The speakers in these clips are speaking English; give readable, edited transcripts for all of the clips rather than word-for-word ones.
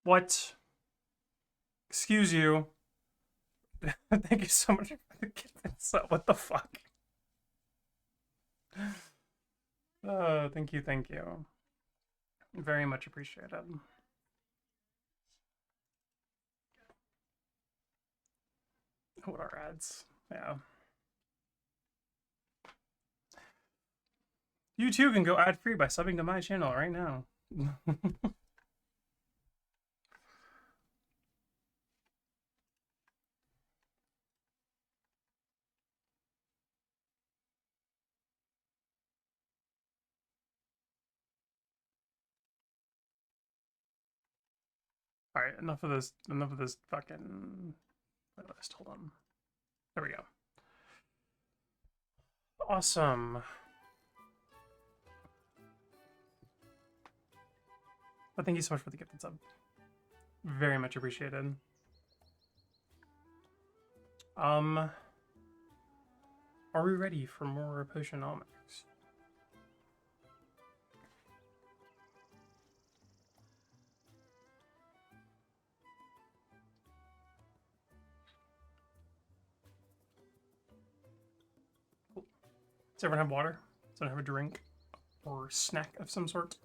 What? Excuse you. Thank you so much for the kittens. What the fuck? Thank you, thank you. Very much appreciated. What are ads? Yeah. You too can go ad free by subbing to my channel right now. All right, enough of this. Enough of this fucking list. Hold on. There we go. Awesome. But thank you so much for the gifted sub. Very much appreciated. Are we ready for more Potionomics? Cool. Does everyone have water? Does anyone have a drink or snack of some sort?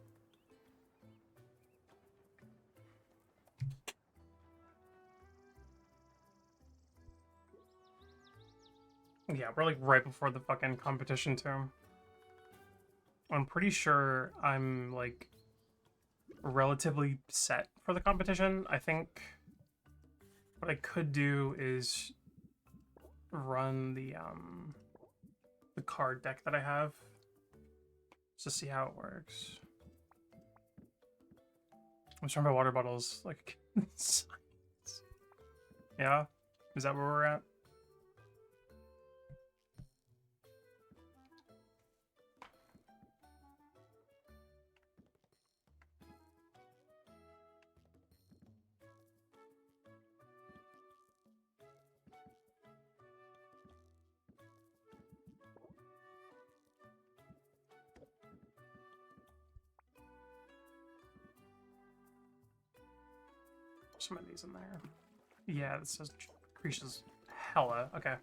Yeah, we're like right before the fucking competition too. I'm pretty sure I'm like relatively set for the competition. I think what I could do is run the card deck that I have just to see how it works. I'm just trying my water bottles like yeah, is that where we're at? Some of these in there. Yeah, this says Creases hella. Okay.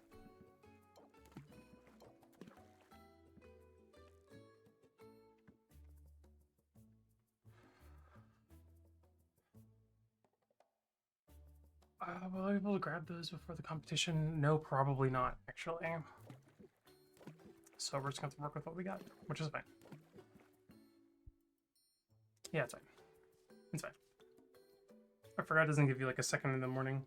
Will I be able to grab those before the competition? No, probably not, actually. So we're just gonna have to work with what we got, which is fine. Yeah, it's fine. It's fine. I forgot it doesn't give you like a second in the morning.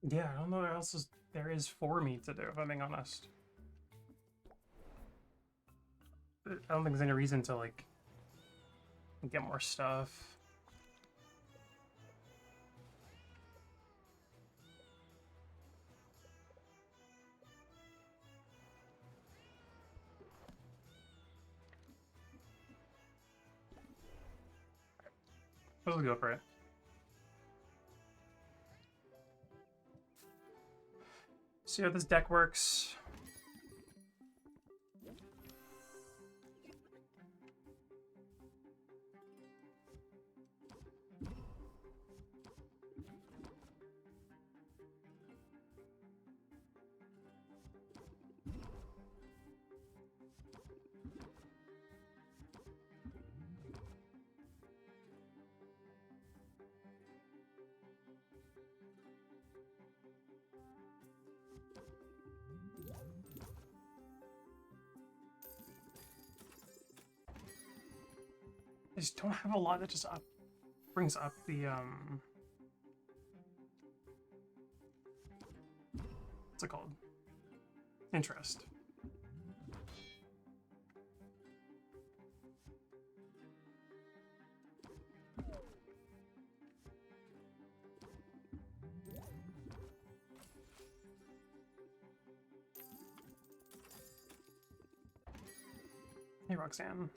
Yeah, I don't know what else there is for me to do, if I'm being honest. I don't think there's any reason to, like, get more stuff. Let's go for it. See how this deck works. I just don't have a lot that just brings up the what's it called? Interest. Hey, Roxanne.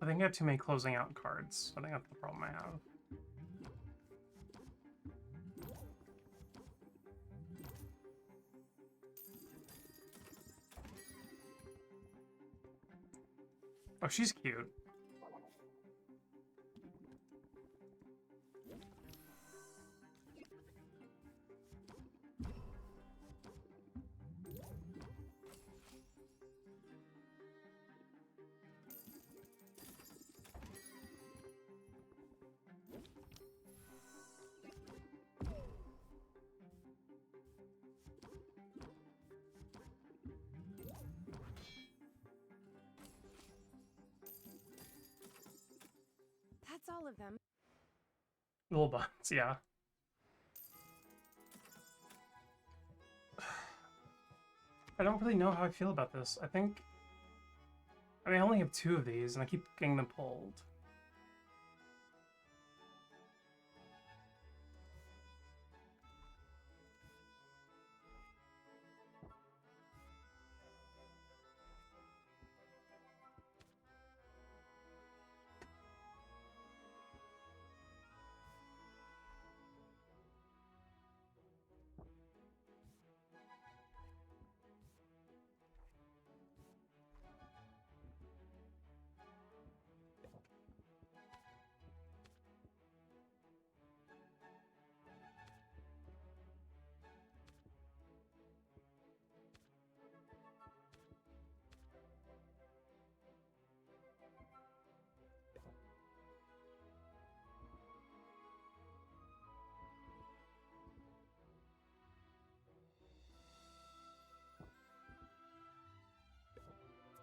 I think I have too many closing out cards. I think that's the problem I have. Oh, she's cute. That's all of them. Little buns, yeah. I don't really know how I feel about this. I mean, I only have 2 of these, and I keep getting them pulled.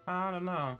I don't know.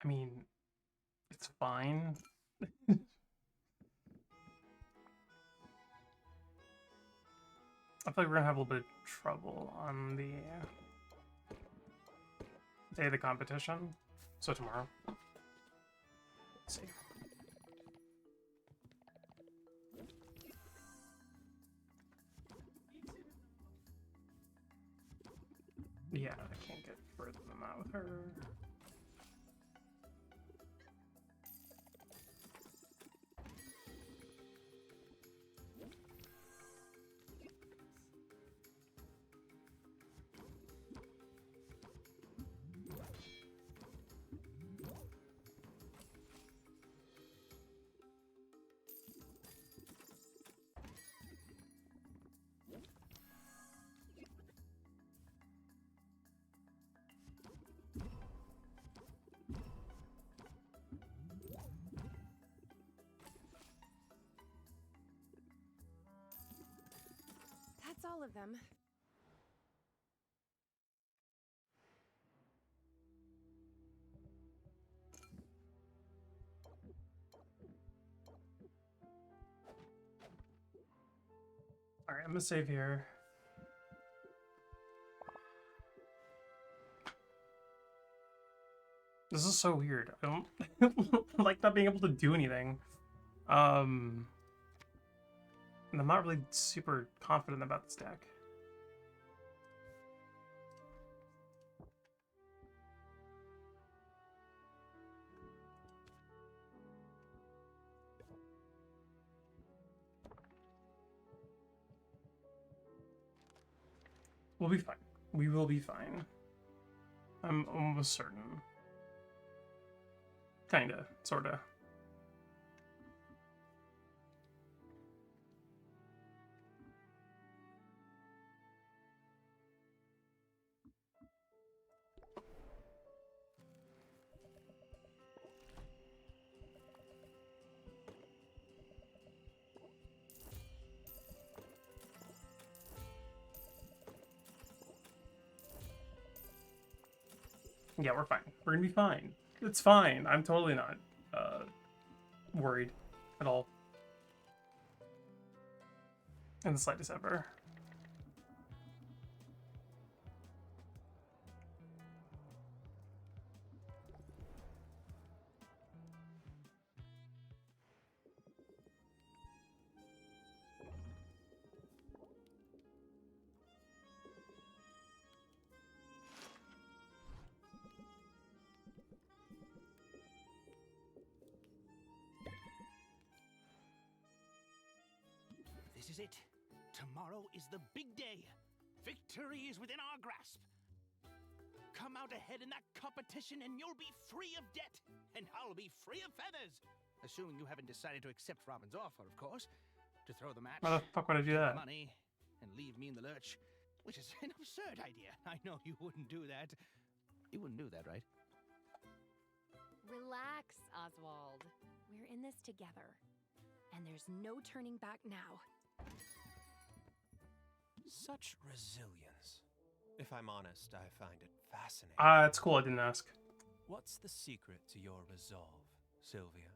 I mean, it's fine. I feel like we're gonna have a little bit of trouble on the day of the competition. So tomorrow. Let's see. Yeah, I can't get further than that with with her. That's all of them. Alright, I'm gonna save here. This is so weird. I don't like not being able to do anything. And I'm not really super confident about this deck. We'll be fine. We will be fine. I'm almost certain. Kinda. Sorta. Yeah, we're fine. We're gonna be fine. It's fine. I'm totally not worried at all. In the slightest ever. This is it. Tomorrow is the big day. Victory is within our grasp. Come out ahead in that competition and you'll be free of debt. And I'll be free of feathers. Assuming you haven't decided to accept Robin's offer, of course. To throw the match, Why the fuck would I do take the that? money, and leave me in the lurch. Which is an absurd idea. I know you wouldn't do that. You wouldn't do that, right? Relax, Oswald. We're in this together. And there's no turning back now. Such resilience. If I'm honest, I find it fascinating. It's cool. I didn't ask. What's the secret to your resolve, Sylvia?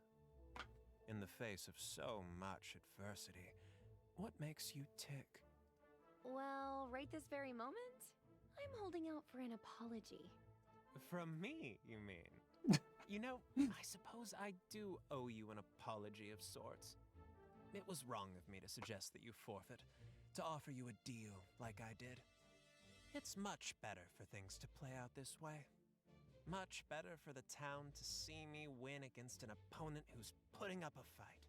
In the face of so much adversity, what makes you tick? Well, right this very moment, I'm holding out for an apology. From me, you mean? You know, I suppose I do owe you an apology of sorts. It was wrong of me to suggest that you forfeit, to offer you a deal like I did. It's much better for things to play out this way. Much better for the town to see me win against an opponent who's putting up a fight.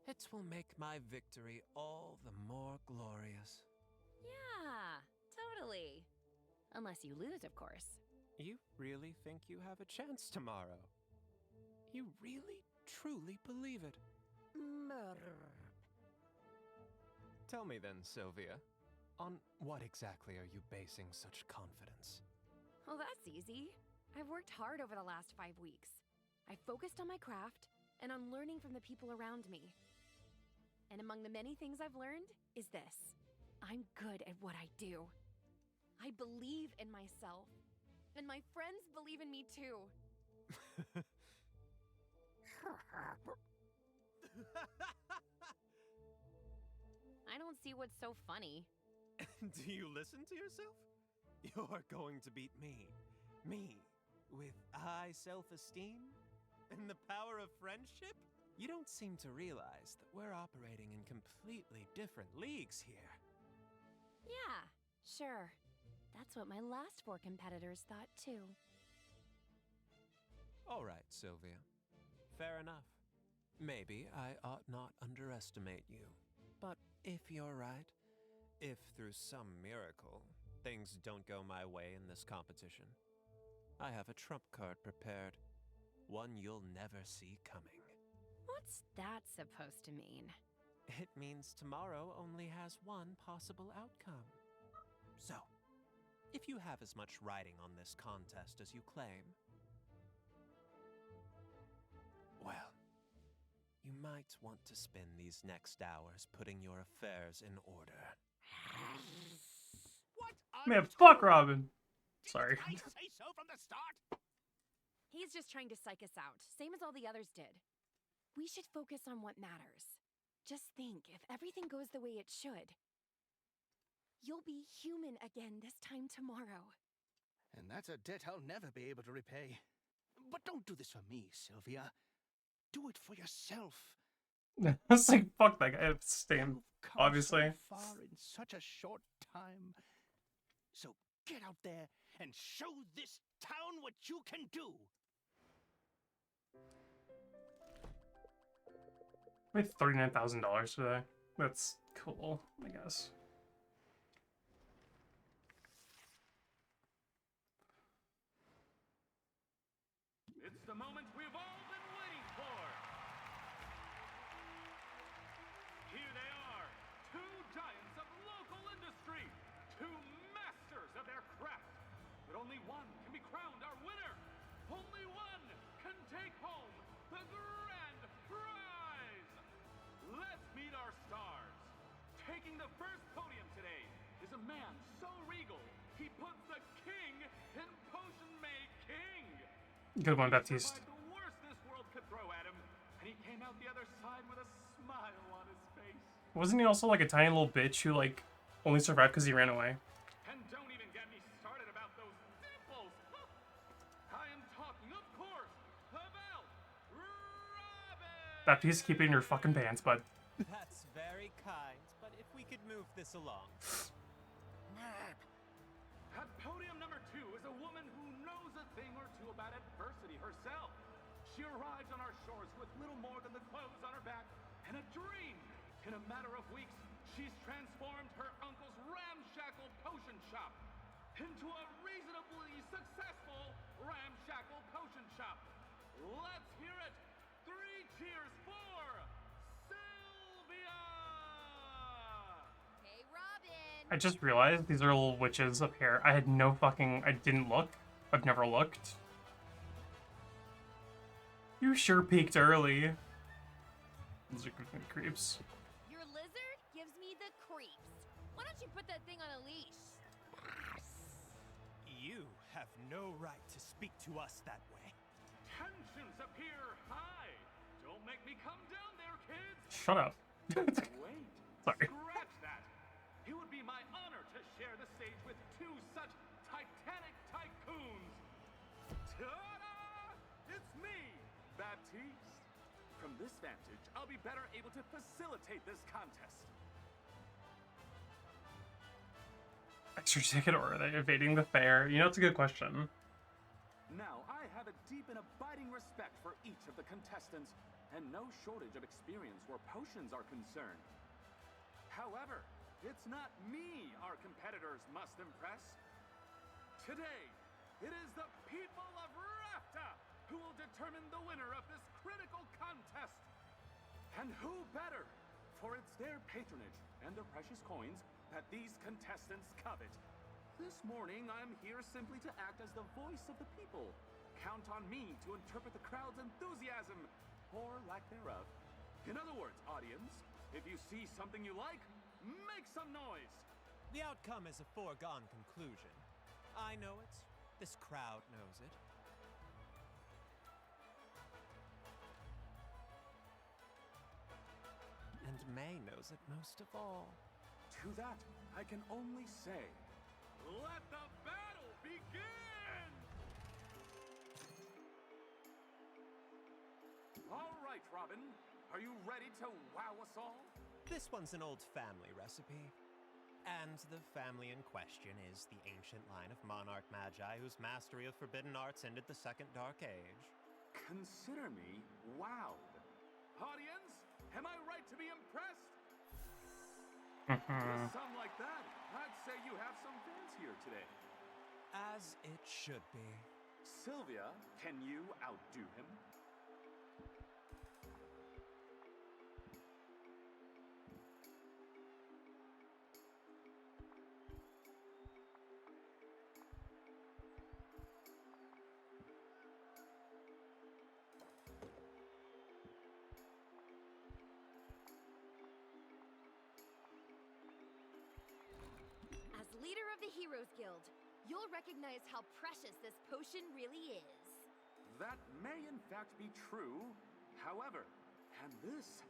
It will make my victory all the more glorious. Yeah, totally. Unless you lose, of course. You really think you have a chance tomorrow? You really, truly believe it? Tell me then, Sylvia. On what exactly are you basing such confidence? Oh, that's easy. I've worked hard over the last 5 weeks. I focused on my craft and on learning from the people around me. And among the many things I've learned is this. I'm good at what I do. I believe in myself. And my friends believe in me too. I don't see what's so funny. Do you listen to yourself? You're going to beat me. Me, with high self-esteem and the power of friendship? You don't seem to realize that we're operating in completely different leagues here. Yeah, sure. That's what my last 4 competitors thought too. All right, Sylvia. Fair enough. Maybe I ought not underestimate you. But if you're right, if through some miracle things don't go my way in this competition, I have a trump card prepared. One you'll never see coming. What's that supposed to mean? It means tomorrow only has one possible outcome. So, if you have as much riding on this contest as you claim, well, you might want to spend these next hours putting your affairs in order. What are Man, you fuck doing? Robin. Sorry. Didn't I say so from the start? He's just trying to psych us out, same as all the others did. We should focus on what matters. Just think, if everything goes the way it should, you'll be human again this time tomorrow. And that's a debt I'll never be able to repay. But don't do this for me, Sylvia. Do it for yourself. It's like, fuck that guy. Same. You've come Obviously. so far in such a short time. So get out there and show this town what you can do. I made $39,000 today. That's cool, I guess. It's the moment we've all been waiting for. Here they are, two giants of local industry, two masters of their craft. But only one can be crowned our winner. Only one can take home the grand prize. Let's meet our stars. Taking the first podium today is a man so regal, he puts the king in potion making. Good one, Baptiste. Survived the worst this world could throw at him, and he came out the other side with a smile on his face. Wasn't he also like a tiny little bitch who like only survived because he ran away? And don't even get me started about those dimples. I am talking, of course, about Robin. Baptiste, keep it in your fucking pants, bud. That's very kind, but if we could move this along. At podium number 2 is a woman who knows a thing or two about adversity herself. She arrived on our shores with little more than the clothes on her back and a dream. In a matter of weeks, she's transformed her uncle's ramshackle potion shop into a reasonably successful ramshackle potion shop. Let's hear it. 3 cheers for Sylvia! Hey, Robin! I just realized these are little witches up here. I had no fucking... I didn't look. I've never looked. You sure peaked early. Those are good creeps. Your lizard gives me the creeps. Why don't you put that thing on a leash? You have no right to speak to us that way. Tensions appear high. Don't make me come down there, kids. Shut up. Wait. Sorry. Scratch that. It would be my honor to share the stage with 2 such titanic tycoons. Ta-da! It's me, Baptiste. From this vantage, I'll be better able to facilitate this contest. Extra ticket, or are they evading the fair? You know, it's a good question. Now, I have a deep and abiding respect for each of the contestants, and no shortage of experience where potions are concerned. However, it's not me our competitors must impress. Today, it is the people of Rafta who will determine the winner of this critical contest. And who better? For it's their patronage and the precious coins that these contestants covet. This morning, I'm here simply to act as the voice of the people. Count on me to interpret the crowd's enthusiasm, or lack thereof. In other words, audience, if you see something you like, make some noise. The outcome is a foregone conclusion. I know it. This crowd knows it. And May knows it most of all. To that, I can only say, let the battle begin! All right, Robin. Are you ready to wow us all? This one's an old family recipe. And the family in question is the ancient line of monarch magi whose mastery of forbidden arts ended the Second Dark Age. consider me wowed. Audience, am I right to be impressed? With some like that, I'd say you have some fans here today. As it should be. Sylvia, can you outdo him? As leader of the Heroes Guild, you'll recognize how precious this potion really is. That may in fact be true. However, and this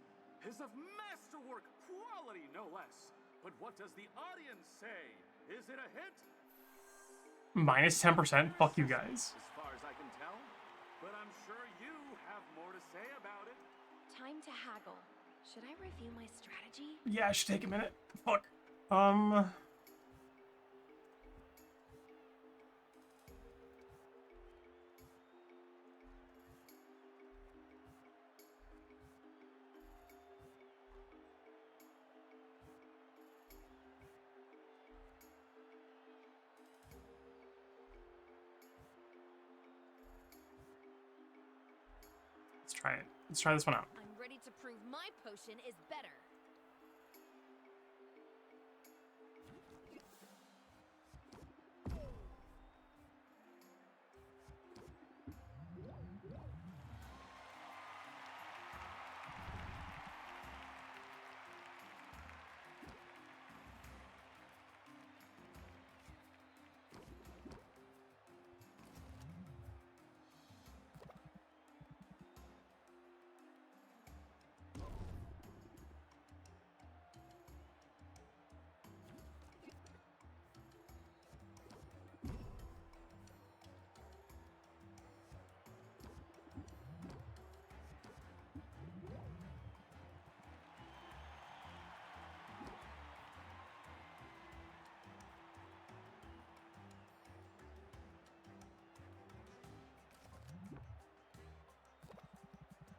is of masterwork quality, no less. But what does the audience say? Is it a hit? Minus 10%? Fuck you guys. As far as I can tell. But I'm sure you have more to say about it. Time to haggle. Should I review my strategy? Yeah, it should take a minute. Fuck. Let's try it. Let's try this one out. I'm ready to prove my potion is better.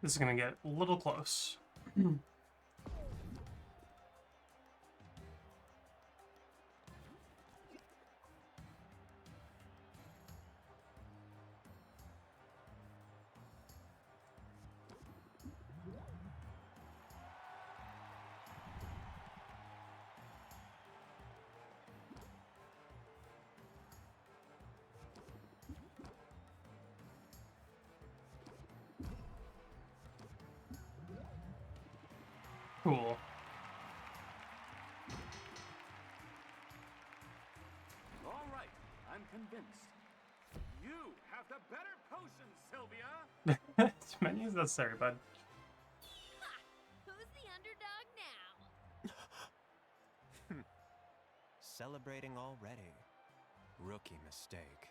This is gonna get a little close. Cool. All right, I'm convinced. You have the better potion, Sylvia. As many as necessary, bud. Ha! Who's the underdog now? Celebrating already. Rookie mistake.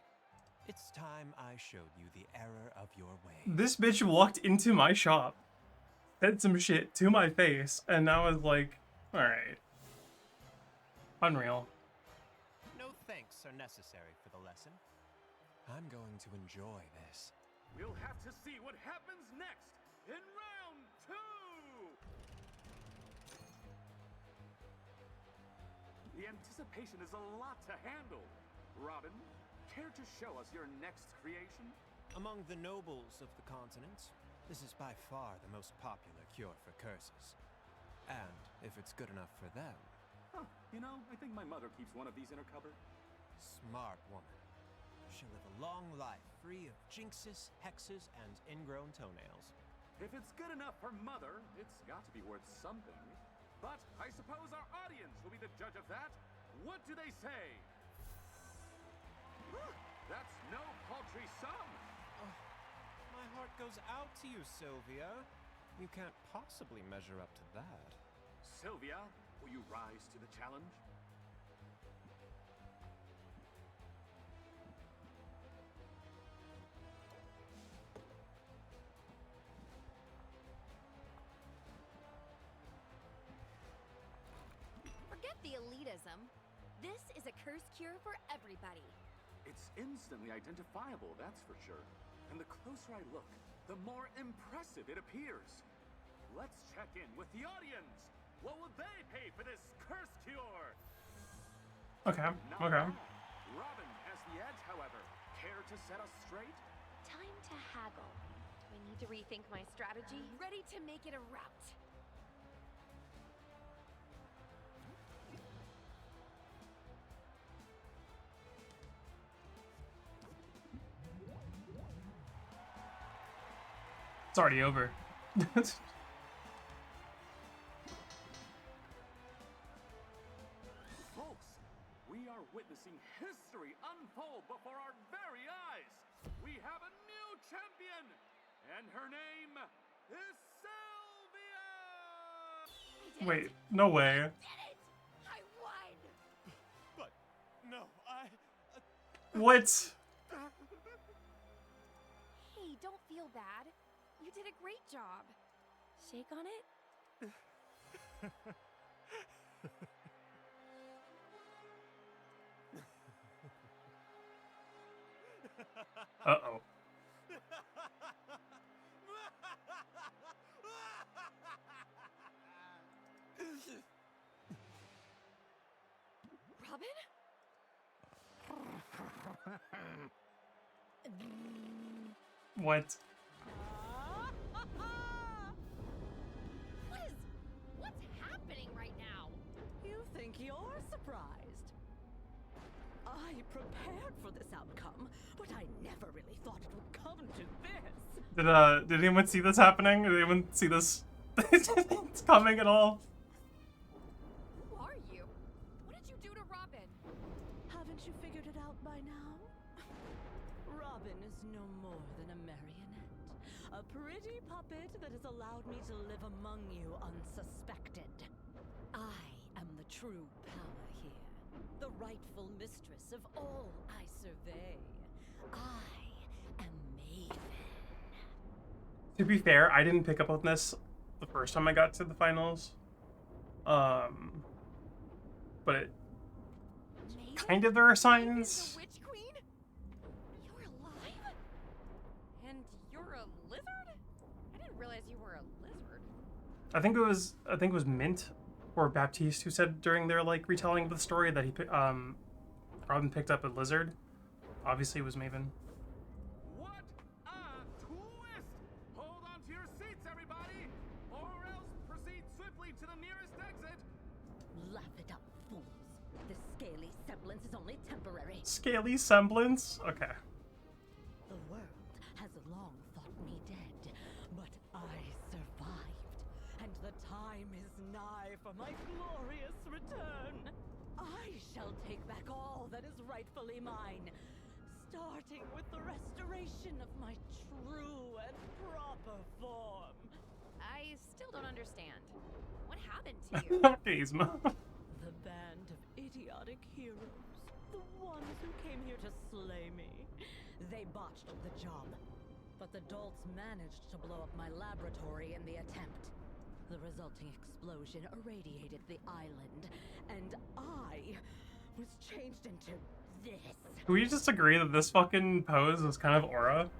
It's time I showed you the error of your ways. This bitch walked into my shop, said some shit to my face, and I was like, alright. Unreal. No thanks are necessary for the lesson. I'm going to enjoy this. We'll have to see what happens next in round 2. The anticipation is a lot to handle. Robin, care to show us your next creation? Among the nobles of the continent, this is by far the most popular cure for curses. And if it's good enough for them... Huh, you know, I think my mother keeps one of these in her cupboard. Smart woman. She'll live a long life, free of jinxes, hexes, and ingrown toenails. If it's good enough for mother, it's got to be worth something. But I suppose our audience will be the judge of that. What do they say? That's no paltry sum. My heart goes out to you, Sylvia. You can't possibly measure up to that. Sylvia, will you rise to the challenge? Forget the elitism. This is a curse cure for everybody. It's instantly identifiable, that's for sure. And the closer I look, the more impressive it appears. Let's check in with the audience. What will they pay for this curse cure? Okay, Not okay. bad. Robin has the edge, however. Care to set us straight? Time to haggle. Do I need to rethink my strategy? Ready to make it a rout. It's already over. Folks, we are witnessing history unfold before our very eyes. We have a new champion, and her name is Sylvia! I did Wait, it! no way. I did it! I won! But no, What? Hey, don't feel bad. You did a great job. Shake on it? Uh-oh. Robin? What? What's happening right now? You think you're surprised? I prepared for this outcome, but I never really thought it would come to this. Did anyone see this happening? Did anyone see this it's coming at all? Who are you? What did you do to Robin? Haven't you figured it out by now? Robin is no more than a marionette. A pretty puppet that has allowed me to live among you unsuspected. I am the true power here. The rightful mistress of all I survey. I am Maven. To be fair, I didn't pick up on this the first time I got to the finals. But it Maven? kind of there are Maven signs. the Witch Queen? You're alive? And you're a lizard? I didn't realize you were a lizard. I think it was Mint or Baptiste who said during their like retelling of the story that Robin picked up a lizard. Obviously it was Maven. What a twist! Hold on to your seats, everybody! Or else proceed swiftly to the nearest exit! Laugh it up, fools. This scaly semblance is only temporary. Scaly semblance? Okay. The world has long thought me dead, but I survived, and the time is nigh for my glorious return. I shall take back all that is rightfully mine, starting with the restoration of my true and proper form. I still don't understand. What happened to you? Gizmo. The band of idiotic heroes, the ones who came here to slay me, they botched the job. But the dolts managed to blow up my laboratory in the attempt. The resulting explosion irradiated the island, and I was changed into this. Can we just agree that this fucking pose was kind of aura?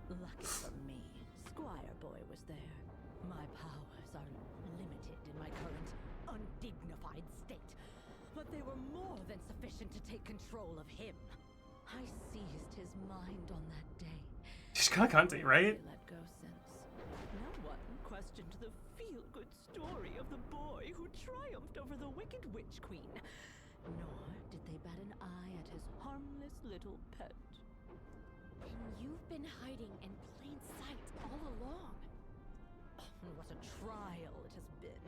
Lucky for me, Squire Boy was there. My powers are limited in my current undignified state, but they were more than sufficient to take control of him. I seized his mind on that day. She's kind of cunty, right? They let go since. No one questioned the feel-good story of the boy who triumphed over the wicked Witch Queen, nor did they bat an eye at his harmless little pet. And you've been hiding in plain sight all along. What a trial it has been,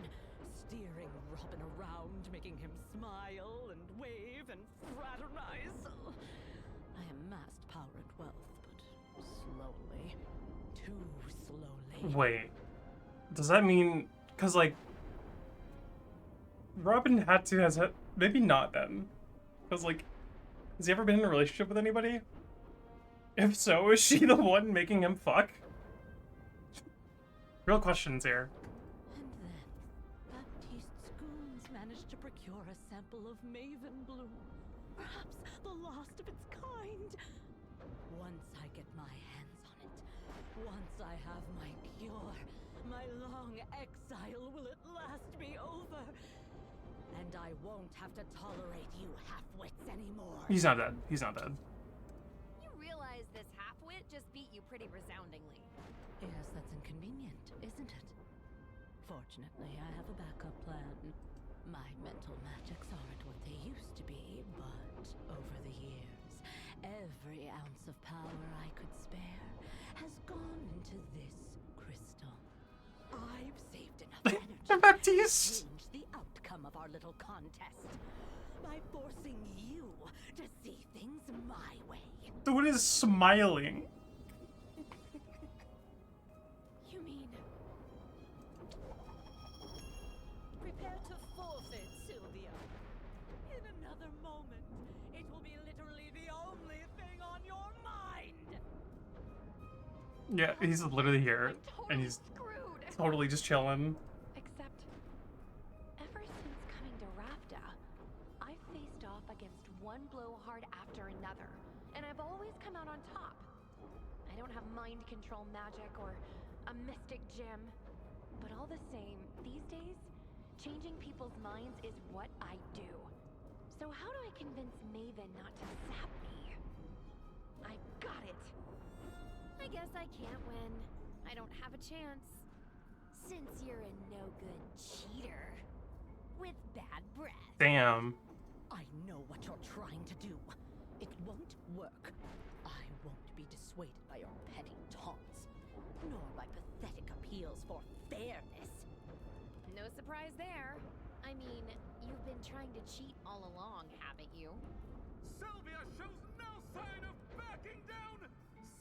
steering Robin around, making him smile and wave and fraternize. I amassed power and wealth, but slowly, too slowly. Wait. Does that mean... Because, like... Robin had to... Maybe not, then. Because, like... Has he ever been in a relationship with anybody? If so, is she the one making him fuck? Real questions here. And then, Baptiste's goons managed to procure a sample of Maven Bloom. Perhaps the last of its kind. Once I get my hands My long exile will at last be over. And I won't have to tolerate you half-wits anymore. He's not dead. He's not dead. You realize this half-wit just beat you pretty resoundingly. Yes, that's inconvenient, isn't it? Fortunately, I have a backup plan. My mental magics aren't what they used to be, but over the years, every ounce of power I could spare has gone into this crystal. I've saved enough energy Baptiste! to change the outcome of our little contest by forcing you to see things my way. Dude is smiling. You mean... Prepare to forfeit, Sylvia. In another moment, it will be literally the only thing on your mind! Yeah, he's literally here, I'm totally and he's screwed. totally just chilling. Except, ever since coming to Rafta, I've faced off against one blowhard after another, and I've always come out on top. I don't have mind control magic or a mystic gem, but all the same, these days, changing people's minds is what I do. So how do I convince Maven not to zap me? I got it. I guess I can't win. I don't have a chance. Since you're a no-good cheater. With bad breath. Damn. I know what you're trying to do. It won't work. I won't be dissuaded by your petty taunts, nor by pathetic appeals for fairness. No surprise there. I mean, you've been trying to cheat all along, haven't you? Sylvia shows no sign of backing down!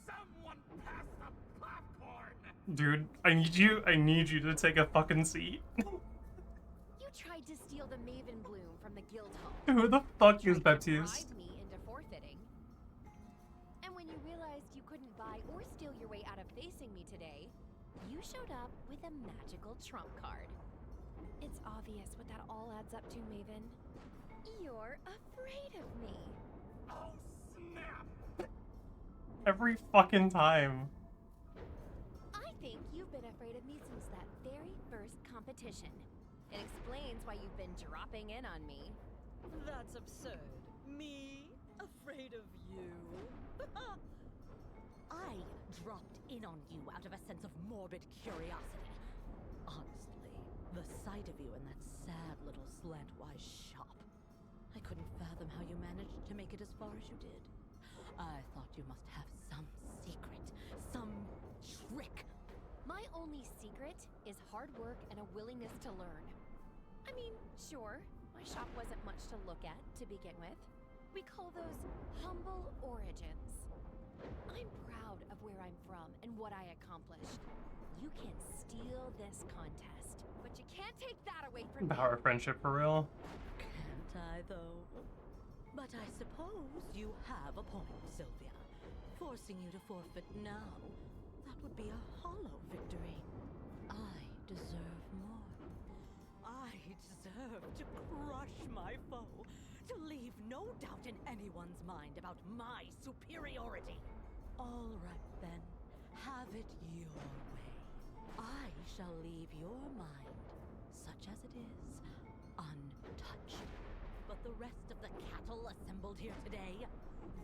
Someone pass the popcorn! Dude, I need you to take a fucking seat. You tried to steal the Maven Bloom from the guild hall. Who the fuck You is tried to Baptiste? bribe me into forfeiting. And when you realized you couldn't buy or steal your way out of facing me today, you showed up with a magical trump card. It's obvious what that all adds up to, Maven. You're afraid of me. Oh, snap! Every fucking time. I think you've been afraid of me since that very first competition. It explains why you've been dropping in on me. That's absurd. Me? Afraid of you? I dropped in on you out of a sense of morbid curiosity. Honestly, the sight of you in that sad little slantwise shop. I couldn't fathom how you managed to make it as far as you did. I thought you must have some secret, some trick. My only secret is hard work and a willingness to learn. I mean, sure, my shop wasn't much to look at to begin with. We call those humble origins. I'm proud of where I'm from and what I accomplished. You can steal this contest, but you can't take that away from me. Power of friendship for real. Can't I, though? But I suppose you have a point, Sylvia. Forcing you to forfeit now, that would be a hollow victory. I deserve more. I deserve to crush my foe, to leave no doubt in anyone's mind about my superiority. All right, then. Have it your way. I shall leave your mind, such as it is, untouched. But the rest of the cattle assembled here today,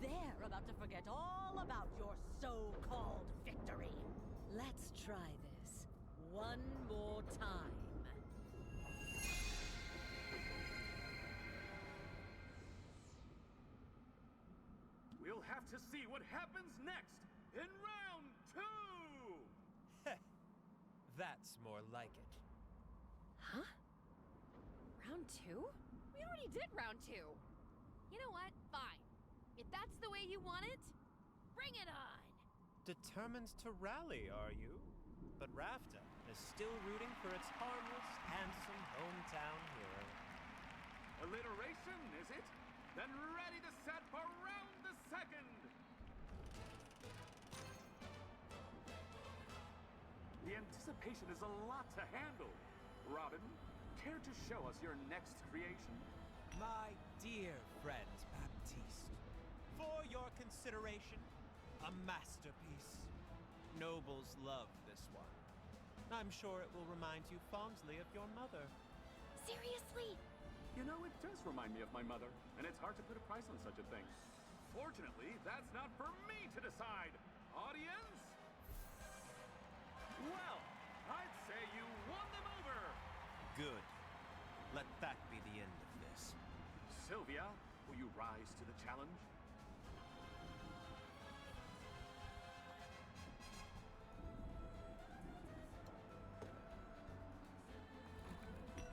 they're about to forget all about your so-called victory. Let's try this one more time. We'll have to see what happens next in round 2! That's more like it. Huh? Round 2? We already did round 2. You know what? Fine. If that's the way you want it, bring it on. Determined to rally, are you? But Rafta is still rooting for its harmless, handsome hometown hero. Alliteration, is it? Then ready to set for round the 2nd! The anticipation is a lot to handle. Robin, care to show us your next creation? My dear friend Baptiste, for your consideration, a masterpiece. Nobles love this one. I'm sure it will remind you fondly of your mother. Seriously? You know, it does remind me of my mother, and it's hard to put a price on such a thing. Fortunately, that's not for me to decide. Audience? Well, I'd say you won them over. Good. Let that be the end of this. Sylvia, will you rise to the challenge?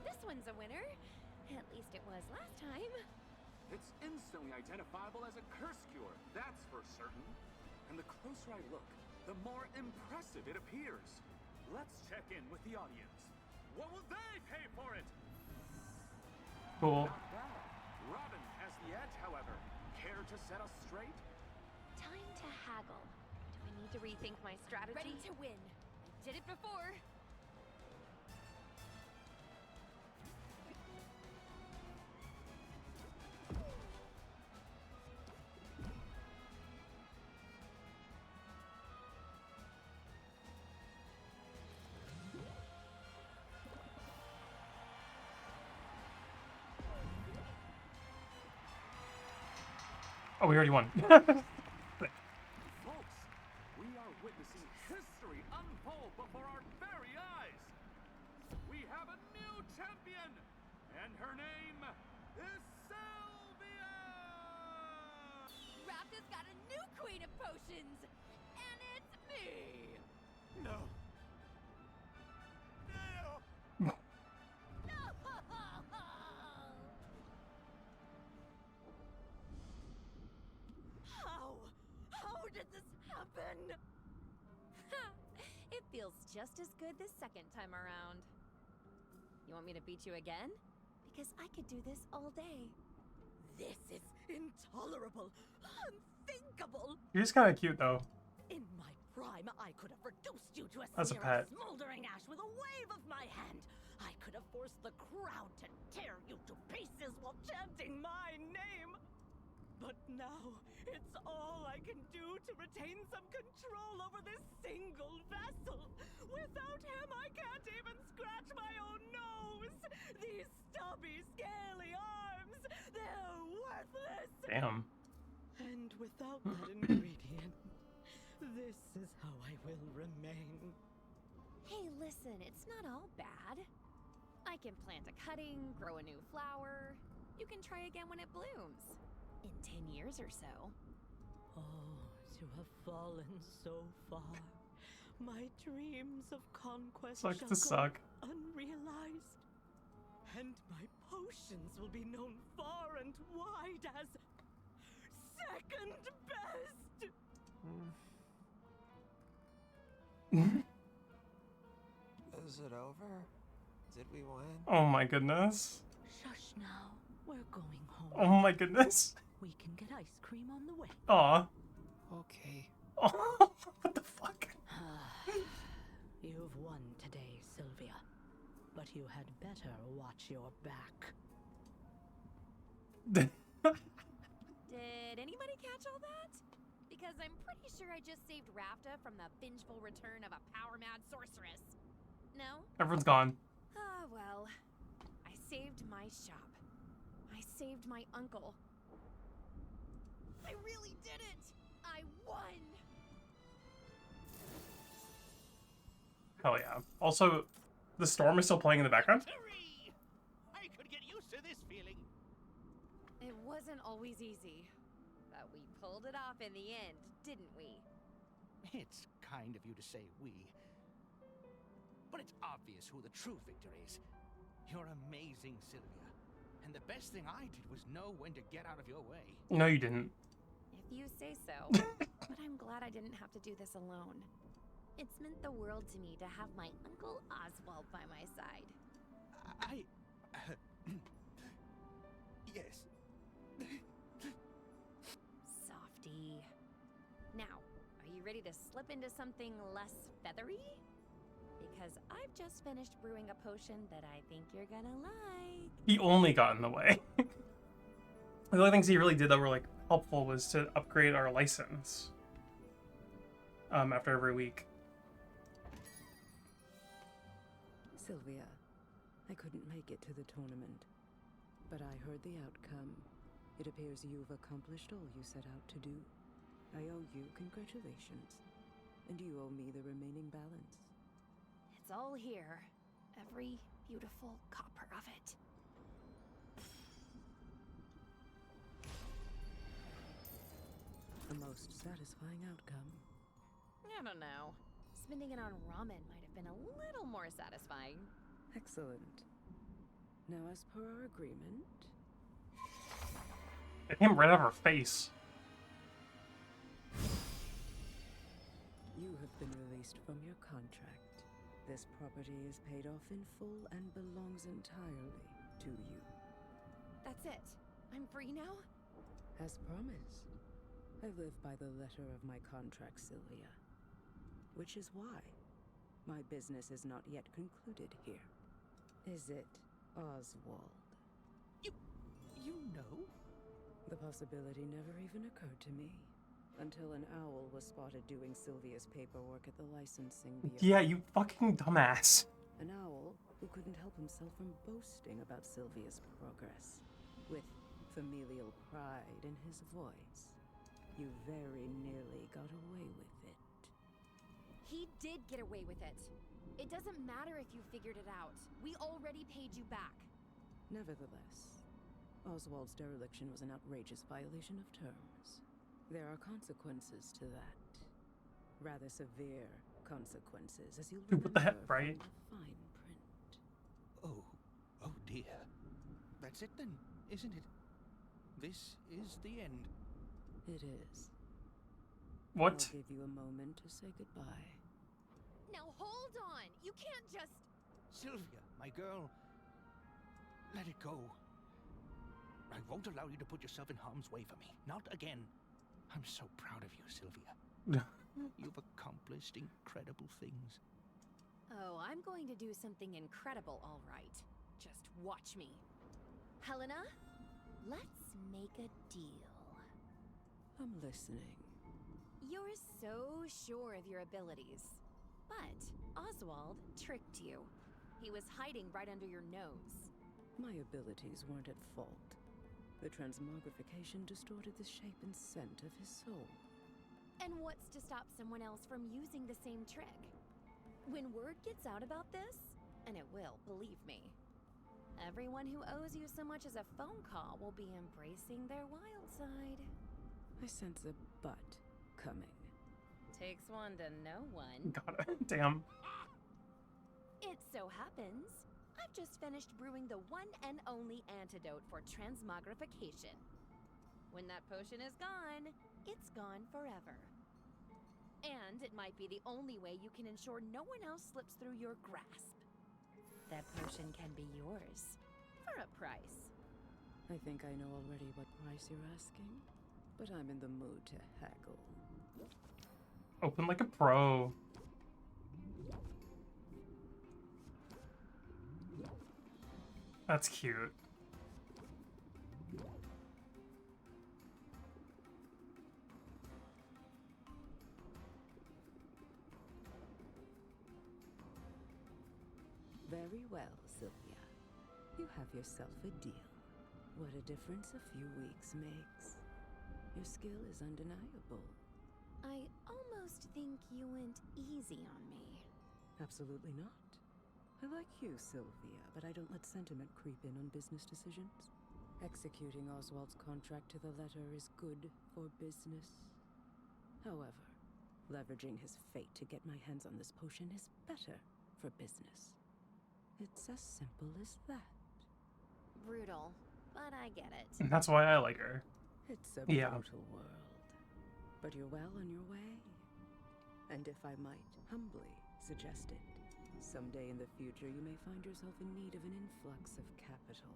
This one's a winner. At least it was last time. It's instantly identifiable as a curse cure, that's for certain. And the closer I look, the more impressive it appears. Let's check in with the audience. What will they pay for it? Cool. Not bad. Robin has the edge, however. Care to set us straight? Time to haggle. Do I need to rethink my strategy? Ready to win. I did it before. Oh, we already won. Folks, we are witnessing history unfold before our very eyes. We have a new champion, and her name is Sylvia! Rapta's got a new queen of potions, and it's me. No. How did this happen? It feels just as good this second time around. You want me to beat you again? Because I could do this all day. This is intolerable, unthinkable. You're just kind of cute, though. In my prime, I could have reduced you to a As a smear pet. of smoldering ash with a wave of my hand. I could have forced the crowd to tear you to pieces while chanting my name. But now, it's all I can do to retain some control over this single vessel. Without him, I can't even scratch my own nose. These stubby, scaly arms, they're worthless. Damn. And without that ingredient, this is how I will remain. Hey, listen, it's not all bad. I can plant a cutting, grow a new flower. You can try again when it blooms. In 10 years or so. Oh, to have fallen so far. My dreams of conquest Sucks shall to go suck. unrealized. And my potions will be known far and wide as second best. Is it over? Did we win? Oh my goodness. Shush now. We're going home. Oh my goodness. We can get ice cream on the way. Aw. Okay. Oh, what the fuck? You've won today, Sylvia. But you had better watch your back. Did anybody catch all that? Because I'm pretty sure I just saved Rapta from the vengeful return of a power-mad sorceress. No? Everyone's gone. Ah, well. I saved my shop. I saved my uncle. I really did it! I won! Hell yeah. Also, the storm is still playing in the background? Victory! I could get used to this feeling. It wasn't always easy. But we pulled it off in the end, didn't we? It's kind of you to say we. But it's obvious who the true victor is. You're amazing, Sylvia. And the best thing I did was know when to get out of your way. No, you didn't. If you say so. But I'm glad I didn't have to do this alone. It's meant the world to me to have my Uncle Oswald by my side. Yes. Softy. Now, are you ready to slip into something less feathery? Because I've just finished brewing a potion that I think you're gonna like. He only got in the way. The only things he really did that were like helpful was to upgrade our license. After every week. Sylvia, I couldn't make it to the tournament, but I heard the outcome. It appears you've accomplished all you set out to do. I owe you congratulations, and you owe me the remaining balance. It's all here. Every beautiful copper of it. A most satisfying outcome. I don't know. Spending it on ramen might have been a little more satisfying. Excellent. Now, as per our agreement, It came right out of her face. you have been released from your contract. This property is paid off in full and belongs entirely to you. That's it. I'm free now? As promised, I live by the letter of my contract, Sylvia. Which is why my business is not yet concluded here. Is it, Oswald? You know? The possibility never even occurred to me until an owl was spotted doing Sylvia's paperwork at the licensing bureau. Yeah, you fucking dumbass. An owl who couldn't help himself from boasting about Sylvia's progress, with familial pride in his voice. You very nearly got away with it. He did get away with it. It doesn't matter if you figured it out. We already paid you back. Nevertheless, Oswald's dereliction was an outrageous violation of terms. There are consequences to that. Rather severe consequences, as you'll Dude, what the heck, remember right? from the fine print. Oh dear. That's it then, isn't it? This is the end. It is. What? I'll give you a moment to say goodbye. Now hold on! You can't just... Sylvia, my girl. Let it go. I won't allow you to put yourself in harm's way for me. Not again. I'm so proud of you, Sylvia. You've accomplished incredible things. Oh, I'm going to do something incredible, all right. Just watch me. Helena, let's make a deal. I'm listening. You're so sure of your abilities. But Oswald tricked you. He was hiding right under your nose. My abilities weren't at fault. The transmogrification distorted the shape and scent of his soul. And what's to stop someone else from using the same trick? When word gets out about this, and it will, believe me, everyone who owes you so much as a phone call will be embracing their wild side. I sense a but coming. Takes one to know one. God damn. It so happens, I've just finished brewing the one and only antidote for transmogrification. When that potion is gone, it's gone forever. And it might be the only way you can ensure no one else slips through your grasp. That potion can be yours, for a price. I think I know already what price you're asking, but I'm in the mood to haggle. Open like a pro. That's cute. Very well, Sylvia. You have yourself a deal. What a difference a few weeks makes. Your skill is undeniable. I almost think you went easy on me. Absolutely not. I like you, Sylvia, but I don't let sentiment creep in on business decisions. Executing Oswald's contract to the letter is good for business. However, leveraging his fate to get my hands on this potion is better for business. It's as simple as that. Brutal, but I get it. And that's why I like her. It's a Yeah. brutal world. But you're well on your way. And if I might humbly suggest it, someday in the future you may find yourself in need of an influx of capital.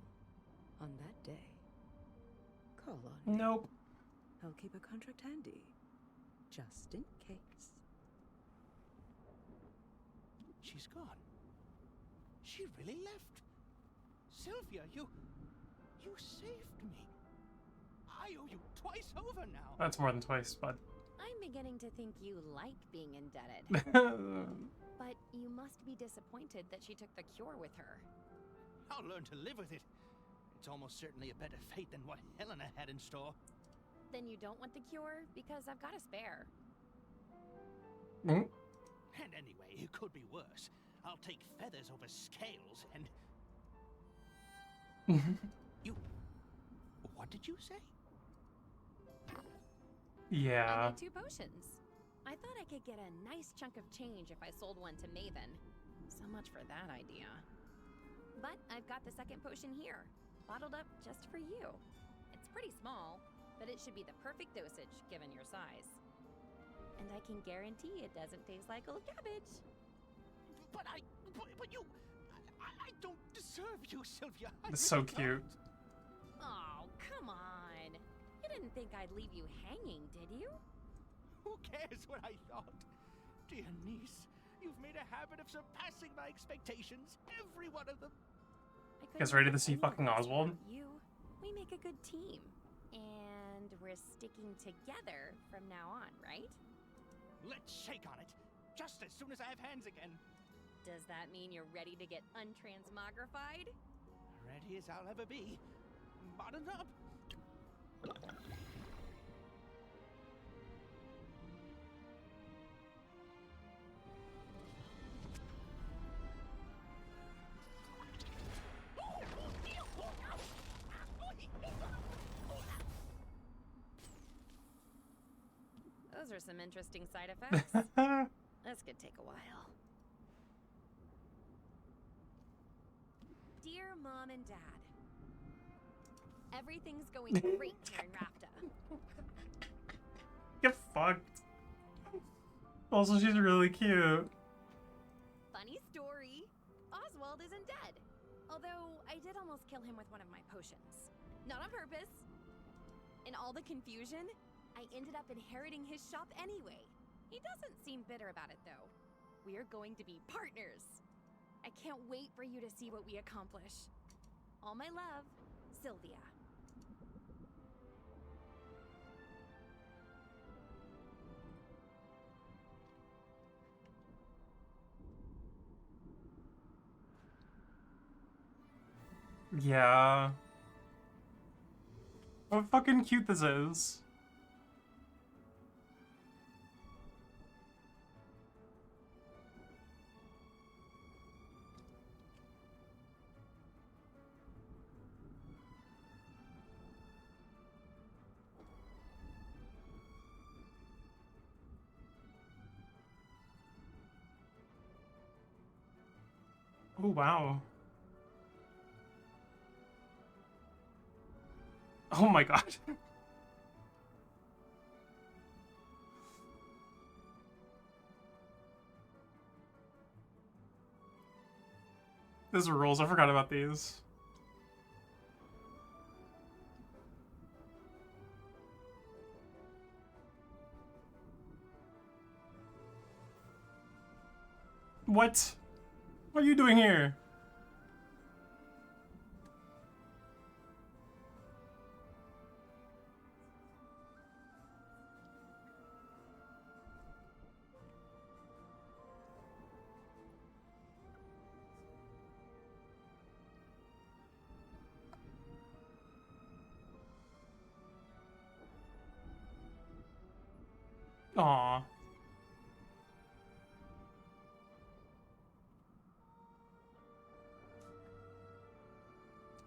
On that day, call on me. Nope. I'll keep a contract handy, just in case. She's gone. She really left. Sylvia, you saved me. I owe you twice over now. That's more than twice, but I'm beginning to think you like being indebted. But But you must be disappointed that she took the cure with her. I'll learn to live with it. It's almost certainly a better fate than what Helena had in store. Then you don't want the cure? Because I've got a spare. Mm. And anyway, it could be worse. I'll take feathers over scales and... You... What did you say? I Yeah. made 2 potions. I thought I could get a nice chunk of change if I sold one to Maven. So much for that idea. But I've got the second potion here, bottled up just for you. It's pretty small, but it should be the perfect dosage given your size. And I can guarantee it doesn't taste like old cabbage. But you... I don't deserve you, Sylvia. It's so cute. Oh, come on. You didn't think I'd leave you hanging, did you? Who cares what I thought? Dear niece, you've made a habit of surpassing my expectations. Every one of them. I Guys couldn't ready do to see any of fucking this Oswald? without you. We make a good team. And we're sticking together from now on, right? Let's shake on it. Just as soon as I have hands again. Does that mean you're ready to get untransmogrified? Ready as I'll ever be. Buttoned up. Those are some interesting side effects. This could take a while. Dear Mom and Dad, everything's going great here in Rafta. Get fucked. Also, she's really cute. Funny story, Oswald isn't dead. Although I did almost kill him with one of my potions. Not on purpose. In all the confusion, I ended up inheriting his shop anyway. He doesn't seem bitter about it though. We're going to be partners. I can't wait for you to see what we accomplish. All my love, Sylvia. Yeah. How fucking cute this is. Oh, wow. Oh my god. These are rules. I forgot about these. What? What are you doing here? Aw.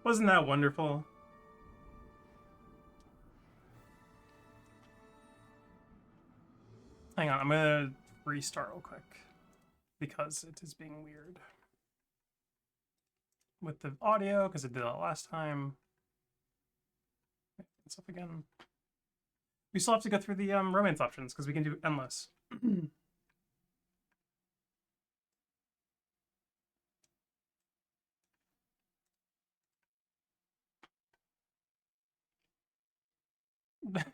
Wasn't that wonderful? Hang on, I'm gonna restart real quick because it is being weird with the audio because it did that last time. It's up again. We still have to go through the romance options because we can do endless.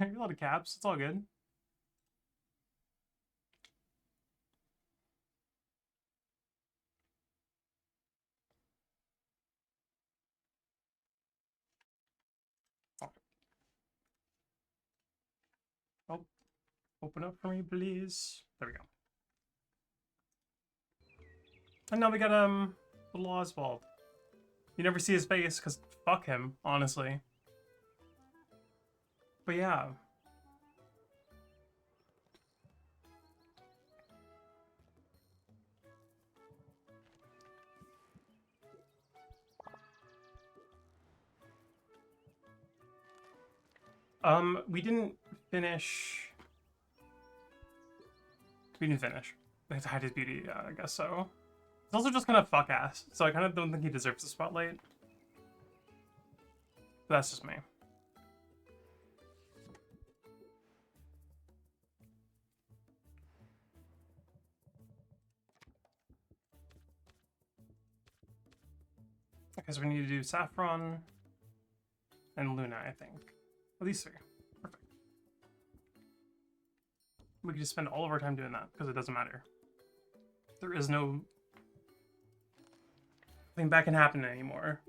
A lot of caps. It's all good. Oh, open up for me, please. There we go. And now we got little Oswald. You never see his face because fuck him, honestly. But yeah. We didn't finish. We didn't finish. They had to hide his beauty, yeah, I guess so. He's also just kind of fuck ass, so I kind of don't think he deserves the spotlight. But that's just me. Okay, so we need to do Saffron and Luna, I think. Well, these three. Perfect. We can just spend all of our time doing that, because it doesn't matter. There is no thing that can happen anymore.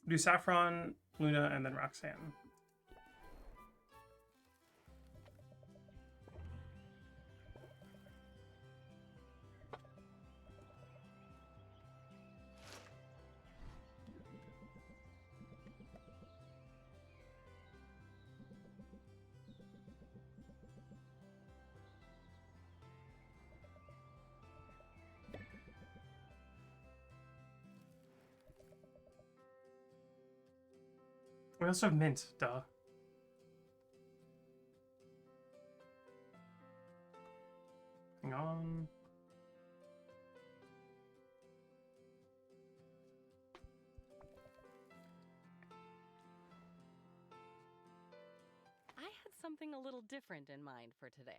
Do Saffron, Luna, and then Roxanne. We also have mint, duh. Hang on. I had something a little different in mind for today.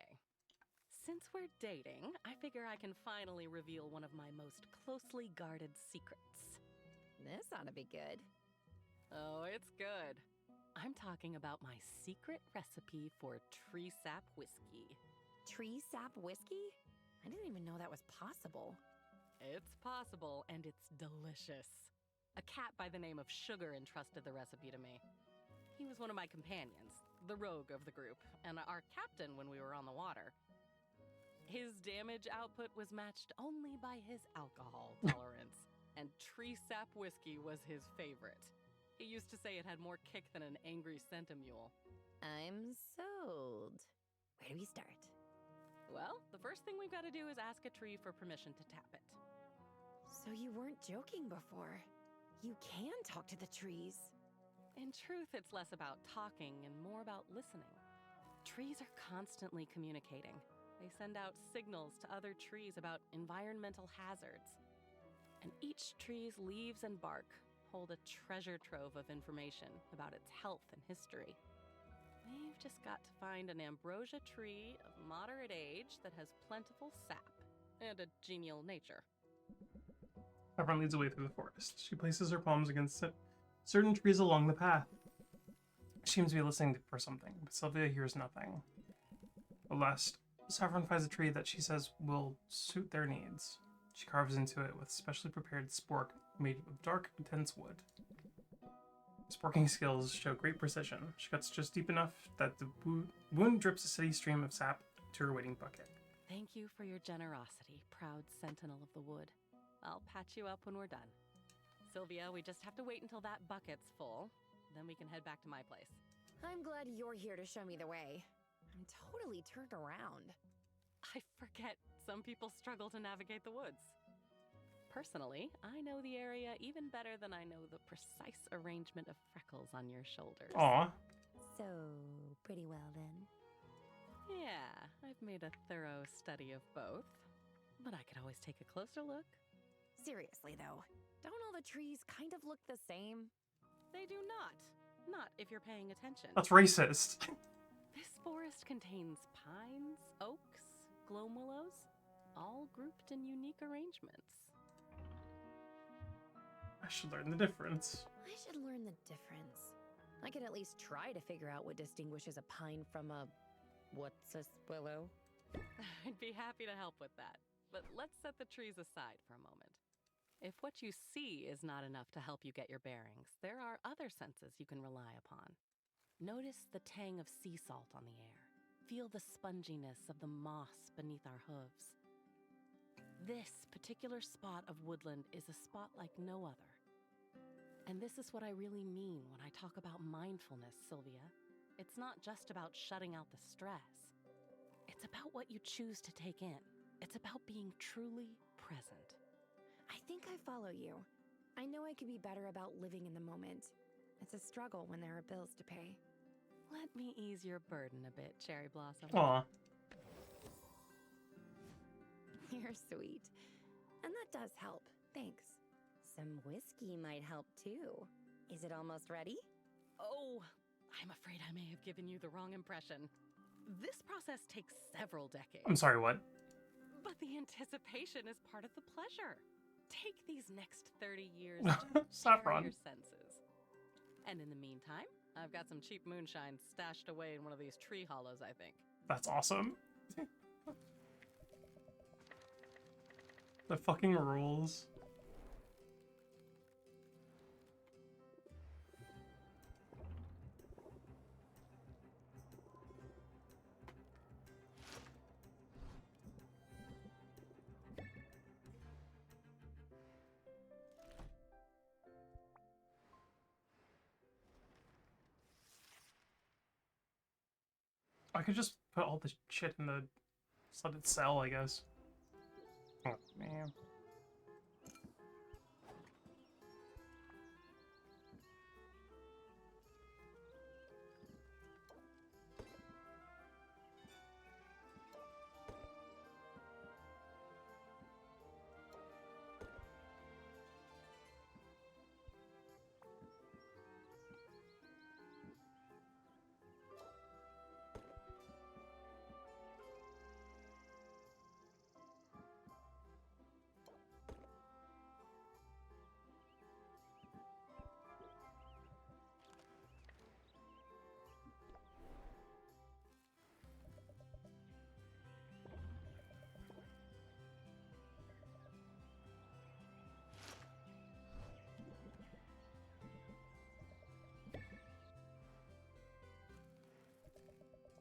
Since we're dating, I figure I can finally reveal one of my most closely guarded secrets. This ought to be good. Oh, it's good. I'm talking about my secret recipe for tree sap whiskey. Tree sap whiskey? I didn't even know that was possible. It's possible, and it's delicious. A cat by the name of Sugar entrusted the recipe to me. He was one of my companions, the rogue of the group, and our captain when we were on the water. His damage output was matched only by his alcohol tolerance, and tree sap whiskey was his favorite. He used to say it had more kick than an angry centimule. I'm sold. Where do we start? Well, the first thing we've got to do is ask a tree for permission to tap it. So you weren't joking before. You can talk to the trees. In truth, it's less about talking and more about listening. Trees are constantly communicating. They send out signals to other trees about environmental hazards. And each tree's leaves and bark hold a treasure trove of information about its health and history. We've just got to find an ambrosia tree of moderate age that has plentiful sap and a genial nature. Saffron leads the way through the forest. She places her palms against certain trees along the path. She seems to be listening for something, but Sylvia hears nothing. At last, Saffron finds a tree that she says will suit their needs. She carves into it with specially prepared spork made of dark, dense wood. Sporking skills show great precision. She cuts just deep enough that the wound drips a steady stream of sap to her waiting bucket. Thank you for your generosity, proud sentinel of the wood. I'll patch you up when we're done. Sylvia, we just have to wait until that bucket's full. Then we can head back to my place. I'm glad you're here to show me the way. I'm totally turned around. I forget some people struggle to navigate the woods. Personally, I know the area even better than I know the precise arrangement of freckles on your shoulders. Aw. So, pretty well then. Yeah, I've made a thorough study of both. But I could always take a closer look. Seriously though, don't all the trees kind of look the same? They do not. Not if you're paying attention. That's racist. This forest contains pines, oaks, gloam willows, all grouped in unique arrangements. I should learn the difference. I should learn the difference. I can at least try to figure out what distinguishes a pine from a... what's a willow? I'd be happy to help with that. But let's set the trees aside for a moment. If what you see is not enough to help you get your bearings, there are other senses you can rely upon. Notice the tang of sea salt on the air. Feel the sponginess of the moss beneath our hooves. This particular spot of woodland is a spot like no other. And this is what I really mean when I talk about mindfulness, Sylvia. It's not just about shutting out the stress. It's about what you choose to take in. It's about being truly present. I think I follow you. I know I could be better about living in the moment. It's a struggle when there are bills to pay. Let me ease your burden a bit, Cherry Blossom. Aw. You're sweet. And that does help. Thanks. Some whiskey might help too. Is it almost ready? Oh, I'm afraid I may have given you the wrong impression. This process takes several decades. I'm sorry, what? But the anticipation is part of the pleasure. Take these next 30 years to share Saffron. your senses. And in the meantime, I've got some cheap moonshine stashed away in one of these tree hollows, I think. That's awesome. The fucking rules. I could just put all the shit in the... Just let it sell, I guess. Oh, man.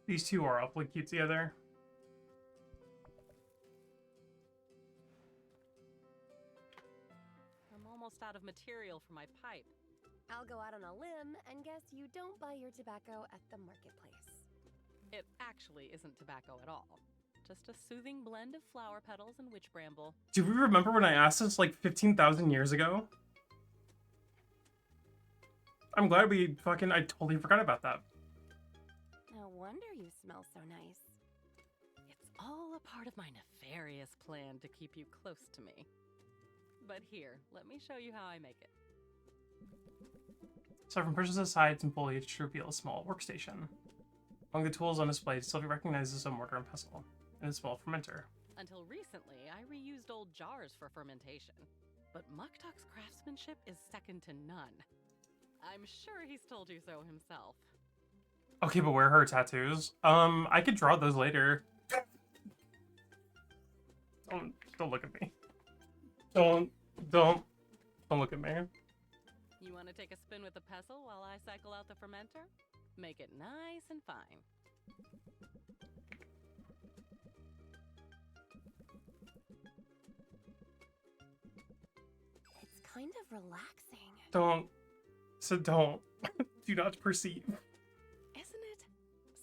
These two are awfully cute together. I'm almost out of material for my pipe. I'll go out on a limb and guess you don't buy your tobacco at the marketplace. It actually isn't tobacco at all. Just a soothing blend of flower petals and witch bramble. Do we remember when I asked this like 15,000 years ago? I'm glad I totally forgot about that. No wonder you smell so nice. It's all a part of my nefarious plan to keep you close to me. But here, let me show you how I make it. So from purchases, sides, and foliage to reveal a small workstation. Among the tools on display, Sylvie recognizes a mortar and pestle and a small fermenter. Until recently, I reused old jars for fermentation. But Muktuk's craftsmanship is second to none. I'm sure he's told you so himself. Okay, but where are her tattoos? I could draw those later. Don't look at me. Don't look at me. You want to take a spin with the pestle while I cycle out the fermenter? Make it nice and fine. It's kind of relaxing. Don't. Do not perceive. Isn't it?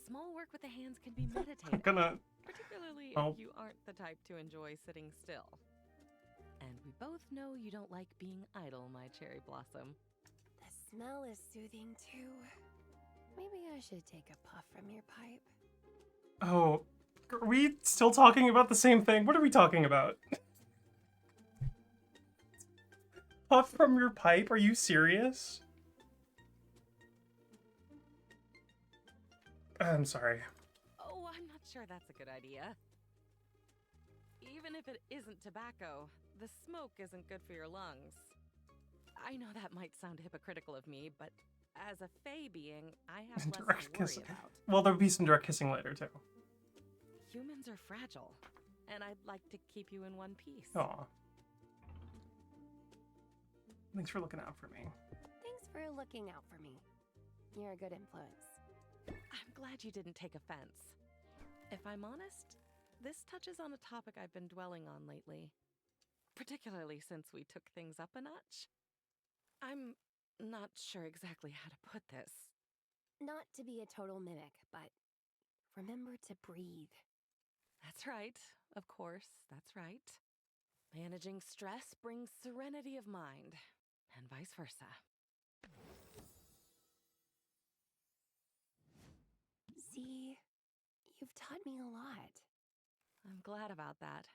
Small work with the hands can be meditative. I'm gonna... Particularly Oh. if you aren't the type to enjoy sitting still. And we both know you don't like being idle, my cherry blossom. The smell is soothing too. Maybe I should take a puff from your pipe. Oh, are we still talking about the same thing? What are we talking about? Puff from your pipe? Are you serious? I'm sorry. Oh, I'm not sure that's a good idea. Even if it isn't tobacco, the smoke isn't good for your lungs. I know that might sound hypocritical of me, but as a fae being, I have less Direct to worry kissing. about. Well, there'll be some direct kissing later, too. Humans are fragile, and I'd like to keep you in one piece. Aw. Thanks for looking out for me. Thanks for looking out for me. You're a good influence. I'm glad you didn't take offense. If I'm honest, This touches on a topic I've been dwelling on lately, particularly since we took things up a notch. I'm not sure exactly how to put this. Not to be a total mimic, but remember to breathe. That's right, of course, that's right. Managing stress brings serenity of mind, and vice versa. See, you've taught me a lot. I'm glad about that,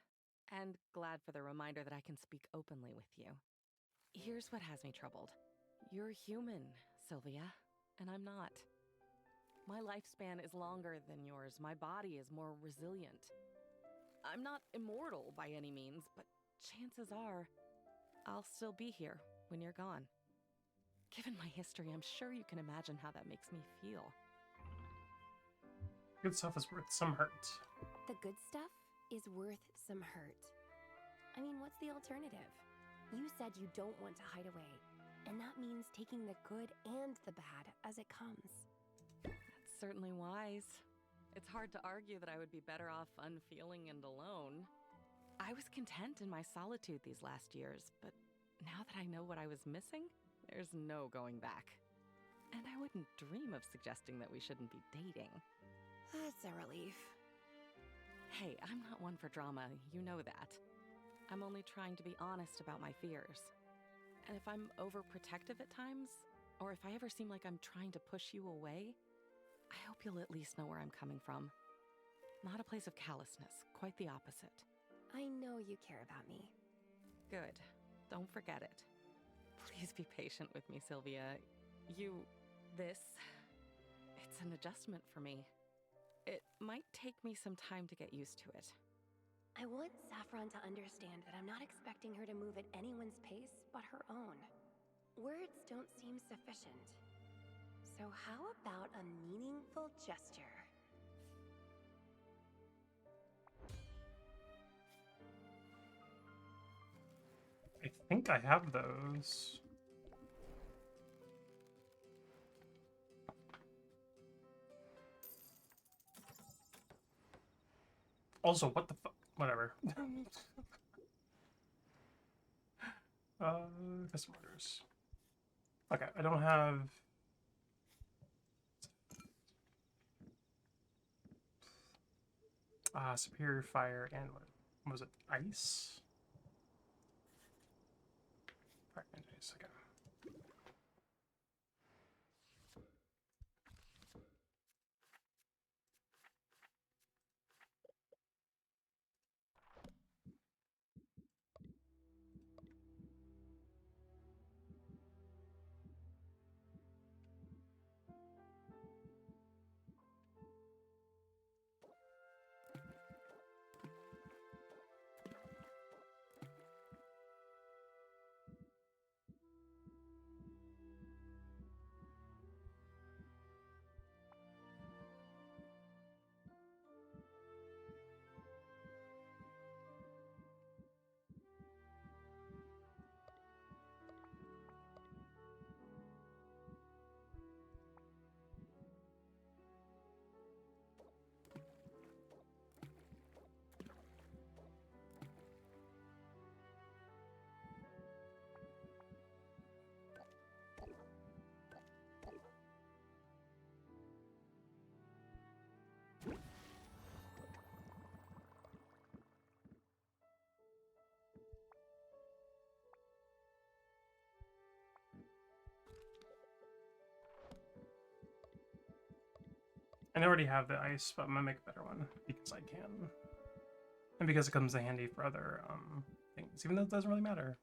and glad for the reminder that I can speak openly with you. Here's what has me troubled. You're human, Sylvia, and I'm not. My lifespan is longer than yours. My body is more resilient. I'm not immortal by any means, but chances are I'll still be here when you're gone. Given my history, I'm sure you can imagine how that makes me feel. Good stuff is worth some hurt. The good stuff is worth some hurt. I mean, what's the alternative? You said you don't want to hide away, and that means taking the good and the bad as it comes. That's certainly wise. It's hard to argue that I would be better off unfeeling and alone. I was content in my solitude these last years, but now that I know what I was missing, there's no going back. And I wouldn't dream of suggesting that we shouldn't be dating. That's a relief. Hey, I'm not one for drama, you know that. I'm only trying to be honest about my fears. And if I'm overprotective at times, or if I ever seem like I'm trying to push you away, I hope you'll at least know where I'm coming from. Not a place of callousness, quite the opposite. I know you care about me. Good. Don't forget it. Please be patient with me, Sylvia. It's an adjustment for me. It might take me some time to get used to it. I want Saffron to understand that I'm not expecting her to move at anyone's pace but her own. Words don't seem sufficient. So how about a meaningful gesture? I think I have those. Also, what the fuck? Whatever. Custom orders. Okay, I don't have... Superior Fire and what was it? Ice? Fire and ice, okay. I already have the ice, but I'm gonna make a better one because I can. And because it comes in handy for other things, even though it doesn't really matter.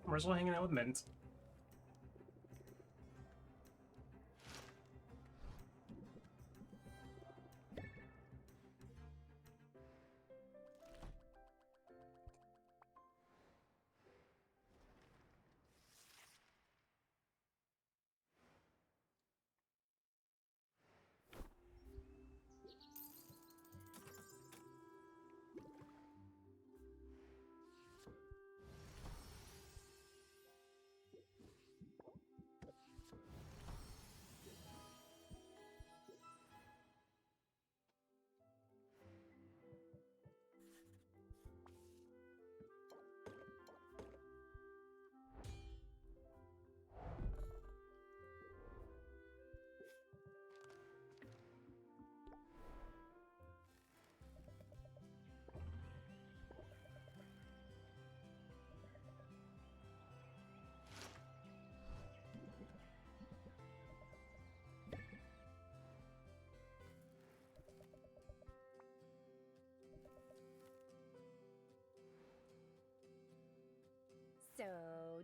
We're still hanging out with Mint.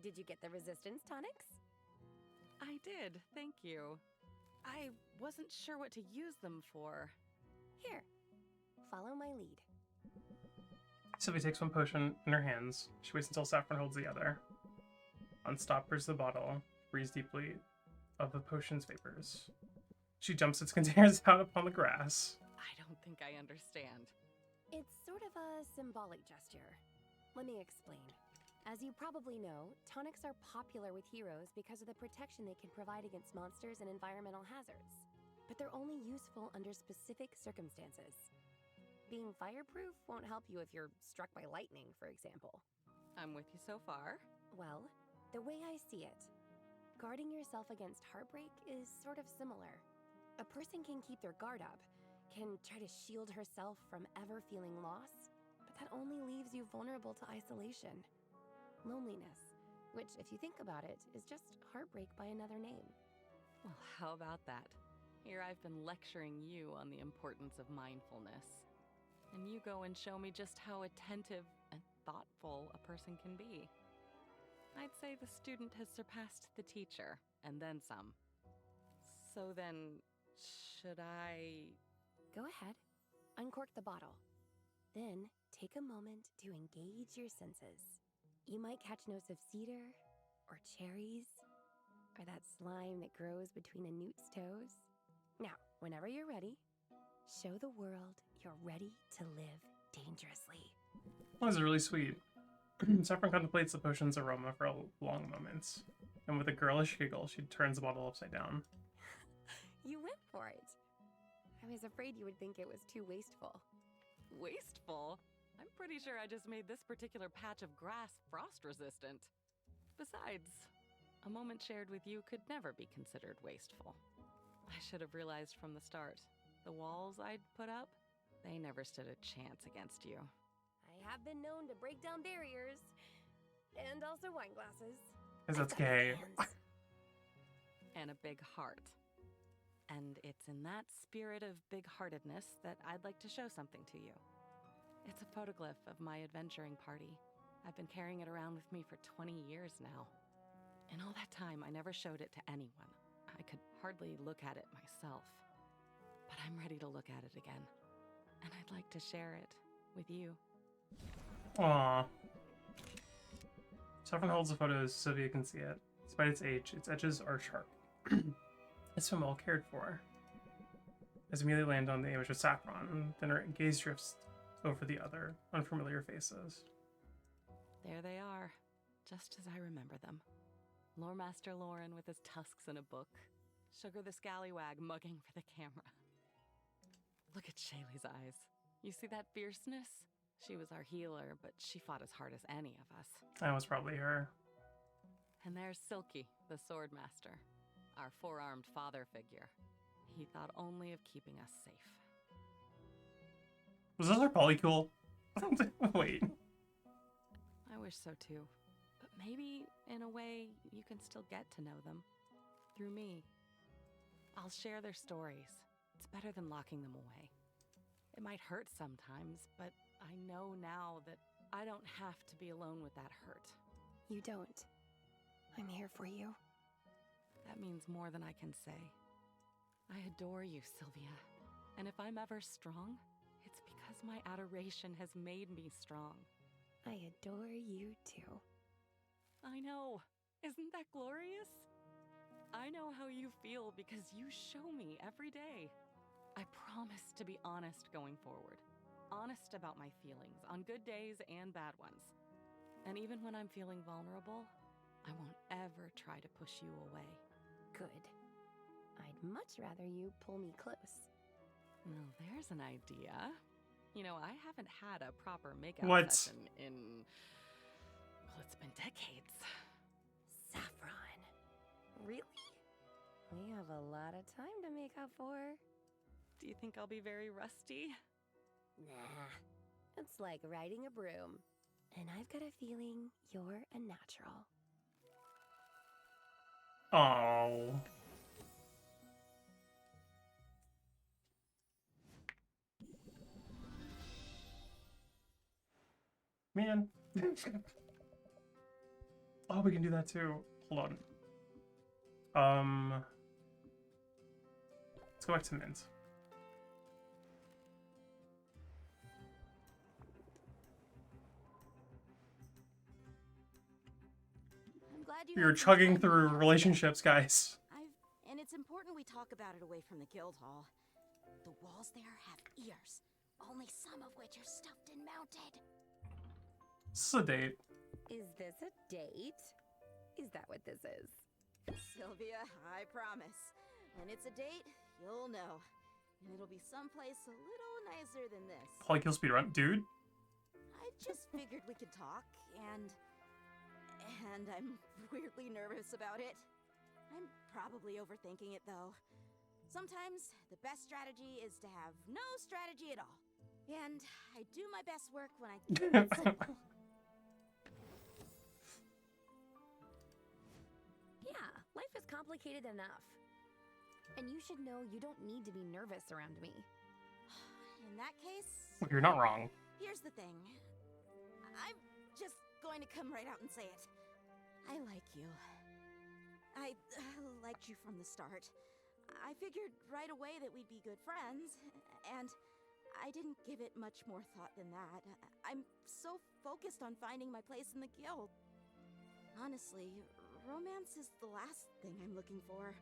did you get the resistance tonics? I did, thank you. I wasn't sure what to use them for. Here, follow my lead. Sylvia takes one potion in her hands. She waits until Saffron holds the other. Unstoppers the bottle, breathes deeply of the potion's vapors. She jumps its containers out upon the grass. I don't think I understand. It's sort of a symbolic gesture. Let me explain. As you probably know, tonics are popular with heroes because of the protection they can provide against monsters and environmental hazards. But they're only useful under specific circumstances. Being fireproof won't help you if you're struck by lightning, for example. I'm with you so far. Well, the way I see it, guarding yourself against heartbreak is sort of similar. A person can keep their guard up, can try to shield herself from ever feeling loss, but that only leaves you vulnerable to isolation. Loneliness, which, if you think about it, is just heartbreak by another name. Well, how about that? Here I've been lecturing you on the importance of mindfulness. And you go and show me just how attentive and thoughtful a person can be. I'd say the student has surpassed the teacher, and then some. So then, should I... Go ahead, uncork the bottle. Then, take a moment to engage your senses. You might catch notes of cedar, or cherries, or that slime that grows between a newt's toes. Now, whenever you're ready, show the world you're ready to live dangerously. That was really sweet. Saffron contemplates the potion's aroma for long moments, and with a girlish giggle, she turns the bottle upside down. You went for it. I was afraid you would think it was too wasteful. Wasteful? I'm pretty sure I just made this particular patch of grass frost resistant. Besides, a moment shared with you could never be considered wasteful. I should have realized from the start. The walls I'd put up, they never stood a chance against you. I have been known to break down barriers, and also wine glasses. Because that's I've got gay. hands. And a big heart. And it's in that spirit of big-heartedness that I'd like to show something to you. It's a photoglyph of my adventuring party. I've been carrying it around with me for 20 years now. In all that time, I never showed it to anyone. I could hardly look at it myself. But I'm ready to look at it again. And I'd like to share it with you. Aww. Saffron holds the photo as Sylvia can see it. Despite its age, its edges are sharp. It's been well cared for. As immediately land on the image of Saffron, then her gaze drifts over the other unfamiliar faces. There they are, just as I remember them. Lore Master Lauren with his tusks in a book. Sugar the Scallywag mugging for the camera. Look at Shaylee's eyes. You see that fierceness? She was our healer, but she fought as hard as any of us. That was probably her. And there's Silky, the Sword Master, our four-armed father figure. He thought only of keeping us safe. Was this our polycule? Wait. I wish so too. But maybe, in a way, you can still get to know them. Through me. I'll share their stories. It's better than locking them away. It might hurt sometimes, but I know now that I don't have to be alone with that hurt. You don't. I'm here for you. That means more than I can say. I adore you, Sylvia. And if I'm ever strong, it's because my adoration has made me strong. I adore you too. I know. Isn't that glorious? I know how you feel because you show me every day. I promise to be honest going forward. Honest about my feelings, on good days and bad ones. And even when I'm feeling vulnerable, I won't ever try to push you away. Good. I'd much rather you pull me close. Well, there's an idea. You know, I haven't had a proper makeout What? session in... well, it's been decades. Saffron. Really? We have a lot of time to make up for. Do you think I'll be very rusty? Nah. It's like riding a broom. And I've got a feeling you're a natural. Oh. Man. Oh, we can do that too. Hold on. Let's go back to Mint. I'm glad you We are had some chugging time through with me relationships, guys. And it's important we talk about it away from the guild hall. The walls there have ears, only some of which are stuffed and mounted. This is a date. Is this a date? Is that what this is? Sylvia, I promise. When it's a date, you'll know. And it'll be someplace a little nicer than this. Polykill speedrun. Dude. I just figured we could talk, and I'm weirdly nervous about it. I'm probably overthinking it, though. Sometimes the best strategy is to have no strategy at all. And I do my best work when I keep it simple. Yeah, life is complicated enough. And you should know you don't need to be nervous around me. In that case, Well, you're not wrong. here's the thing. I'm just going to come right out and say it. I like you. I liked you from the start. I figured right away that we'd be good friends, and I didn't give it much more thought than that. I'm so focused on finding my place in the guild. Honestly, romance is the last thing I'm looking for.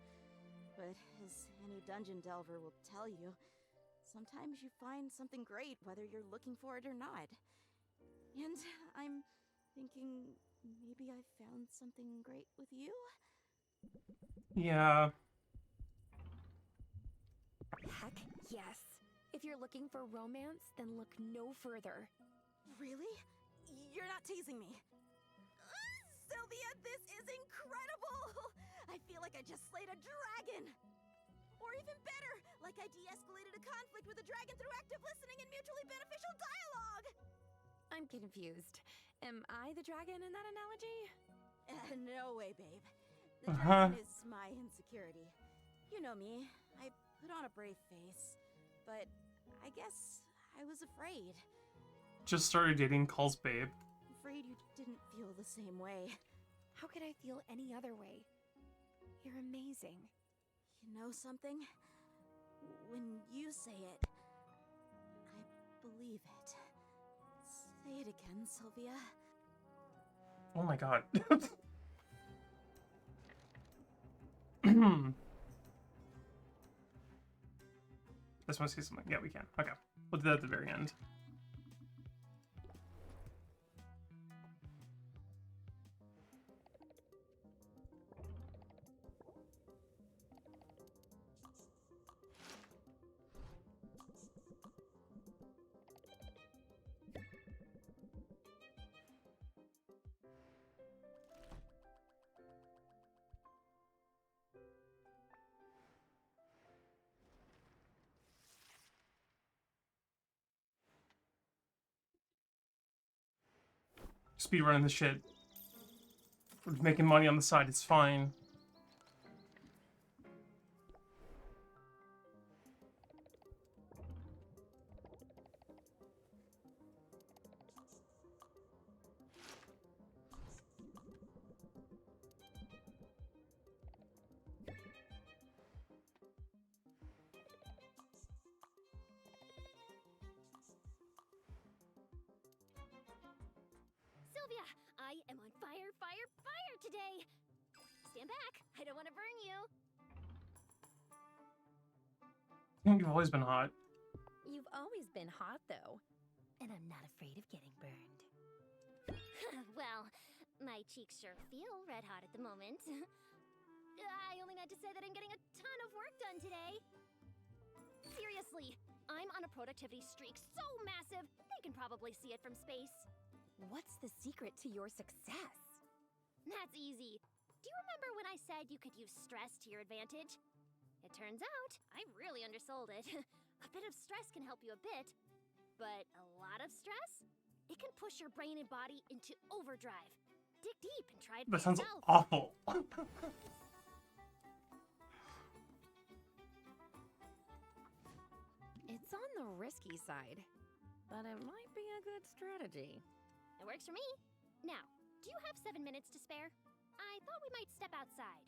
But as any dungeon delver will tell you, sometimes you find something great whether you're looking for it or not. And I'm thinking maybe I found something great with you? Yeah. Heck yes. If you're looking for romance, then look no further. Really? You're not teasing me. Sylvia, this is incredible! I feel like I just slayed a dragon! Or even better, like I de-escalated a conflict with a dragon through active listening and mutually beneficial dialogue! I'm confused. Am I the dragon in that analogy? No way, babe. The dragon is my insecurity. You know me. I put on a brave face. But I guess I was afraid. Just started dating, calls babe. Afraid you didn't feel the same way. How could I feel any other way? You're amazing. You know something? When you say it, I believe it. Say it again, Sylvia. Oh my god. This must see something. Yeah, we can. Okay. We'll do that at the very end. Speedrunning the shit. We're making money on the side, it's fine. Sylvia, I am on fire, fire, fire today! Stand back, I don't want to burn you. You've always been hot. You've always been hot, though. And I'm not afraid of getting burned. Well, my cheeks sure feel red hot at the moment. I only meant to say that I'm getting a ton of work done today. Seriously, I'm on a productivity streak so massive, they can probably see it from space. What's the secret to your success? That's easy. Do you remember when I said you could use stress to your advantage? It turns out, I really undersold it. A bit of stress can help you a bit, but a lot of stress? It can push your brain and body into overdrive. Dig deep and try it for That sounds yourself. awful. It's on the risky side, but it might be a good strategy. It works for me. Now, do do you have 7 minutes to spare? I thought we might step outside.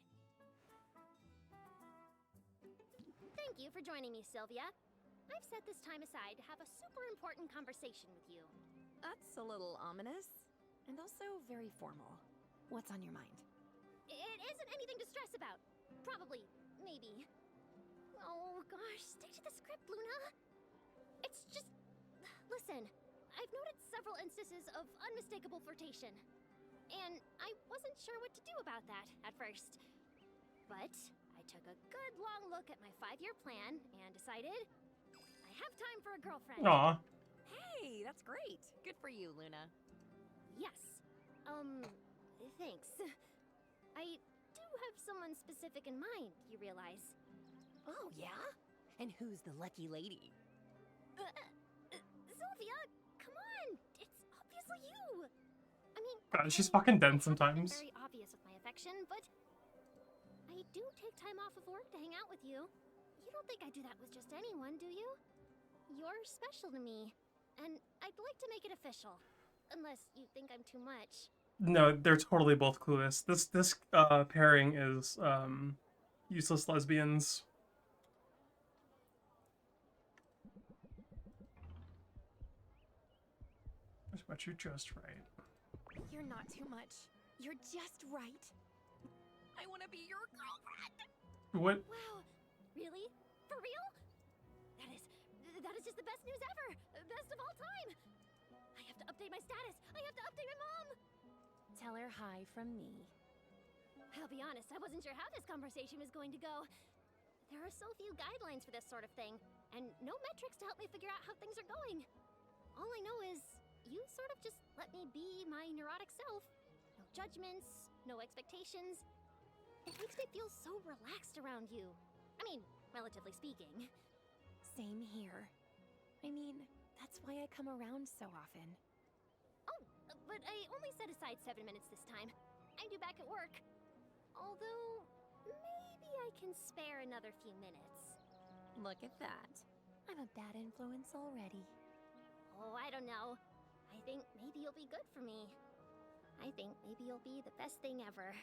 Thank you for joining me, Sylvia. I've set this time aside to have a super important conversation with you. That's a little ominous, and also very formal. What's on your mind? It isn't anything to stress about. Probably. Maybe. Oh, gosh. Stick to the script, Luna. It's just... Listen, I've noted several instances of unmistakable flirtation. And I wasn't sure what to do about that at first. But I took a good long look at my 5-year plan and decided I have time for a girlfriend. Aw. Hey, that's great. Good for you, Luna. Yes. Thanks. I do have someone specific in mind, you realize. Oh, yeah? And who's the lucky lady? Sylvia, come on! It's obviously you! I mean, God, she's okay, fucking dense I haven't been sometimes. very obvious with my affection, but I do take time off of work to hang out with you. You don't think I do that with just anyone, do you? You're special to me, and I'd like to make it official. Unless you think I'm too much. No, they're totally both clueless. This pairing is useless lesbians. But you're just right. You're not too much. You're just right. I want to be your girlfriend. What? Wow, really? For real? That is just the best news ever! Best of all time! I have to update my status! I have to update my mom! Tell her hi from me. I'll be honest, I wasn't sure how this conversation was going to go. There are so few guidelines for this sort of thing, and no metrics to help me figure out how things are going. All I know is, you sort of just let me be my neurotic self. No judgments, no expectations. It makes me feel so relaxed around you. I mean, relatively speaking. Same here. I mean, that's why I come around so often. Oh, but I only set aside 7 minutes this time. I'm due back at work. Although, maybe I can spare another few minutes. Look at that. I'm a bad influence already. Oh, I don't know. I think maybe you'll be good for me. I think maybe you'll be the best thing ever.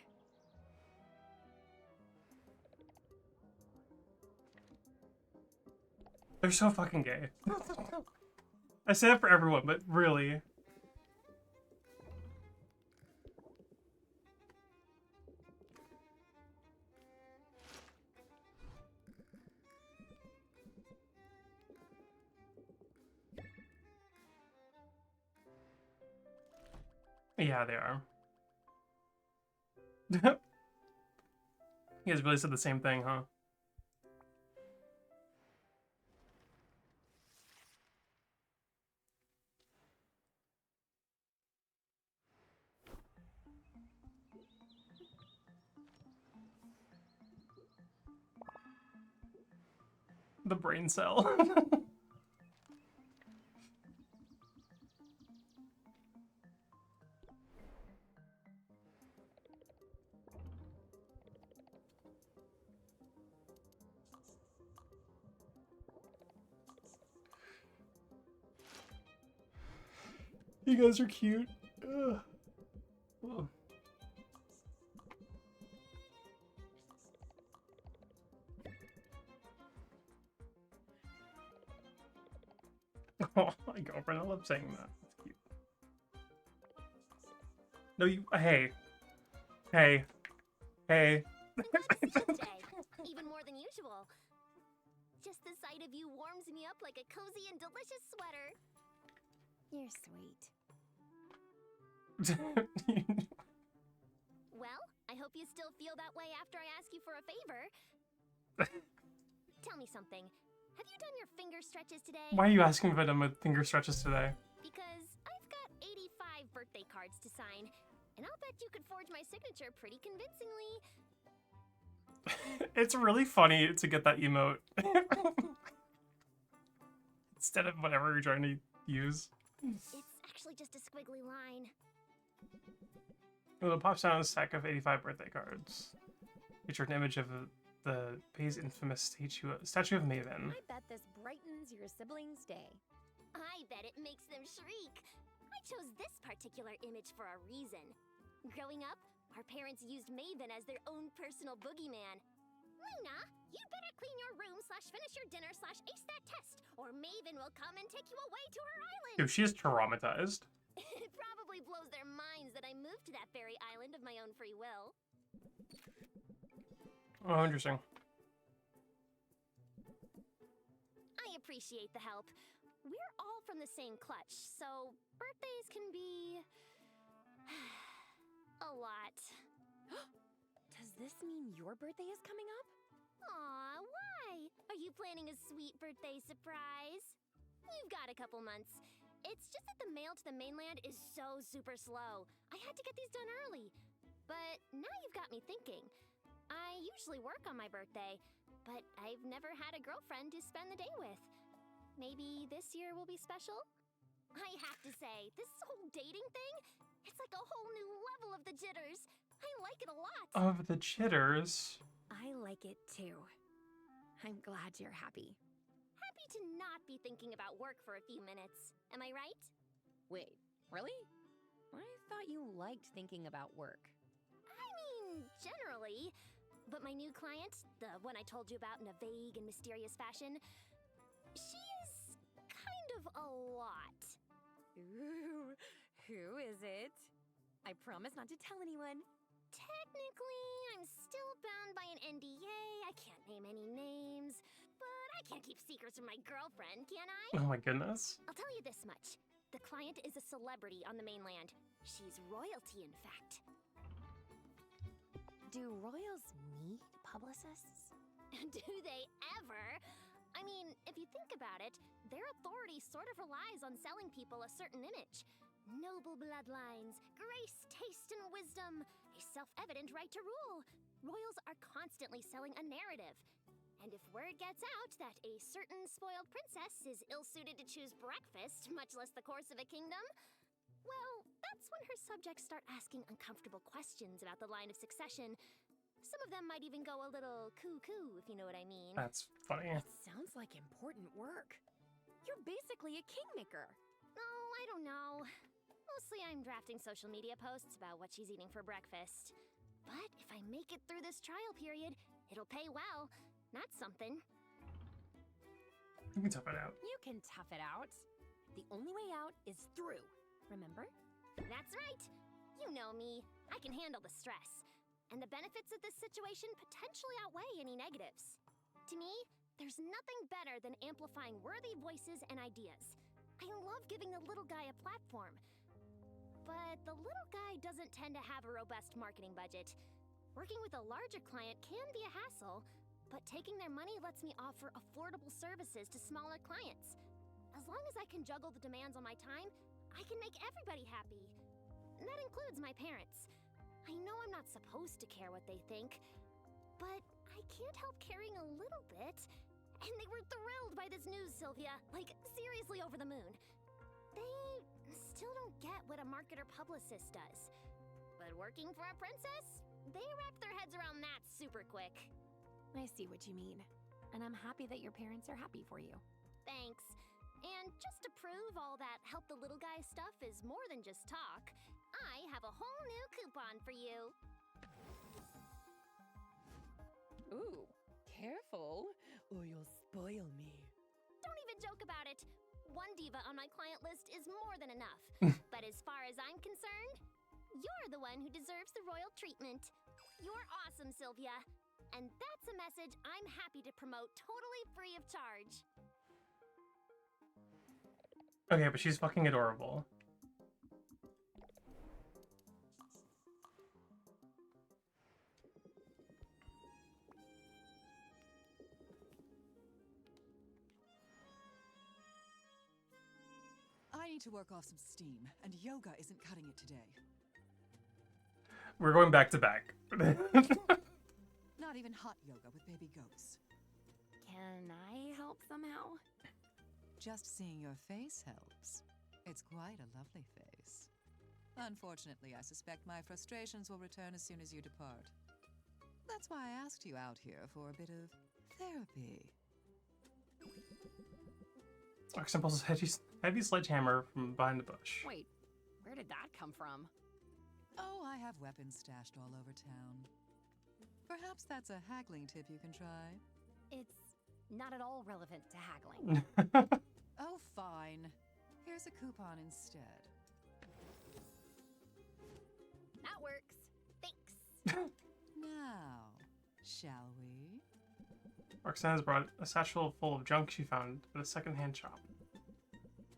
They're so fucking gay. I say that for everyone, but really. Yeah, they are. You guys really said the same thing, huh? The brain cell. You guys are cute. Ugh. Ugh. Oh, my girlfriend, I love saying that. It's cute. No, you. Hey. Hey. Hey. And that's the day, even more than usual. Just the sight of you warms me up like a cozy and delicious sweater. You're sweet. Well, I hope you still feel that way after I ask you for a favor. Tell me something. Have you done your finger stretches today? Why are you asking if I done my finger stretches today? Because I've got 85 birthday cards to sign, and I'll bet you could forge my signature pretty convincingly. It's really funny to get that emote instead of whatever you're trying to use. It's actually just a squiggly line. Well, it pops down a stack of 85 birthday cards. Featured an image of the Bay's infamous statue of Maven. I bet this brightens your siblings' day. I bet it makes them shriek. I chose this particular image for a reason. Growing up, our parents used Maven as their own personal boogeyman. Luna, you better clean your room / finish your dinner / ace that test, or Maven will come and take you away to her island. Dude, she is traumatized. It probably blows their minds that I moved to that fairy island of my own free will. Oh, interesting. I appreciate the help. We're all from the same clutch, so birthdays can be... a lot. Does this mean your birthday is coming up? Aw, why? Are you planning a sweet birthday surprise? You've got a couple months. It's just that the mail to the mainland is so super slow. I had to get these done early. But now you've got me thinking. I usually work on my birthday, but I've never had a girlfriend to spend the day with. Maybe this year will be special? I have to say, this whole dating thing, it's like a whole new level of the jitters. I like it a lot. Of the jitters. I like it too. I'm glad you're happy. Happy to not be thinking about work for a few minutes. Am I right? Wait, really? I thought you liked thinking about work. I mean, generally. But my new client, the one I told you about in a vague and mysterious fashion, she is kind of a lot. Ooh, who is it? I promise not to tell anyone. Technically, I'm still bound by an NDA. I can't name any names. But I can't keep secrets from my girlfriend, can I? Oh my goodness. I'll tell you this much. The client is a celebrity on the mainland. She's royalty, in fact. Do royals need publicists? Do they ever? I mean, if you think about it, their authority sort of relies on selling people a certain image. Noble bloodlines, grace, taste, and wisdom, a self-evident right to rule. Royals are constantly selling a narrative. And if word gets out that a certain spoiled princess is ill-suited to choose breakfast, much less the course of a kingdom, well, that's when her subjects start asking uncomfortable questions about the line of succession. Some of them might even go a little cuckoo, if you know what I mean. That's funny. It sounds like important work. You're basically a kingmaker. Oh, I don't know. Mostly I'm drafting social media posts about what she's eating for breakfast. But if I make it through this trial period, it'll pay well. That's something. You can tough it out. You can tough it out. The only way out is through. Remember? That's right. You know me. I can handle the stress. And the benefits of this situation potentially outweigh any negatives. To me, there's nothing better than amplifying worthy voices and ideas. I love giving the little guy a platform. But the little guy doesn't tend to have a robust marketing budget. Working with a larger client can be a hassle, but taking their money lets me offer affordable services to smaller clients. As long as I can juggle the demands on my time, I can make everybody happy. And that includes my parents. I know I'm not supposed to care what they think, but I can't help caring a little bit. And they were thrilled by this news, Sylvia. Like, seriously over the moon. They still don't get what a marketer publicist does. But working for a princess, they wrap their heads around that super quick. I see what you mean. And I'm happy that your parents are happy for you. Thanks. And just to prove all that help the little guy stuff is more than just talk, I have a whole new coupon for you. Ooh, careful, or you'll spoil me. Don't even joke about it. One diva on my client list is more than enough. But as far as I'm concerned, you're the one who deserves the royal treatment. You're awesome, Sylvia. And that's a message I'm happy to promote totally free of charge. Okay, but she's fucking adorable. I need to work off some steam, and yoga isn't cutting it today. We're going back to back. Not even hot yoga with baby goats. Can I help somehow? Just seeing your face helps. It's quite a lovely face. Unfortunately, I suspect my frustrations will return as soon as you depart. That's why I asked you out here for a bit of therapy. Oxen pulls a heavy sledgehammer from behind the bush. Wait, where did that come from? Oh, I have weapons stashed all over town. Perhaps that's a haggling tip you can try. It's not at all relevant to haggling. Oh, fine. Here's a coupon instead. That works. Thanks. Now, shall we? Roxanne has brought a satchel full of junk she found at a secondhand shop.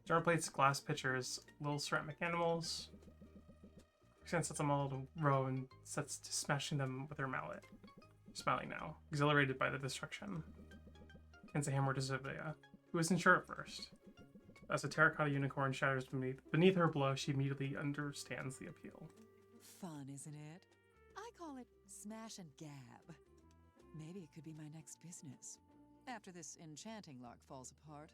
Jar plates, glass pitchers, little ceramic animals. Roxanne sets them all in a row and sets to smashing them with her mallet. Smiling now, exhilarated by the destruction. Hands a hammer to Sylvia, who isn't sure at first. As a terracotta unicorn shatters beneath her blow, she immediately understands the appeal. Fun, isn't it? I call it smash and gab. Maybe it could be my next business. After this enchanting lark falls apart.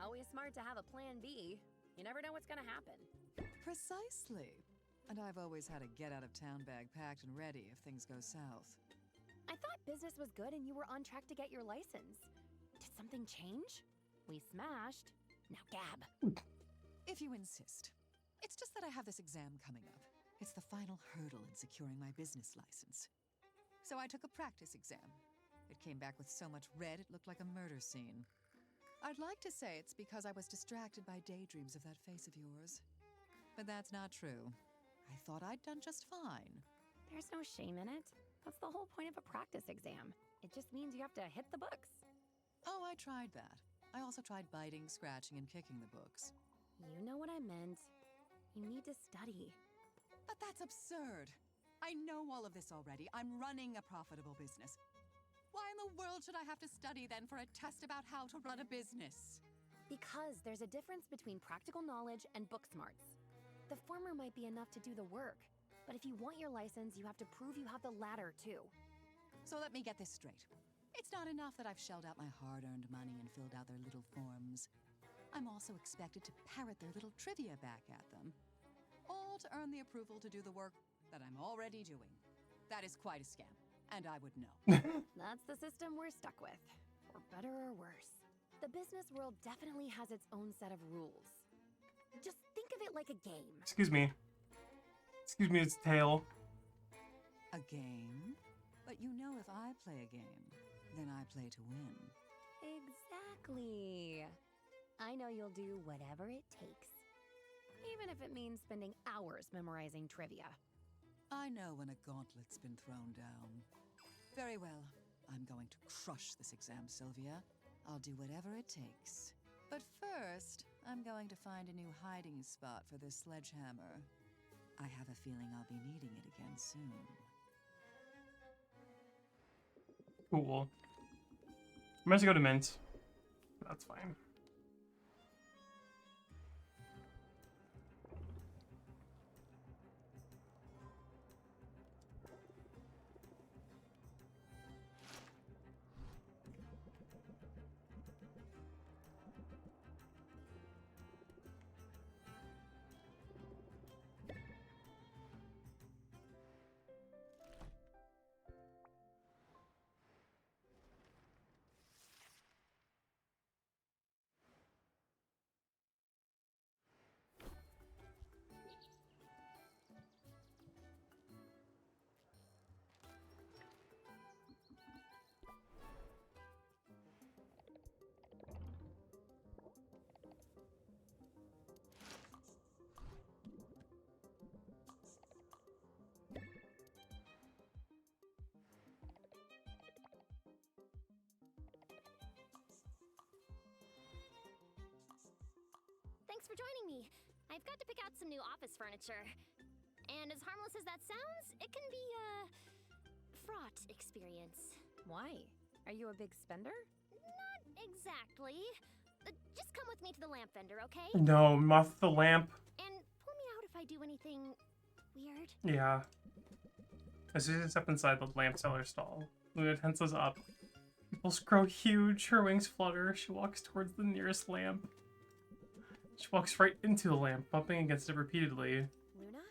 Always smart to have a plan B. You never know what's gonna happen. Precisely. And I've always had a get-out-of-town bag packed and ready if things go south. I thought business was good and you were on track to get your license. Did something change? We smashed. Now gab. If you insist. It's just that I have this exam coming up. It's the final hurdle in securing my business license. So I took a practice exam. It came back with so much red it looked like a murder scene. I'd like to say it's because I was distracted by daydreams of that face of yours. But that's not true. I thought I'd done just fine. There's no shame in it. That's the whole point of a practice exam. It just means you have to hit the books. Oh, I tried that. I also tried biting, scratching, and kicking the books. You know what I meant. You need to study. But that's absurd. I know all of this already. I'm running a profitable business. Why in the world should I have to study then for a test about how to run a business? Because there's a difference between practical knowledge and book smarts. The former might be enough to do the work, but if you want your license, you have to prove you have the latter too. So let me get this straight. It's not enough that I've shelled out my hard-earned money and filled out their little forms. I'm also expected to parrot their little trivia back at them. All to earn the approval to do the work that I'm already doing. That is quite a scam, and I would know. That's the system we're stuck with, for better or worse. The business world definitely has its own set of rules. Just think of it like a game. Excuse me. Excuse me, it's Tail. A game? But you know if I play a game, then I play to win. Exactly. I know you'll do whatever it takes. Even if it means spending hours memorizing trivia. I know when a gauntlet's been thrown down. Very well. I'm going to crush this exam, Sylvia. I'll do whatever it takes. But first, I'm going to find a new hiding spot for this sledgehammer. I have a feeling I'll be needing it again soon. Cool. I'm meant to go to Mint. That's fine. Thanks for joining me. I've got to pick out some new office furniture. And as harmless as that sounds, it can be a fraught experience. Why? Are you a big spender? Not exactly. Just come with me to the lamp vendor, okay? No, muff the lamp. And pull me out if I do anything weird. Yeah. As soon as you step inside the lamp seller stall, Luna tenses up. Pupils grow huge, her wings flutter. She walks towards the nearest lamp. She walks right into the lamp, bumping against it repeatedly. Luna?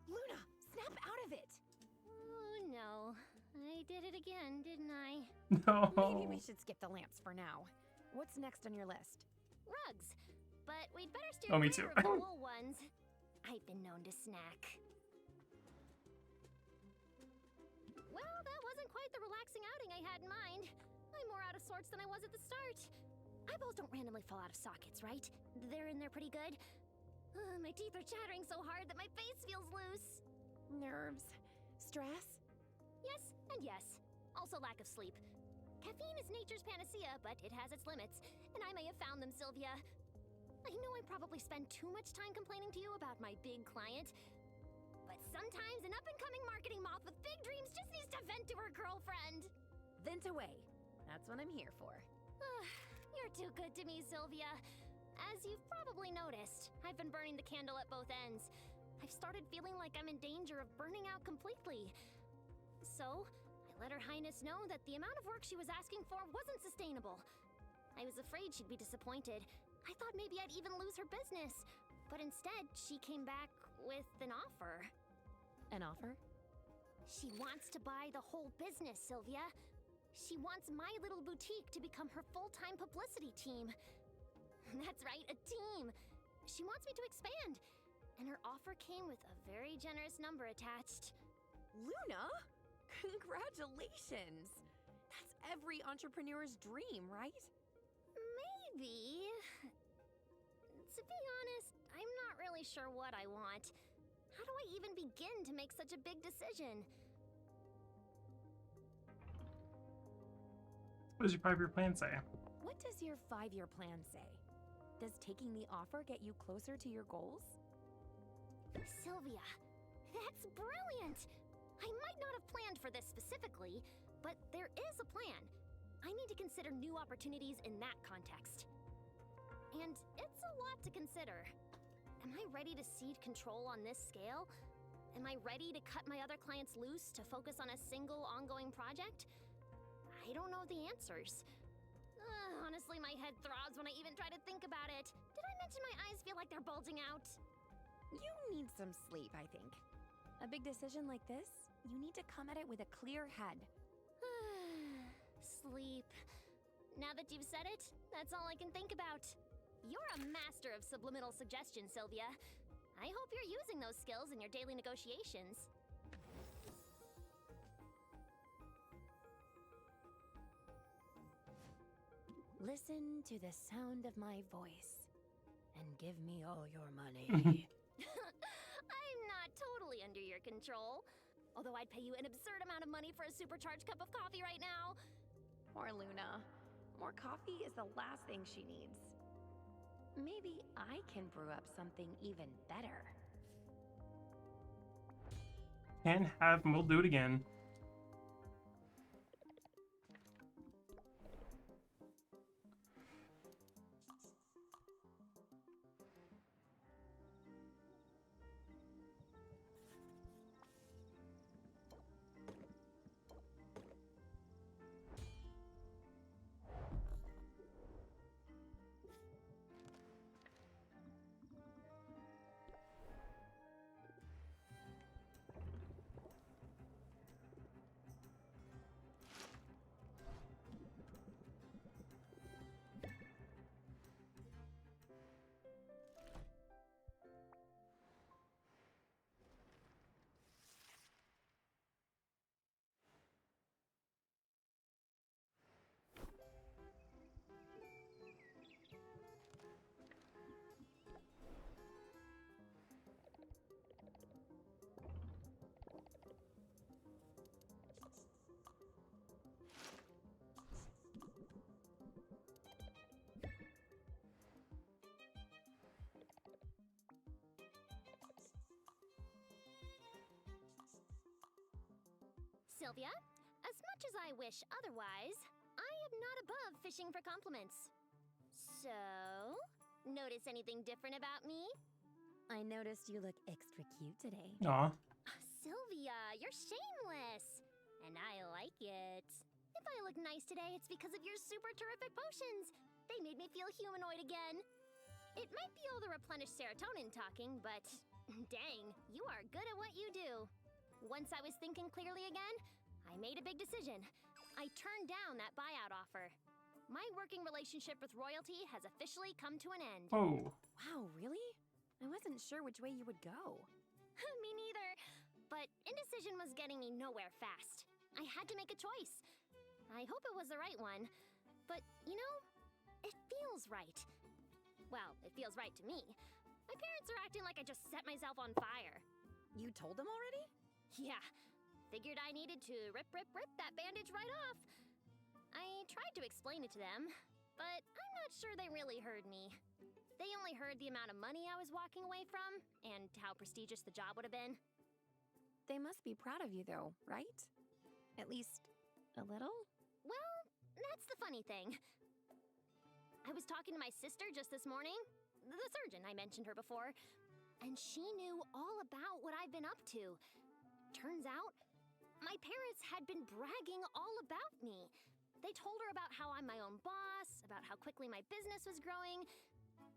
Luna! Snap out of it! Oh no. I did it again, didn't I? No. Maybe we should skip the lamps for now. What's next on your list? Rugs. But we'd better steer Oh, me clear too. of the wool ones. I've been known to snack. Well, that wasn't quite the relaxing outing I had in mind. I'm more out of sorts than I was at the start. Eyeballs don't randomly fall out of sockets, right? They're in there pretty good. My teeth are chattering so hard that my face feels loose. Nerves? Stress? Yes, and yes. Also lack of sleep. Caffeine is nature's panacea, but it has its limits, and I may have found them, Sylvia. I know I probably spend too much time complaining to you about my big client, but sometimes an up-and-coming marketing moth with big dreams just needs to vent to her girlfriend. Vent away. That's what I'm here for. You're too good to me, Sylvia. As you've probably noticed, I've been burning the candle at both ends. I've started feeling like I'm in danger of burning out completely. So, I let Her Highness know that the amount of work she was asking for wasn't sustainable. I was afraid she'd be disappointed. I thought maybe I'd even lose her business. But instead, she came back with an offer. An offer? She wants to buy the whole business, Sylvia. She wants my little boutique to become her full-time publicity team. That's right, a team. She wants me to expand. And her offer came with a very generous number attached. Luna? Congratulations! That's every entrepreneur's dream, right? Maybe. To be honest, I'm not really sure what I want. How do I even begin to make such a big decision? What does your 5-year plan say? What does your 5-year plan say? Does taking the offer get you closer to your goals? Sylvia, that's brilliant! I might not have planned for this specifically, but there is a plan. I need to consider new opportunities in that context. And it's a lot to consider. Am I ready to cede control on this scale? Am I ready to cut my other clients loose to focus on a single ongoing project? I don't know the answers. Honestly, my head throbs when I even try to think about it. Did I mention my eyes feel like they're bulging out? You need some sleep, I think. A big decision like this, you need to come at it with a clear head. Sleep. Now that you've said it, that's all I can think about. You're a master of subliminal suggestion, Sylvia. I hope you're using those skills in your daily negotiations. Listen to the sound of my voice, and give me all your money. I'm not totally under your control. Although I'd pay you an absurd amount of money for a supercharged cup of coffee right now. Poor Luna. More coffee is the last thing she needs. Maybe I can brew up something even better. Can have, and we'll do it again. Sylvia, as much as I wish otherwise, I am not above fishing for compliments. So, notice anything different about me? I noticed you look extra cute today. Aw. Sylvia, you're shameless. And I like it. If I look nice today, it's because of your super terrific potions. They made me feel humanoid again. It might be all the replenished serotonin talking, but dang, you are good at what you do. Once I was thinking clearly again, I made a big decision. I turned down that buyout offer. my working relationship with royalty has officially come to an end. Oh. Wow, really? I wasn't sure which way you would go. Me neither. But indecision was getting me nowhere fast. I had to make a choice. I hope it was the right one. But, you know, it feels right. Well, it feels right to me. My parents are acting like I just set myself on fire. You told them already? Yeah. Figured I needed to rip that bandage right off. I tried to explain it to them, but I'm not sure they really heard me. They only heard the amount of money I was walking away from, and how prestigious the job would have been. They must be proud of you, though, right? At least, a little? Well, that's the funny thing. I was talking to my sister just this morning, the surgeon, I mentioned her before, and she knew all about what I've been up to. Turns out, my parents had been bragging all about me. They told her about how I'm my own boss, about how quickly my business was growing,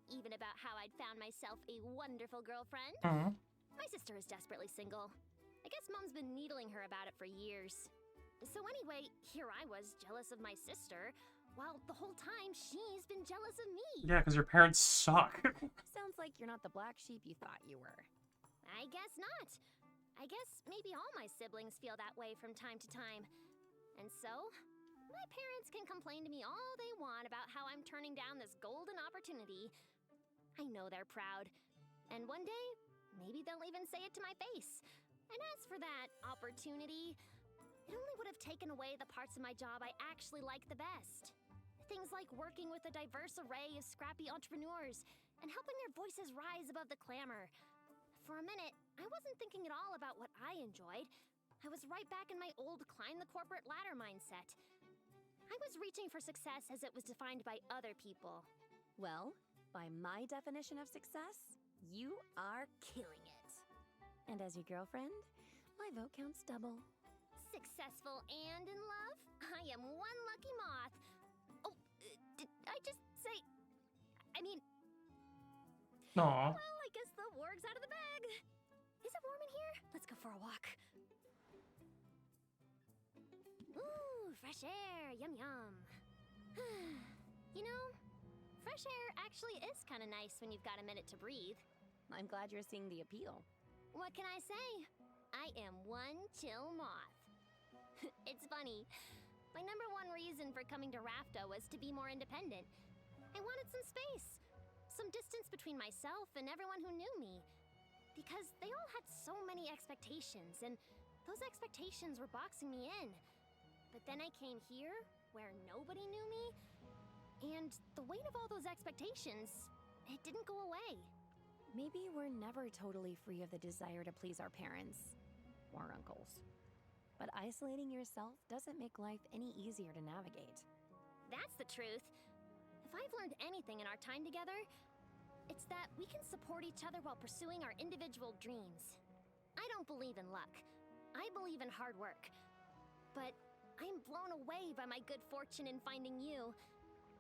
even about how I'd found myself a wonderful girlfriend. My sister is desperately single. I guess Mom's been needling her about it for years. So anyway, here I was, jealous of my sister, while the whole time she's been jealous of me. Yeah, because your parents suck. Sounds like you're not the black sheep you thought you were. I guess not. I guess maybe all my siblings feel that way from time to time. And so, my parents can complain to me all they want about how I'm turning down this golden opportunity. I know they're proud. And one day, maybe they'll even say it to my face. And as for that opportunity, it only would have taken away the parts of my job I actually like the best. Things like working with a diverse array of scrappy entrepreneurs and helping their voices rise above the clamor. For a minute, I wasn't thinking at all about what I enjoyed. I was right back in my old climb the corporate ladder mindset. I was reaching for success as it was defined by other people. Well, by my definition of success, you are killing it. And as your girlfriend, my vote counts double. Successful and in love? I am one lucky moth. Oh, did I just say... I mean... Aw. Well, I guess the warg's out of the bag. Is it warm in here? Let's go for a walk. Ooh, fresh air. Yum yum. You know, fresh air actually is kind of nice when you've got a minute to breathe. I'm glad you're seeing the appeal. What can I say? I am one chill moth. It's funny. My number one reason for coming to Rafta was to be more independent. I wanted some space. Some distance between myself and everyone who knew me. Because they all had so many expectations, and those expectations were boxing me in. But then I came here, where nobody knew me, and the weight of all those expectations, it didn't go away. Maybe we're never totally free of the desire to please our parents or uncles. But isolating yourself doesn't make life any easier to navigate. That's the truth. If I've learned anything in our time together, it's that we can support each other while pursuing our individual dreams. I don't believe in luck. I believe in hard work. But I'm blown away by my good fortune in finding you.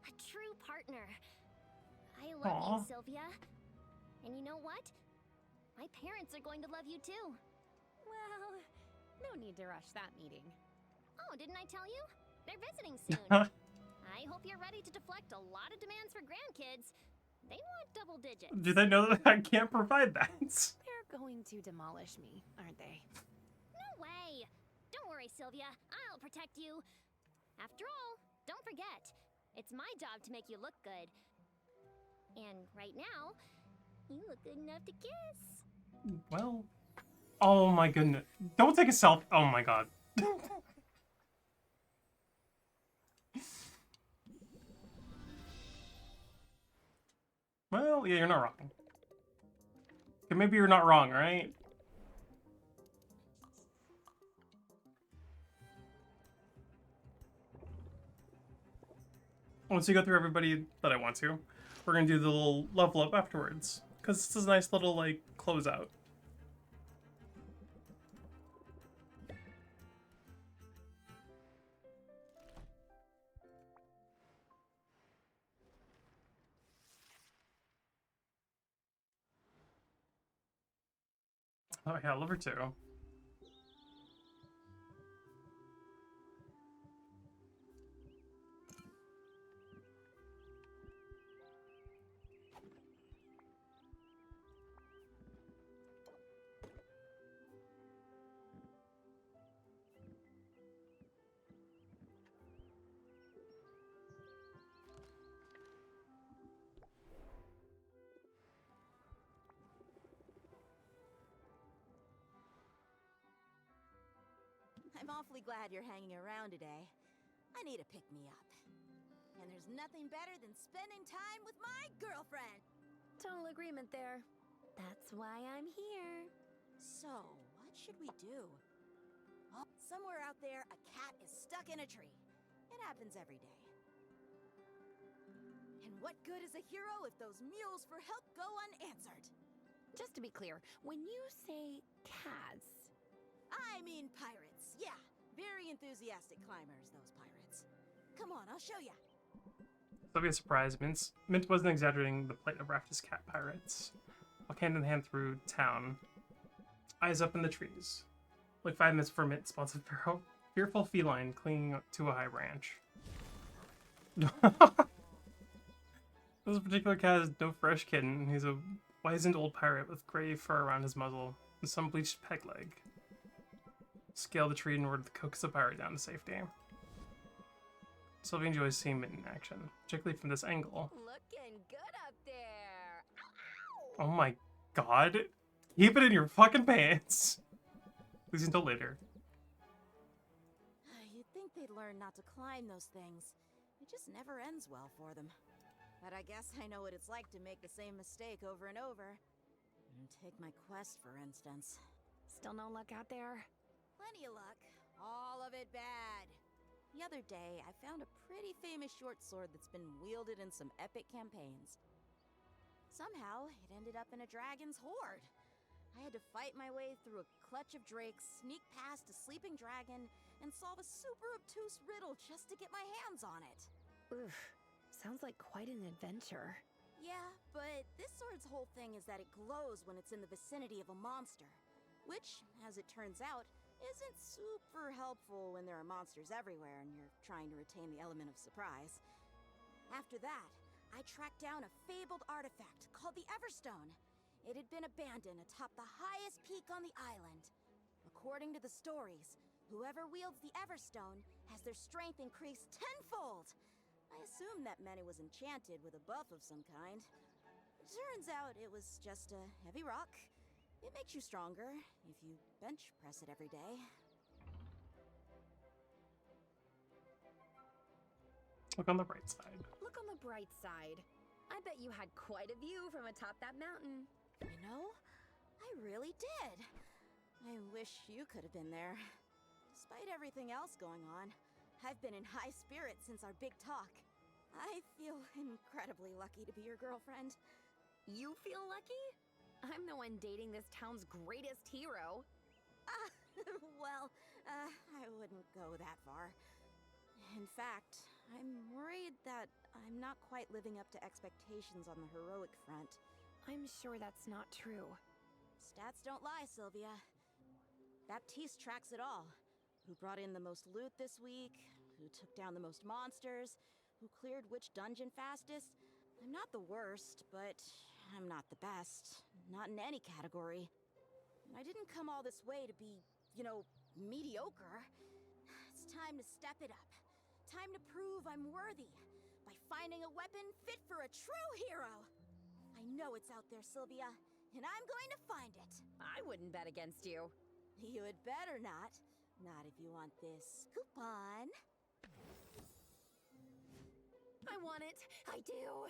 A true partner. I love you, Sylvia. And you know what? My parents are going to love you too. Well, no need to rush that meeting. Oh, didn't I tell you? They're visiting soon. I hope you're ready to deflect a lot of demands for grandkids. They want double digits. Do they know that I can't provide that? They're going to demolish me, aren't they? No way. Don't worry, Sylvia. I'll protect you. After all, don't forget, it's my job to make you look good. And right now, you look good enough to kiss. Well... Oh my goodness. Don't take a selfie. Oh my god. Well, yeah, you're not wrong. Okay, maybe you're not wrong, right? Once you go through everybody that I want to, we're gonna do the little level up afterwards. Because this is a nice little, like, closeout. Oh yeah, liver too. awfully glad you're hanging around today. I need a pick-me-up. And there's nothing better than spending time with my girlfriend. Total agreement there. That's why I'm here. So, what should we do? Oh, somewhere out there, a cat is stuck in a tree. It happens every day. And what good is a hero if those mews for help go unanswered? Just to be clear, when you say cats... I mean pirates, yeah. Very enthusiastic climbers, those pirates. Come on, I'll show ya. Don't be a surprise. Mint wasn't exaggerating the plight of Raftus cat pirates. Walk hand in hand through town, eyes up in the trees. Like 5 minutes before Mint spots a fearful feline clinging to a high branch. This particular cat is no fresh kitten. He's a wizened old pirate with gray fur around his muzzle and some bleached peg leg. Scale the tree in order to coax the pirate down to safety. Sylvia enjoys seeing Mint in action, particularly from this angle. Looking good up there. Ow, ow. Oh my god. Keep it in your fucking pants. At least until later. You'd think they'd learn not to climb those things. It just never ends well for them. But I guess I know what it's like to make the same mistake over and over. Take my quest, for instance. Still no luck out there? Plenty of luck. All of it bad. The other day, I found a pretty famous short sword that's been wielded in some epic campaigns. Somehow, it ended up in a dragon's hoard. I had to fight my way through a clutch of drakes, sneak past a sleeping dragon, and solve a super obtuse riddle just to get my hands on it. Oof, sounds like quite an adventure. Yeah, but this sword's whole thing is that it glows when it's in the vicinity of a monster. Which, as it turns out, isn't super helpful when there are monsters everywhere and you're trying to retain the element of surprise. After that, I tracked down a fabled artifact called the Everstone. It had been abandoned atop the highest peak on the island. According to the stories, whoever wields the Everstone has their strength increased tenfold. I assumed that meant it was enchanted with a buff of some kind. Turns out it was just a heavy rock. It makes you stronger if you bench press it every day. Look on the bright side. Look on the bright side. I bet you had quite a view from atop that mountain. You know, I really did. I wish you could have been there. Despite everything else going on, I've been in high spirits since our big talk. I feel incredibly lucky to be your girlfriend. You feel lucky? I'm the one dating this town's greatest hero. Well, I wouldn't go that far. In fact, I'm worried that I'm not quite living up to expectations on the heroic front. I'm sure that's not true. Stats don't lie, Sylvia. Baptiste tracks it all. Who brought in the most loot this week, who took down the most monsters, who cleared which dungeon fastest. I'm not the worst, but I'm not the best. Not in any category. And I didn't come all this way to be, mediocre. It's time to step it up. Time to prove I'm worthy by finding a weapon fit for a true hero. I know it's out there, Sylvia, and I'm going to find it. I wouldn't bet against you. You had better not. Not if you want this coupon. I want it. I do.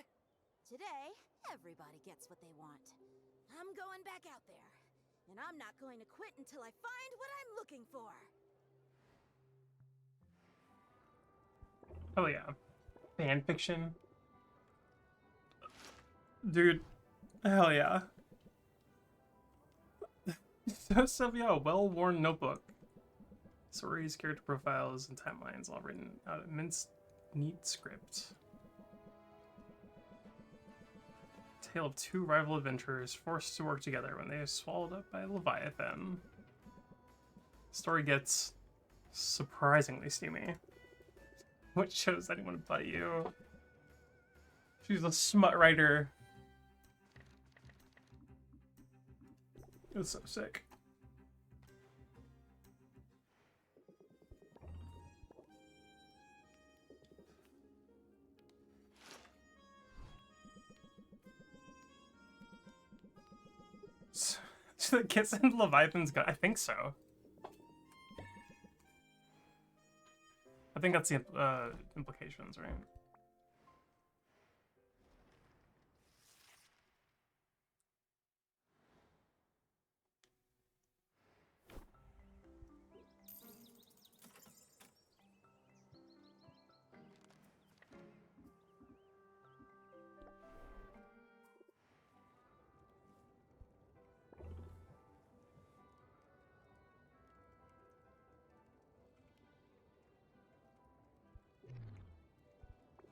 Today, everybody gets what they want. I'm going back out there. And I'm not going to quit until I find what I'm looking for. Oh yeah. Fan fiction. Dude. Hell yeah. So Sylvia, a well-worn notebook. Stories, character profiles, and timelines all written out in Mint's neat script. Tale of two rival adventurers forced to work together when they are swallowed up by Leviathan. Story gets surprisingly steamy. What shows anyone but you? She's a smut writer. It's so sick. So the kiss in Leviathan's gun? I think so. I think that's the implications, right?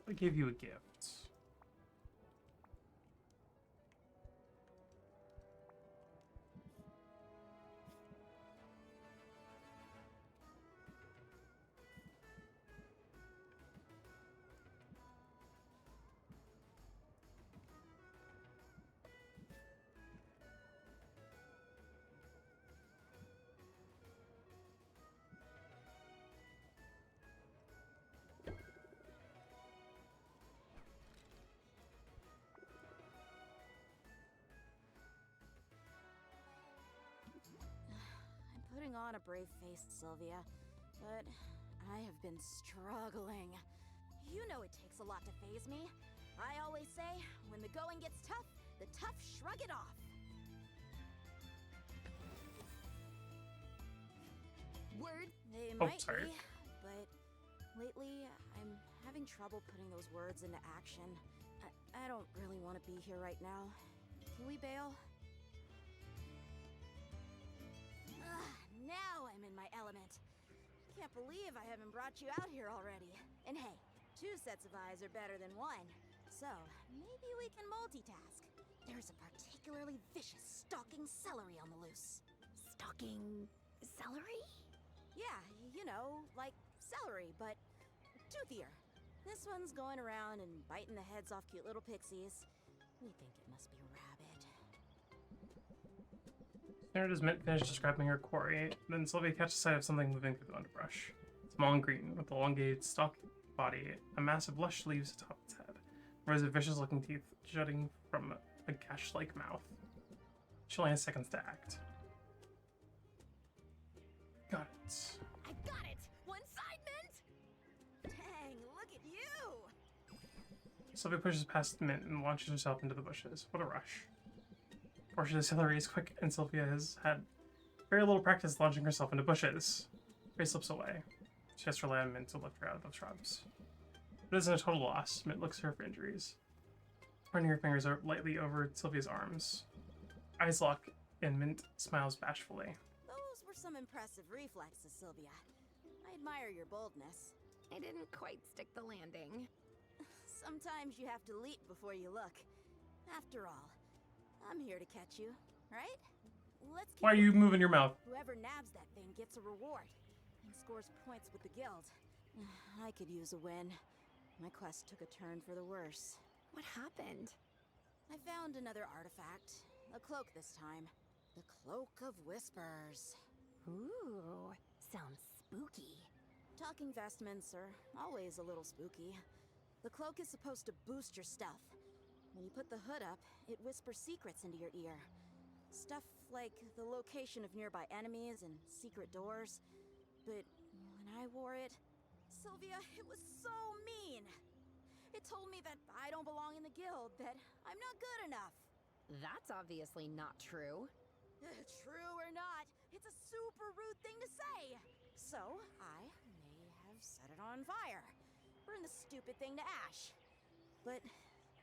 I gave you a gift. I'm putting on a brave face, Sylvia, but I have been struggling. You know it takes a lot to faze me. I always say, when the going gets tough, the tough shrug it off. Word? They Oh, might sorry. be, but lately I'm having trouble putting those words into action. I don't really want to be here right now. Can we bail? Now I'm in my element. Can't believe I haven't brought you out here already. And hey, 2 sets of eyes are better than 1. So, maybe we can multitask. There's a particularly vicious stalking celery on the loose. Stalking celery? Yeah, you know, like celery, but toothier. This one's going around and biting the heads off cute little pixies. We think it must be rabbit. There does Mint finish describing her quarry, then Sylvia catches sight of something moving through the underbrush. Small and green, with elongated stalk body, a mass of lush leaves atop its head, rows of vicious-looking teeth jutting from a gash-like mouth. She only has seconds to act. Got it. I got it! One side, Mint! Dang, look at you! Sylvia pushes past Mint and launches herself into the bushes. What a rush. Fortune of celery is quick, and Sylvia has had very little practice launching herself into bushes. Ray slips away. She has to rely on Mint to lift her out of the shrubs. It isn't a total loss. Mint looks at her for injuries. Running her fingers lightly over Sylvia's arms. Eyes lock, and Mint smiles bashfully. Those were some impressive reflexes, Sylvia. I admire your boldness. I didn't quite stick the landing. Sometimes you have to leap before you look. After all, I'm here to catch you, right? Let's keep Why are you moving your mouth? Whoever nabs that thing gets a reward and scores points with the guild. I could use a win. My quest took a turn for the worse. What happened? I found another artifact. A cloak this time. The Cloak of Whispers. Ooh, sounds spooky. Talking vestments are always a little spooky. The cloak is supposed to boost your stealth. When you put the hood up, it whispers secrets into your ear. Stuff like the location of nearby enemies and secret doors. But when I wore it, Sylvia, it was so mean. It told me that I don't belong in the guild, that I'm not good enough. That's obviously not true. True or not, it's a super rude thing to say. So, I may have set it on fire. Burn the stupid thing to ash. But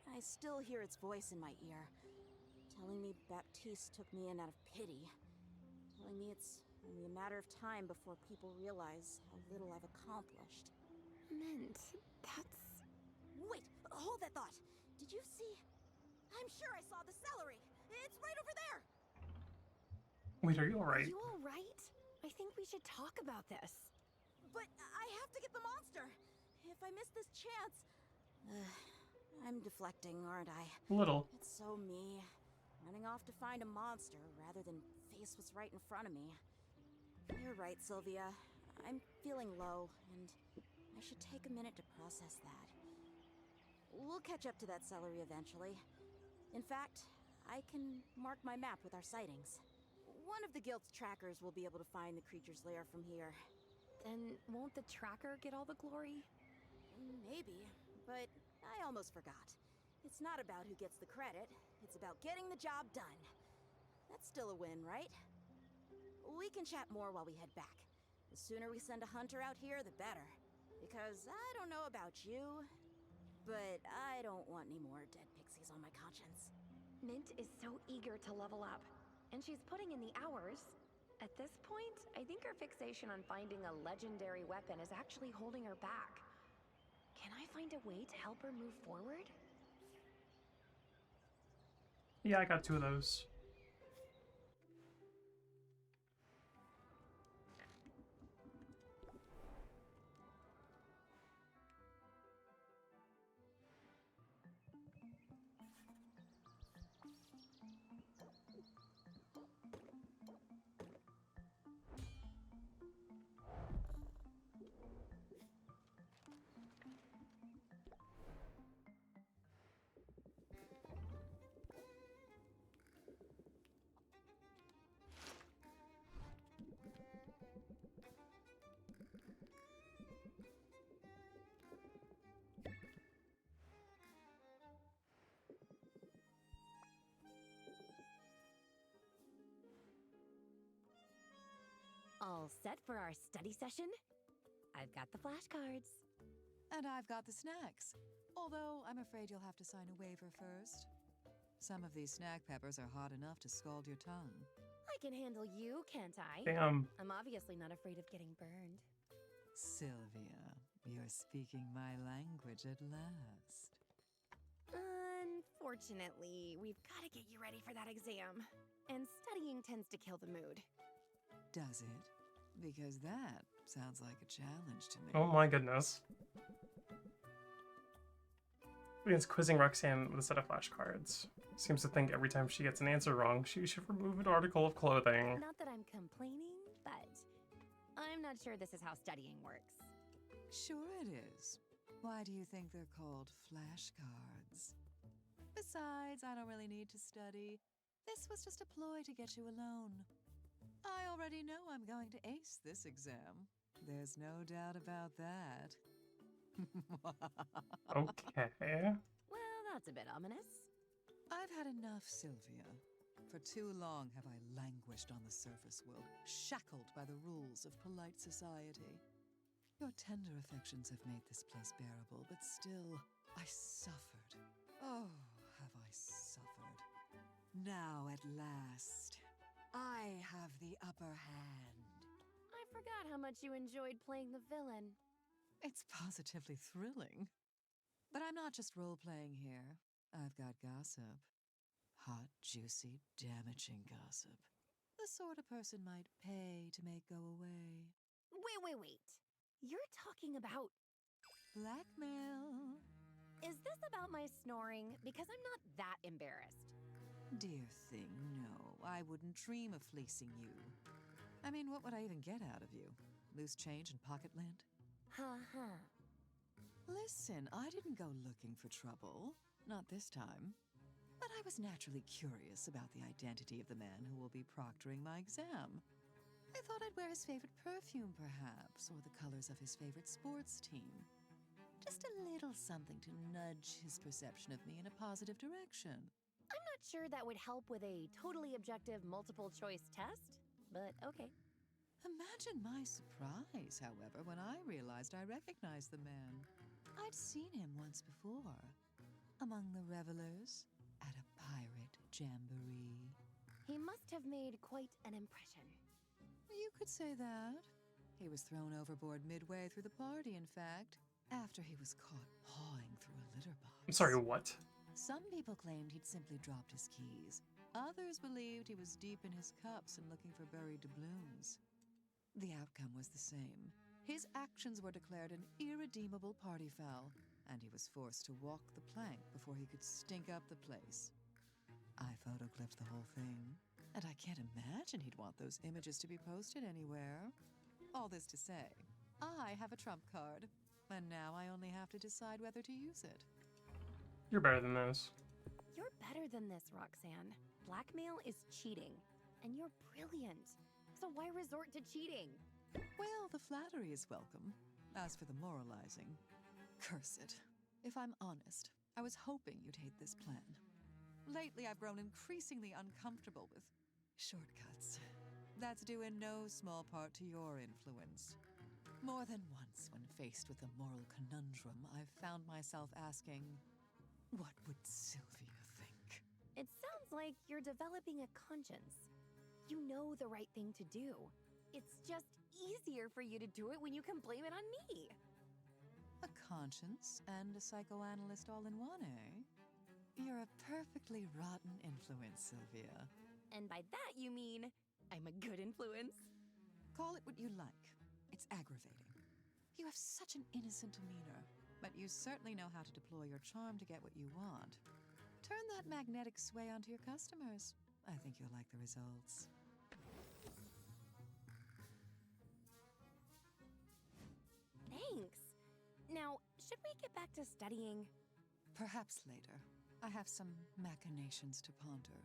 I still hear its voice in my ear, telling me Baptiste took me in out of pity. Telling me it's only a matter of time before people realize how little I've accomplished. Mint, that's... Wait, hold that thought. Did you see? I'm sure I saw the celery. It's right over there. Wait, are you alright? Are you alright? I think we should talk about this. But I have to get the monster. If I miss this chance... I'm deflecting, aren't I? A little. It's so me. Running off to find a monster rather than face what's right in front of me. You're right, Sylvia. I'm feeling low, and I should take a minute to process that. We'll catch up to that celery eventually. In fact, I can mark my map with our sightings. One of the guild's trackers will be able to find the creature's lair from here. Then won't the tracker get all the glory? Maybe, but I almost forgot. It's not about who gets the credit, it's about getting the job done. That's still a win, right? We can chat more while we head back. The sooner we send a hunter out here, the better. Because I don't know about you, but I don't want any more dead pixies on my conscience. Mint is so eager to level up, and she's putting in the hours. At this point, I think her fixation on finding a legendary weapon is actually holding her back. Can I find a way to help her move forward? Yeah, I got 2 of those. All set for our study session? I've got the flashcards. And I've got the snacks. Although I'm afraid you'll have to sign a waiver first. Some of these snack peppers are hot enough to scald your tongue. I can handle you, can't I? Damn. I'm obviously not afraid of getting burned. Sylvia, you're speaking my language at last. Unfortunately, we've got to get you ready for that exam. And studying tends to kill the mood. Does it? Because that sounds like a challenge to me. Oh my goodness. Begins quizzing Roxanne with a set of flashcards. Seems to think every time she gets an answer wrong, she should remove an article of clothing. Not that I'm complaining, but I'm not sure this is how studying works. Sure it is. Why do you think they're called flashcards? Besides, I don't really need to study. This was just a ploy to get you alone. I already know I'm going to ace this exam. There's no doubt about that. Okay. Well, that's a bit ominous. I've had enough, Sylvia. For too long have I languished on the surface world, shackled by the rules of polite society. Your tender affections have made this place bearable, but still, I suffered. Oh, have I suffered. Now, at last, I have the upper hand. I forgot how much you enjoyed playing the villain. It's positively thrilling. But I'm not just role-playing here. I've got gossip. Hot, juicy, damaging gossip. The sort a person might pay to make go away. Wait. You're talking about... Blackmail. Is this about my snoring? Because I'm not that embarrassed. Dear thing, no. I wouldn't dream of fleecing you. I mean, what would I even get out of you? Loose change and pocket lint? Ha. Listen, I didn't go looking for trouble. Not this time. But I was naturally curious about the identity of the man who will be proctoring my exam. I thought I'd wear his favorite perfume, perhaps, or the colors of his favorite sports team. Just a little something to nudge his perception of me in a positive direction. I'm not sure that would help with a totally objective multiple-choice test, but okay. Imagine my surprise, however, when I realized I recognized the man. I'd seen him once before, among the revelers at a pirate jamboree. He must have made quite an impression. You could say that. He was thrown overboard midway through the party, in fact, after he was caught pawing through a litter box. I'm sorry, what? Some people claimed he'd simply dropped his keys. Others believed he was deep in his cups and looking for buried doubloons. The outcome was the same. His actions were declared an irredeemable party foul, and he was forced to walk the plank before he could stink up the place. I photoclipped the whole thing, and I can't imagine he'd want those images to be posted anywhere. All this to say, I have a trump card, and now I only have to decide whether to use it. You're better than this. You're better than this, Roxanne. Blackmail is cheating, and you're brilliant. So why resort to cheating? Well, the flattery is welcome. As for the moralizing, curse it. If I'm honest, I was hoping you'd hate this plan. Lately, I've grown increasingly uncomfortable with shortcuts. That's due in no small part to your influence. More than once, when faced with a moral conundrum, I've found myself asking, what would Sylvia think? It sounds like you're developing a conscience. You know the right thing to do. It's just easier for you to do it when you can blame it on me. A conscience and a psychoanalyst all in one, eh? You're a perfectly rotten influence, Sylvia. And by that you mean, I'm a good influence? Call it what you like. It's aggravating. You have such an innocent demeanor, but you certainly know how to deploy your charm to get what you want. Turn that magnetic sway onto your customers. I think you'll like the results. Thanks. Now, should we get back to studying? Perhaps later. I have some machinations to ponder.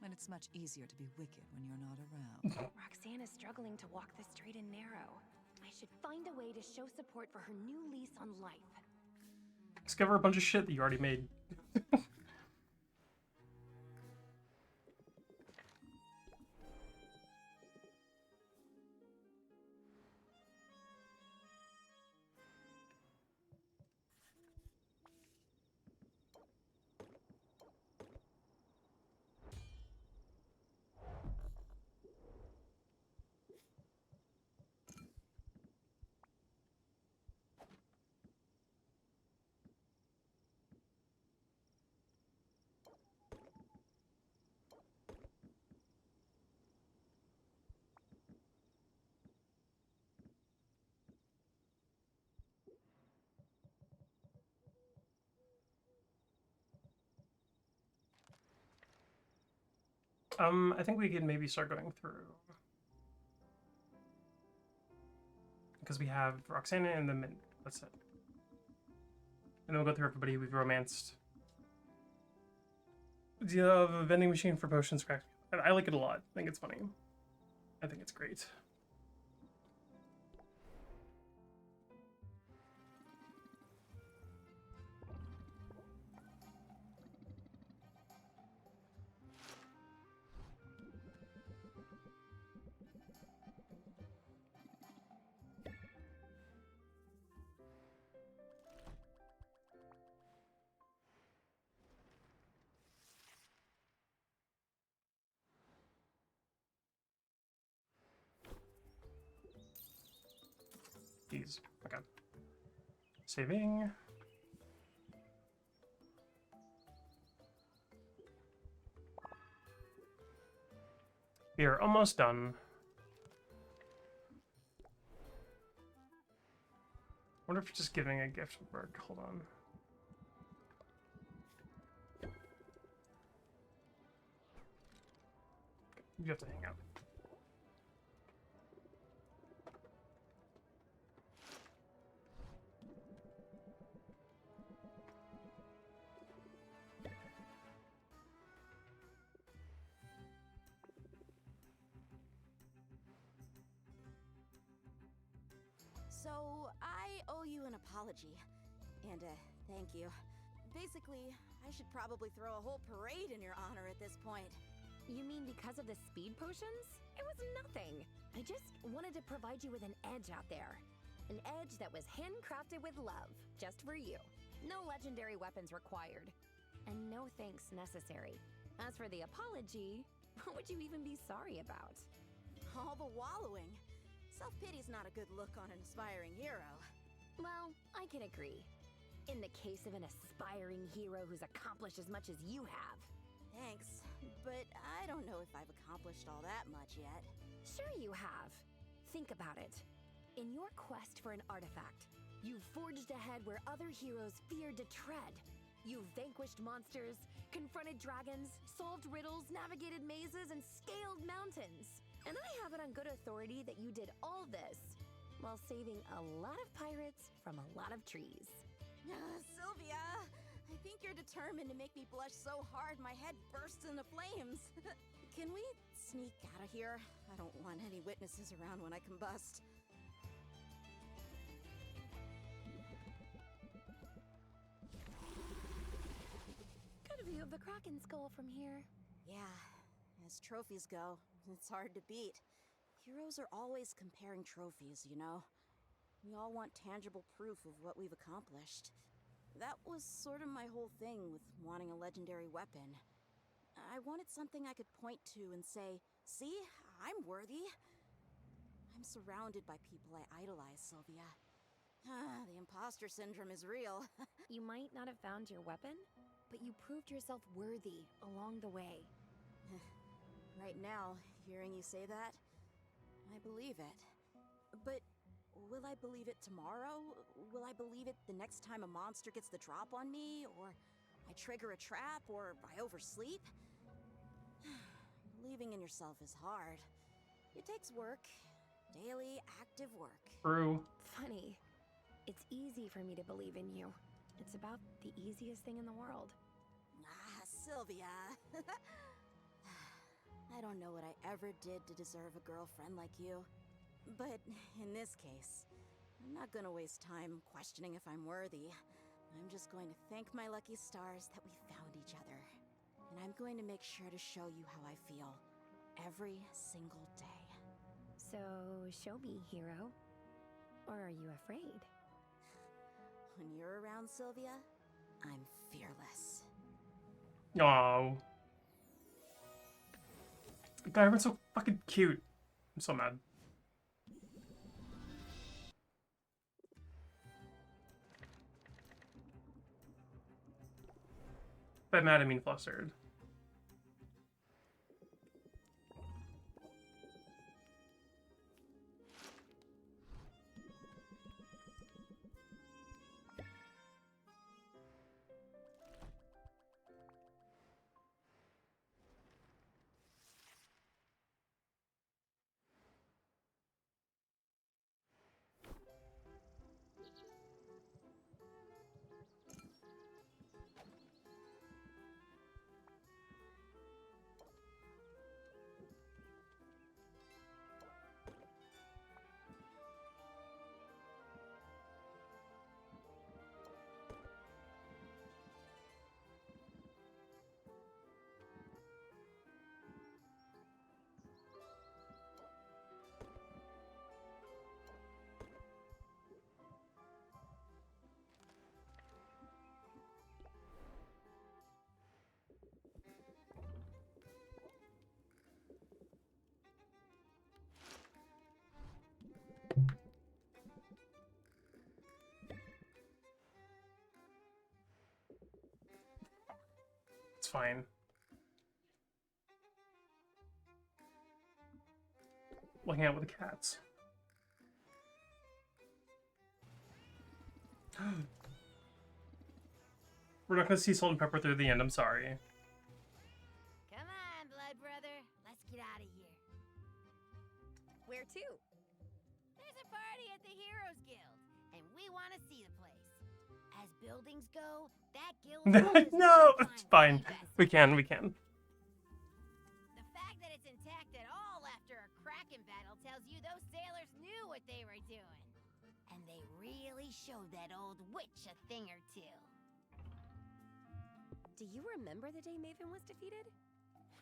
And it's much easier to be wicked when you're not around. Roxanne is struggling to walk the straight and narrow. I should find a way to show support for her new lease on life. Discover a bunch of shit that you already made. I think we can maybe start going through. Because we have Roxana and the Mint. That's it. And then we'll go through everybody we've romanced. Do you have a vending machine for potions cracked? I like it a lot. I think it's funny. I think it's great. These. Okay. Saving. We are almost done. Wonder if just giving a gift would work. Hold on. You have to hang out. So, I owe you an apology. And, thank you. Basically, I should probably throw a whole parade in your honor at this point. You mean because of the speed potions? It was nothing. I just wanted to provide you with an edge out there. An edge that was handcrafted with love, just for you. No legendary weapons required. And no thanks necessary. As for the apology, what would you even be sorry about? All the wallowing. Self-pity's not a good look on an aspiring hero. Well, I can agree. In the case of an aspiring hero who's accomplished as much as you have. Thanks, but I don't know if I've accomplished all that much yet. Sure you have. Think about it. In your quest for an artifact, you've forged ahead where other heroes feared to tread. You've vanquished monsters, confronted dragons, solved riddles, navigated mazes, and scaled mountains. And I have it on good authority that you did all this while saving a lot of pirates from a lot of trees. Sylvia, I think you're determined to make me blush so hard my head bursts into flames. Can we sneak out of here? I don't want any witnesses around when I combust. Good view of the Kraken skull from here. Yeah, as trophies go, it's hard to beat. Heroes are always comparing trophies, you know? We all want tangible proof of what we've accomplished. That was sort of my whole thing with wanting a legendary weapon. I wanted something I could point to and say, see, I'm worthy. I'm surrounded by people I idolize, Sylvia. The imposter syndrome is real. You might not have found your weapon, but you proved yourself worthy along the way. Right now, hearing you say that, I believe it. But will I believe it tomorrow? Will I believe it the next time a monster gets the drop on me? Or I trigger a trap? Or I oversleep? Believing in yourself is hard. It takes work. Daily, active work. True. Funny. It's easy for me to believe in you. It's about the easiest thing in the world. Ah, Sylvia. I don't know what I ever did to deserve a girlfriend like you. But in this case, I'm not gonna waste time questioning if I'm worthy. I'm just going to thank my lucky stars that we found each other. And I'm going to make sure to show you how I feel every single day. So, show me, hero. Or are you afraid? When you're around, Sylvia, I'm fearless. Oh. God, everyone's so fucking cute. I'm so mad. By mad, I mean flustered. It's fine. Looking out with the cats. We're not gonna see Salt and Pepper through the end, I'm sorry. Come on, blood brother. Let's get out of here. Where to? There's a party at the Heroes Guild, and we want to see the place. As buildings go, that guild No, it's fine. We can. The fact that it's intact at all after a Kraken battle tells you those sailors knew what they were doing. And they really showed that old witch a thing or two. Do you remember the day Maven was defeated?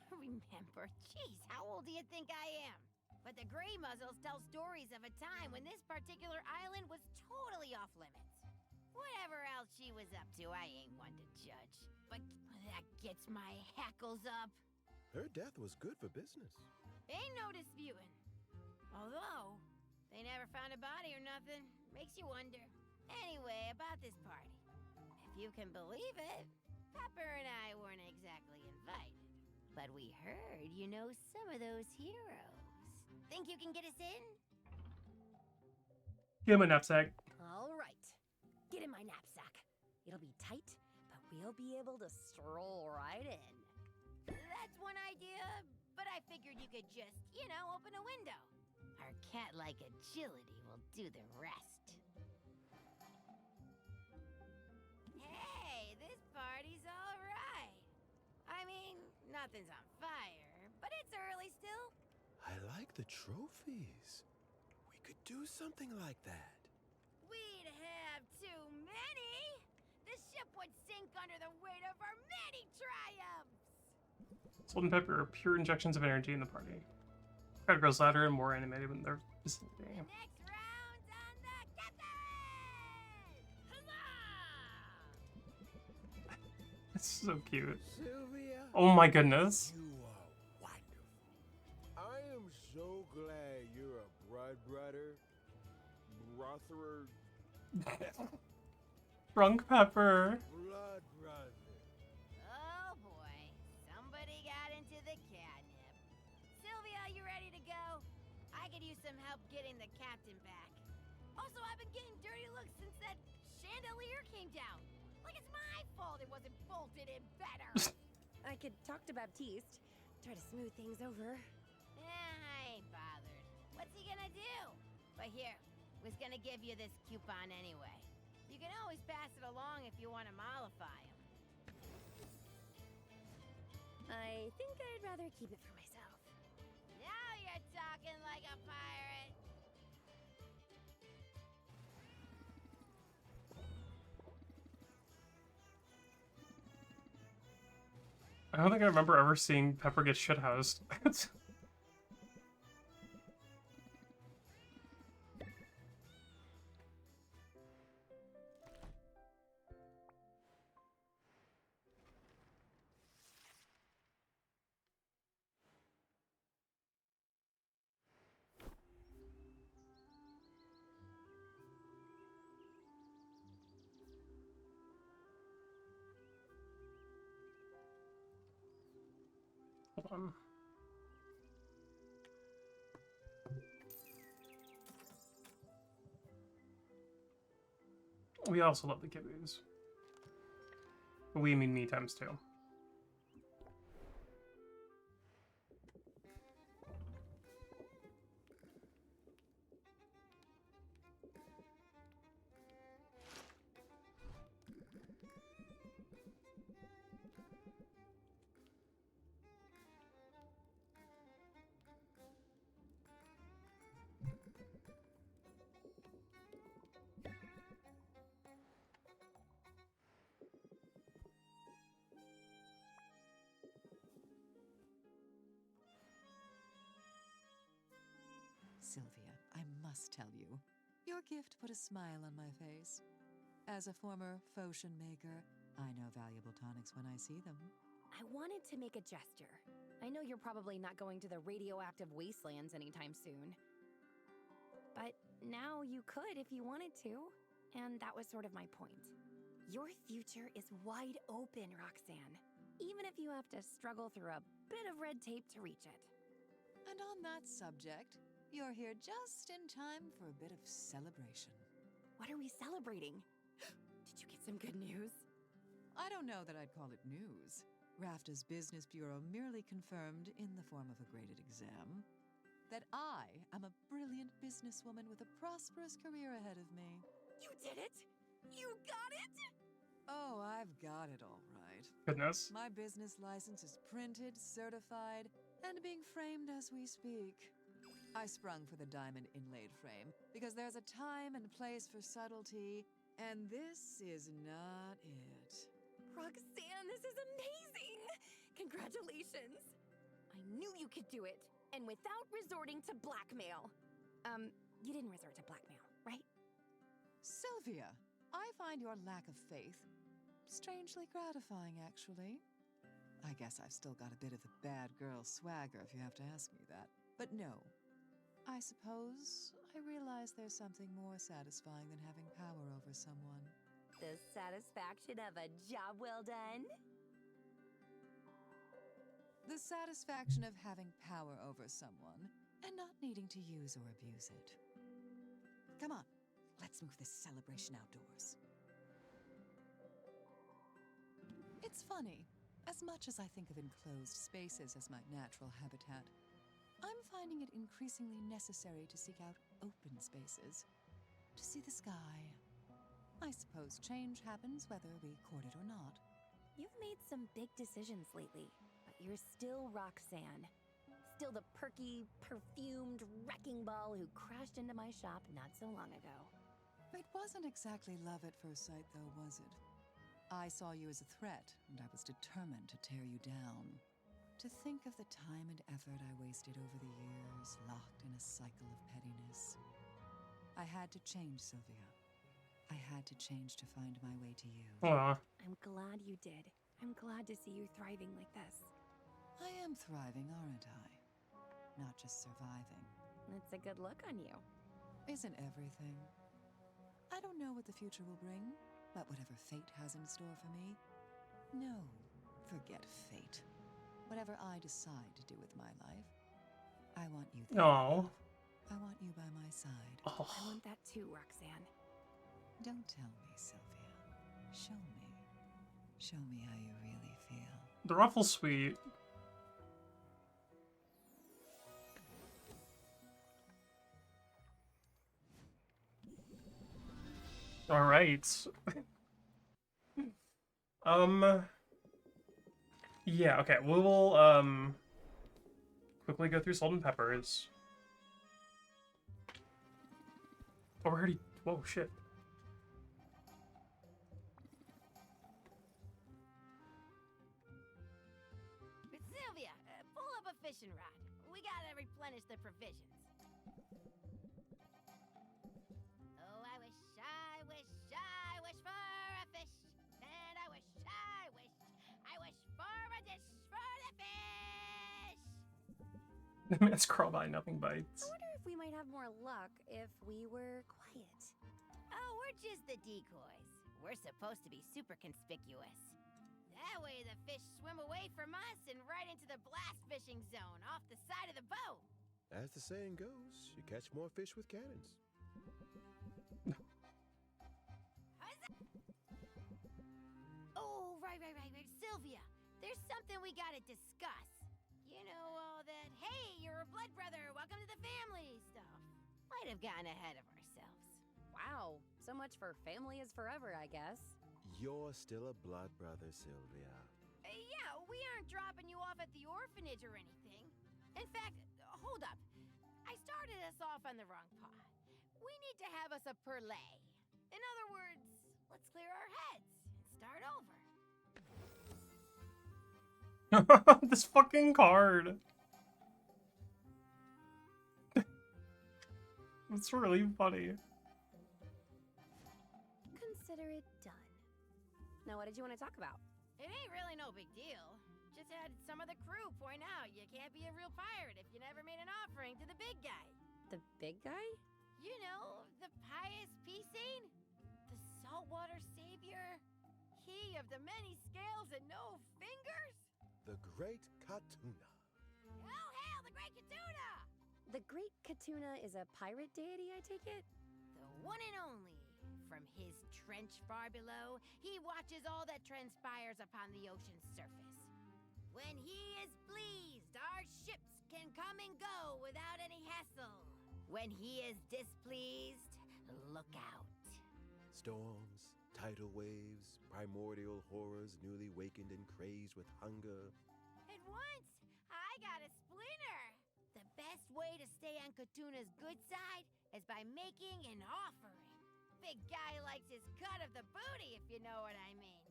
Remember? Jeez, how old do you think I am? But the Grey Muzzles tell stories of a time when this particular island was totally off limits. Whatever else she was up to, I ain't one to judge. But that gets my hackles up. Her death was good for business. Ain't no disputing. Although, they never found a body or nothing. Makes you wonder. Anyway, about this party. If you can believe it, Pepper and I weren't exactly invited. But we heard you know some of those heroes. Think you can get us in? Give him a knapsack. All right. Get in my knapsack. It'll be tight, but we'll be able to stroll right in. That's one idea, but I figured you could just, open a window. Our cat-like agility will do the rest. Hey, this party's all right. I mean, nothing's on fire, but it's early still? I like the trophies. We could do something like that. We'd have too many! The ship would sink under the weight of our many triumphs! Salt and pepper are pure injections of energy in the party. Crowd grows louder and more animated when they're vicinity. Next round's on the captain! Huzzah! It's so cute. Sylvia, Oh my goodness. you are wonderful. I am so glad you're a brother. Drunk pepper. Blood brother. Oh boy, somebody got into the catnip. Sylvia, you ready to go? I could use some help getting the captain back. Also, I've been getting dirty looks since that chandelier came down. Like it's my fault it wasn't bolted in better. I could talk to Baptiste, try to smooth things over. I ain't bothered. What's he gonna do? But here, was gonna give you this coupon anyway. You can always pass it along if you want to mollify him. I think I'd rather keep it for myself. Now you're talking like a pirate. I don't think I remember ever seeing Pepper get shithoused. Hold on. We also love the kibboos. We mean me times two. Sylvia, I must tell you, your gift put a smile on my face. As a former potion maker, I know valuable tonics when I see them. I wanted to make a gesture. I know you're probably not going to the radioactive wastelands anytime soon. But now you could if you wanted to. And that was sort of my point. Your future is wide open, Roxanne. Even if you have to struggle through a bit of red tape to reach it. And on that subject, you're here just in time for a bit of celebration. What are we celebrating? Did you get some good news? I don't know that I'd call it news. Rafta's business bureau merely confirmed, in the form of a graded exam, that I am a brilliant businesswoman with a prosperous career ahead of me. You did it! You got it! Oh, I've got it all right. Goodness. My business license is printed, certified, and being framed as we speak. I sprung for the diamond inlaid frame because there's a time and place for subtlety, and this is not it. Roxanne, this is amazing! Congratulations! I knew you could do it, and without resorting to blackmail. You didn't resort to blackmail, right? Sylvia, I find your lack of faith strangely gratifying, actually. I guess I've still got a bit of the bad girl swagger, if you have to ask me that. But no, I suppose I realize there's something more satisfying than having power over someone. The satisfaction of a job well done? The satisfaction of having power over someone and not needing to use or abuse it. Come on, let's move this celebration outdoors. It's funny. As much as I think of enclosed spaces as my natural habitat, I'm finding it increasingly necessary to seek out open spaces, to see the sky. I suppose change happens whether we court it or not. You've made some big decisions lately, but you're still Roxanne. still the perky, perfumed wrecking ball who crashed into my shop not so long ago. It wasn't exactly love at first sight, though, was it? I saw you as a threat, and I was determined to tear you down. To think of the time and effort I wasted over the years, locked in a cycle of pettiness. I had to change, Sylvia. I had to change to find my way to you. Aw. I'm glad you did. I'm glad to see you thriving like this. I am thriving, aren't I? Not just surviving. It's a good look on you. Isn't everything? I don't know what the future will bring, but whatever fate has in store for me, no, forget fate. Whatever I decide to do with my life, I want you there. No. I want you by my side. Oh. I want that too, Roxanne. Don't tell me, Sylvia. Show me. Show me how you really feel. They're awful sweet. All right. Yeah, okay. We will quickly go through salt and peppers. Oh, we're already. Whoa, shit. Sylvia, pull up a fishing rod. We gotta replenish the provisions. Oh, I wish for a fish. And I wish for a dish for the fish. The minutes crawl by, nothing bites. I wonder if we might have more luck if we were quiet. Oh, we're just the decoys. We're supposed to be super conspicuous. That way the fish swim away from us and right into the blast fishing zone off the side of the boat. As the saying goes, you catch more fish with cannons. Oh, right. Sylvia, there's something we gotta discuss. You know, all that, hey, you're a blood brother, welcome to the family stuff. Might have gotten ahead of ourselves. Wow, so much for family is forever, I guess. You're still a blood brother, Sylvia. Yeah, we aren't dropping you off at the orphanage or anything. In fact, hold up. I started us off on the wrong path. We need to have us a perlay. In other words, let's clear our heads and start over. This fucking card. It's really funny. Consider it done. Now, what did you want to talk about? It ain't really no big deal. Just had some of the crew point out you can't be a real pirate if you never made an offering to the big guy. The big guy? You know, the pious peace scene? The saltwater savior? He of the many scales and no fingers? The Great Katuna. Oh, hail the Great Katuna! The Great Katuna is a pirate deity, I take it? The one and only. From his trench far below, he watches all that transpires upon the ocean's surface. When he is pleased, our ships can come and go without any hassle. When he is displeased, look out. Storms, tidal waves, primordial horrors newly wakened and crazed with hunger. At once, I got a splinter. The best way to stay on Katuna's good side is by making an offering. Big guy likes his cut of the booty, if you know what I mean.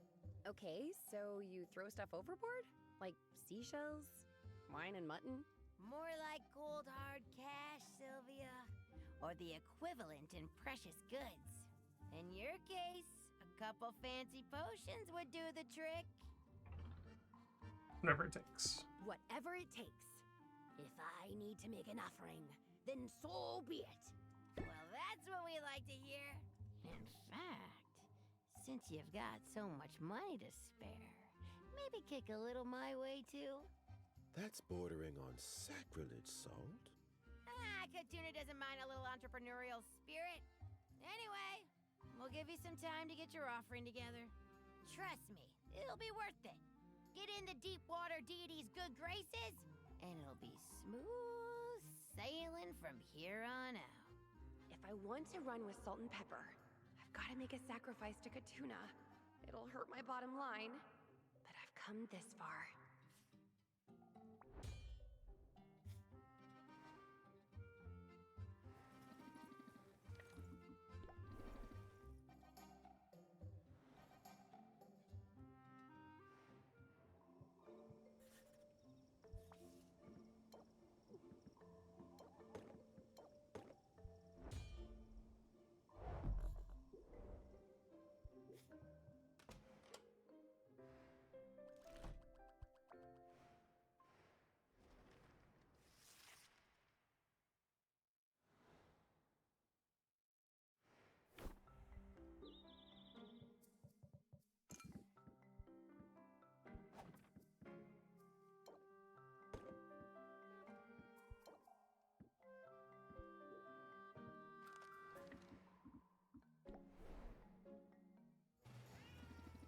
Okay, so you throw stuff overboard? Like seashells? Wine and mutton? More like cold hard cash, Sylvia. Or the equivalent in precious goods. In your case, a couple fancy potions would do the trick. Whatever it takes. Whatever it takes. If I need to make an offering, then so be it. Well, that's what we like to hear. In fact, since you've got so much money to spare, maybe kick a little my way too? That's bordering on sacrilege, Salt. Katuna doesn't mind a little entrepreneurial spirit. Anyway, we'll give you some time to get your offering together. Trust me, it'll be worth it. Get in the deep water deity's good graces, and it'll be smooth sailing from here on out. If I want to run with salt and pepper, I've got to make a sacrifice to Katuna. It'll hurt my bottom line, but I've come this far.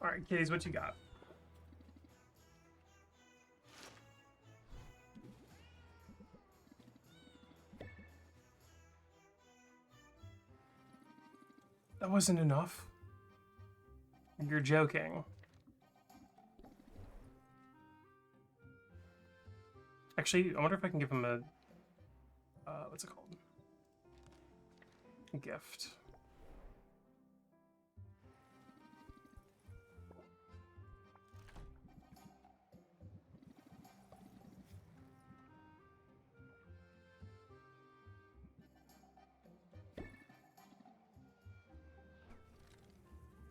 Alright, kitties, what you got? That wasn't enough. You're joking. Actually, I wonder if I can give him a... what's it called? A gift.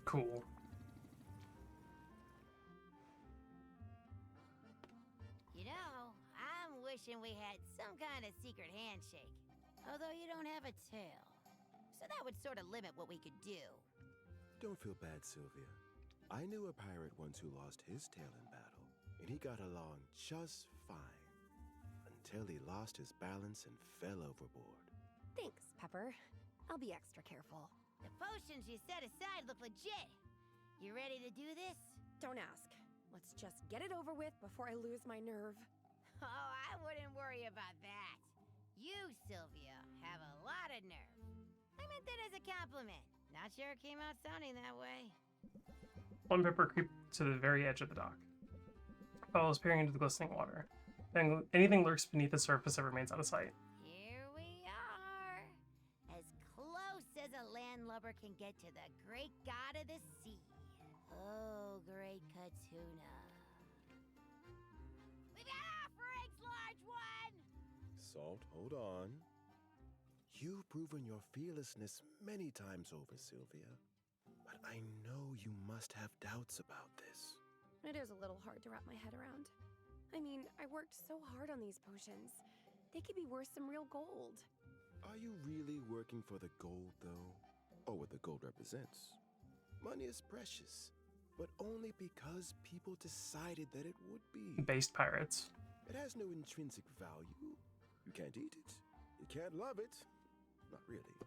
Cool. You know, I'm wishing we had some kind of secret handshake. Although you don't have a tail. So that would sort of limit what we could do. Don't feel bad, Sylvia. I knew a pirate once who lost his tail in battle, and he got along just fine. Until he lost his balance and fell overboard. Thanks, Pepper. I'll be extra careful. The potions you set aside look legit. You ready to do this? Don't ask. Let's just get it over with before I lose my nerve. Oh, I wouldn't worry about that. You, Sylvia, have a lot of nerve. I meant that as a compliment. Not sure it came out sounding that way. One Pepper creeped to the very edge of the dock. Follows peering into the glistening water. Anything lurks beneath the surface that remains out of sight. Here we are. As close as a landlubber can get to the great god of the sea. Oh, great Katuna. We've got offerings, large one! Salt, hold on. You've proven your fearlessness many times over, Sylvia. But I know you must have doubts about this. It is a little hard to wrap my head around. I mean, I worked so hard on these potions. They could be worth some real gold. Are you really working for the gold, though? Or what the gold represents? Money is precious, but only because people decided that it would be. Based pirates. It has no intrinsic value. You can't eat it. You can't love it. Not really.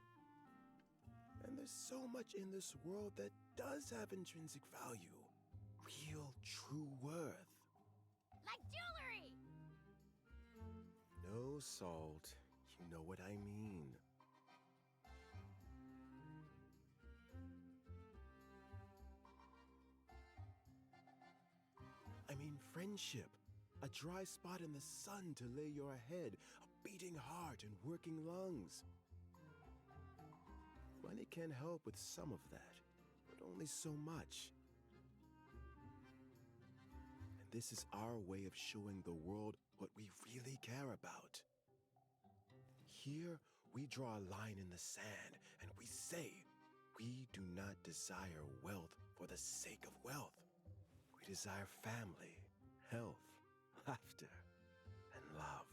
And there's so much in this world that does have intrinsic value. Real, true worth. Like jewelry! No, Salt. You know what I mean. I mean friendship. A dry spot in the sun to lay your head. A beating heart and working lungs. Money can help with some of that, but only so much. And this is our way of showing the world what we really care about. Here, we draw a line in the sand and we say, we do not desire wealth for the sake of wealth. We desire family, health, laughter, and love.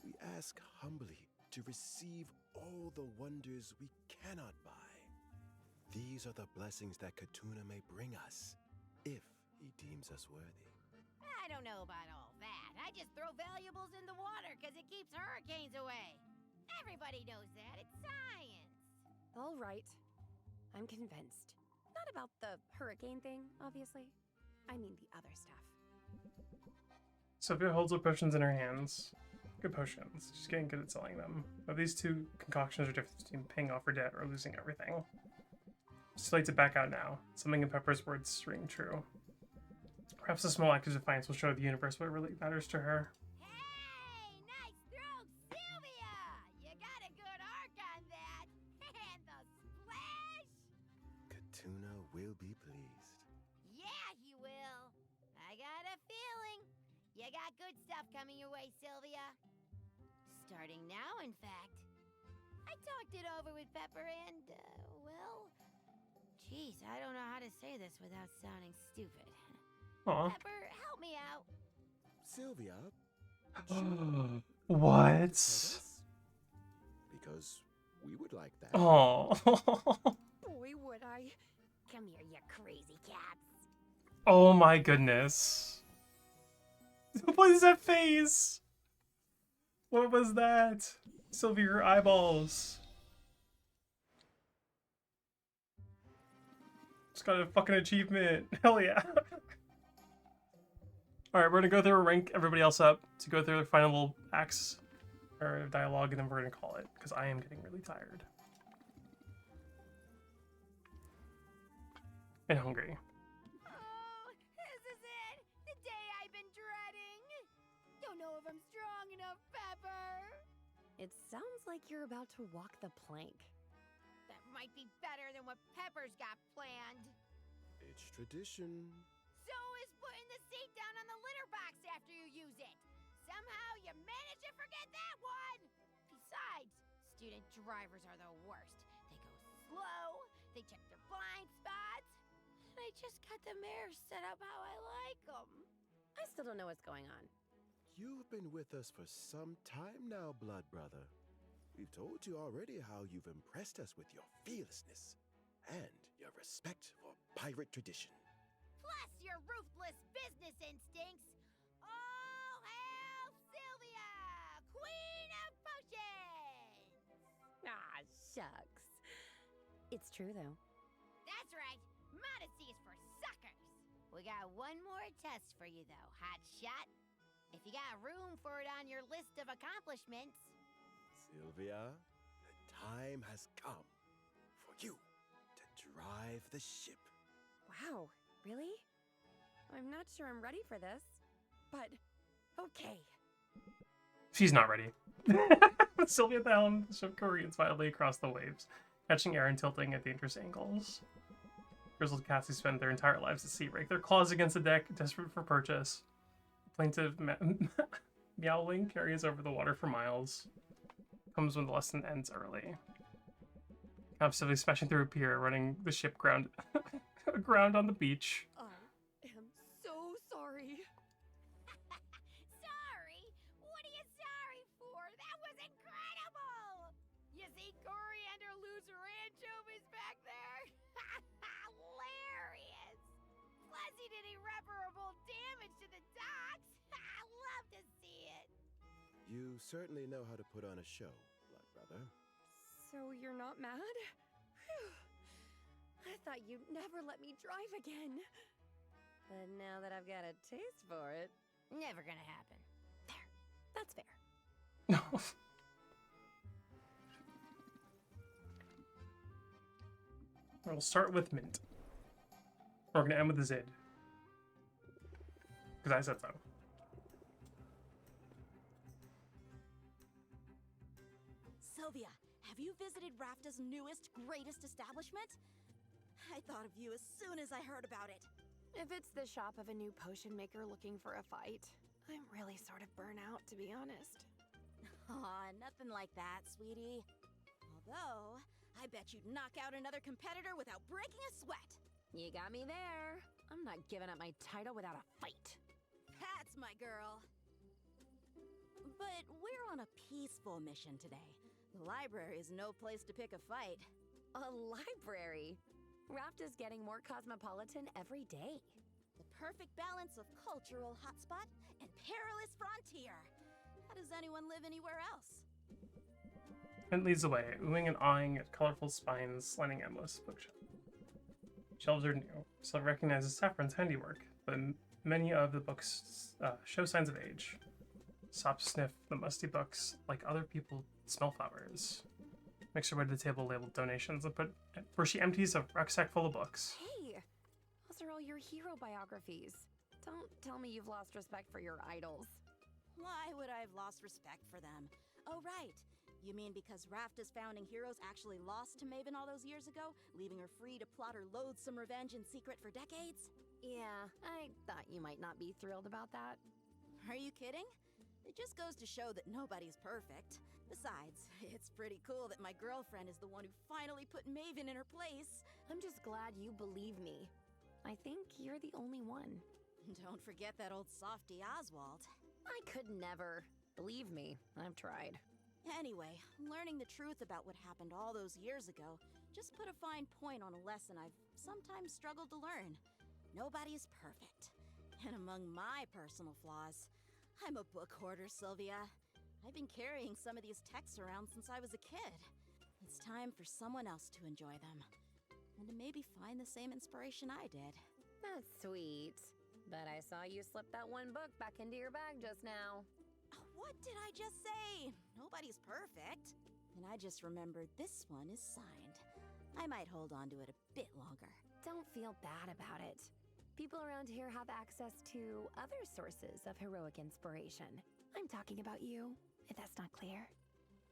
We ask humbly to receive all the wonders we cannot buy. These are the blessings that Katuna may bring us, if he deems us worthy. I don't know about all that. I just throw valuables in the water because it keeps hurricanes away. Everybody knows that. It's science. All right. I'm convinced. Not about the hurricane thing, obviously. I mean the other stuff. Sophia holds the potions in her hands. Good potions. She's getting good at selling them. But these two concoctions are different between paying off her debt or losing everything. She's too late to back out now. Something in Pepper's words ring true. Perhaps a small act of defiance will show the universe what really matters to her. Hey, nice throw, Sylvia! You got a good arc on that. And the splash! Katuna will be pleased. Yeah, he will. I got a feeling. You got good stuff coming your way, Sylvia. Starting now, in fact. I talked it over with Pepper and, well... Geez, I don't know how to say this without sounding stupid. Aw. Pepper, help me out. Sylvia? What? Because we would like that. Oh. Boy, would I. Come here, you crazy cats. Oh my goodness. What is that face? What was that? Sylvia, your eyeballs. Just got a fucking achievement. Hell yeah. Alright, we're gonna go through and rank everybody else up to go through the final little acts or dialogue, and then we're gonna call it, because I am getting really tired. And hungry. Oh, this is it! The day I've been dreading! Don't know if I'm strong enough, Pepper! It sounds like you're about to walk the plank. That might be better than what Pepper's got planned. It's tradition. So is putting the seat down on the litter box after you use it. Somehow you manage to forget that one! Besides, student drivers are the worst. They go slow, they check their blind spots. I just got the mirrors set up how I like them. I still don't know what's going on. You've been with us for some time now, blood brother. We've told you already how you've impressed us with your fearlessness and your respect for pirate tradition. Plus your ruthless business instincts. All hail Sylvia, Queen of Potions! Ah, shucks. It's true, though. That's right. Modesty is for suckers. We got one more test for you, though, hotshot. If you got room for it on your list of accomplishments. Sylvia, the time has come for you to drive the ship. Wow, really? I'm not sure I'm ready for this, but okay. She's not ready. Sylvia at the helm, the ship careens wildly across the waves, catching air and tilting at dangerous angles. Grizzled cats who spend their entire lives at sea rake their claws against the deck, desperate for purchase. Plaintive meowling carries over the water for miles. Comes when the lesson ends early. Constantly smashing through a pier, running the ship aground on the beach. I am so sorry. Sorry? What are you sorry for? That was incredible! You see coriander loser anchovies back there? Hilarious! Plus he did irreparable damage to the docks. I love to see it. You certainly know how to put on a show, blood brother. So you're not mad? Phew. I thought you'd never let me drive again. But now that I've got a taste for it... Never gonna happen. There. That's fair. No. We'll start with Mint. We're gonna end with the Zid. Because I said so. Sylvia, have you visited Rafta's newest, greatest establishment? I thought of you as soon as I heard about it. If it's the shop of a new potion maker looking for a fight, I'm really sort of burnt out, to be honest. Aw, nothing like that, sweetie. Although, I bet you'd knock out another competitor without breaking a sweat. You got me there. I'm not giving up my title without a fight. That's my girl. But we're on a peaceful mission today. The library is no place to pick a fight. A library? Rafta's getting more cosmopolitan every day. The perfect balance of cultural hotspot and perilous frontier. How does anyone live anywhere else? Mint leads the way, oohing and awing at colorful spines lining endless bookshelves. Shelves are new, so it recognizes Saffron's handiwork, but many of the books show signs of age. Sops sniff the musty books like other people smell flowers. Makes her way to the table labeled donations, where she empties a rucksack full of books. Hey, those are all your hero biographies. Don't tell me you've lost respect for your idols. Why would I have lost respect for them? Oh, right. You mean because Rafta's founding heroes actually lost to Maven all those years ago, leaving her free to plot her loathsome revenge in secret for decades? Yeah, I thought you might not be thrilled about that. Are you kidding? It just goes to show that nobody's perfect. Besides, it's pretty cool that my girlfriend is the one who finally put Maven in her place. I'm just glad you believe me. I think you're the only one. Don't forget that old softy Oswald. I could never. Believe me, I've tried. Anyway, learning the truth about what happened all those years ago just put a fine point on a lesson I've sometimes struggled to learn. Nobody's perfect. And among my personal flaws, I'm a book hoarder, Sylvia. I've been carrying some of these texts around since I was a kid. It's time for someone else to enjoy them. and to maybe find the same inspiration I did. That's sweet. But I saw you slip that one book back into your bag just now. What did I just say? Nobody's perfect. And I just remembered this one is signed. I might hold on to it a bit longer. Don't feel bad about it. People around here have access to other sources of heroic inspiration. I'm talking about you, if that's not clear.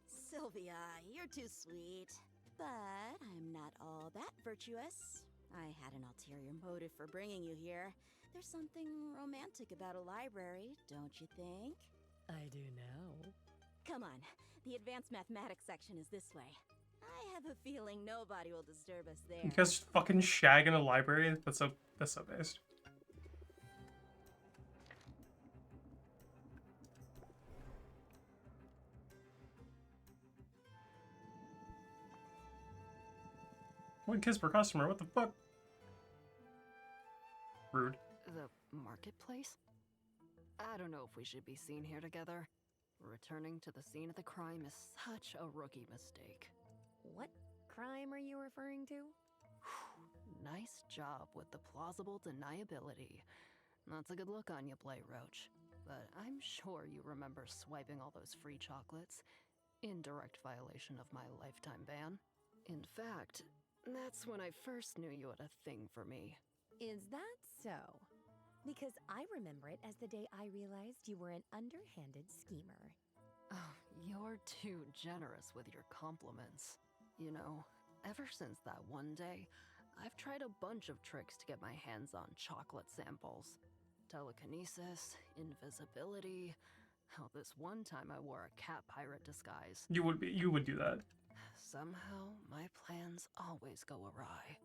Sylvia, you're too sweet. But I'm not all that virtuous. I had an ulterior motive for bringing you here. There's something romantic about a library, don't you think? I do now. Come on, the advanced mathematics section is this way. I have a feeling nobody will disturb us there. You guys fucking shag in a library? That's so based. One kiss per customer, what the fuck? Rude. The marketplace? I don't know if we should be seen here together. Returning to the scene of the crime is such a rookie mistake. What crime are you referring to? Nice job with the plausible deniability. That's a good look on you, Blay Roach. But I'm sure you remember swiping all those free chocolates. In direct violation of my lifetime ban. In fact, that's when I first knew you had a thing for me. Is that so? Because I remember it as the day I realized you were an underhanded schemer. Oh, you're too generous with your compliments. You know, ever since that one day, I've tried a bunch of tricks to get my hands on chocolate samples. Telekinesis, invisibility. Hell, this one time I wore a cat pirate disguise. You would do that. Somehow, my plans always go awry.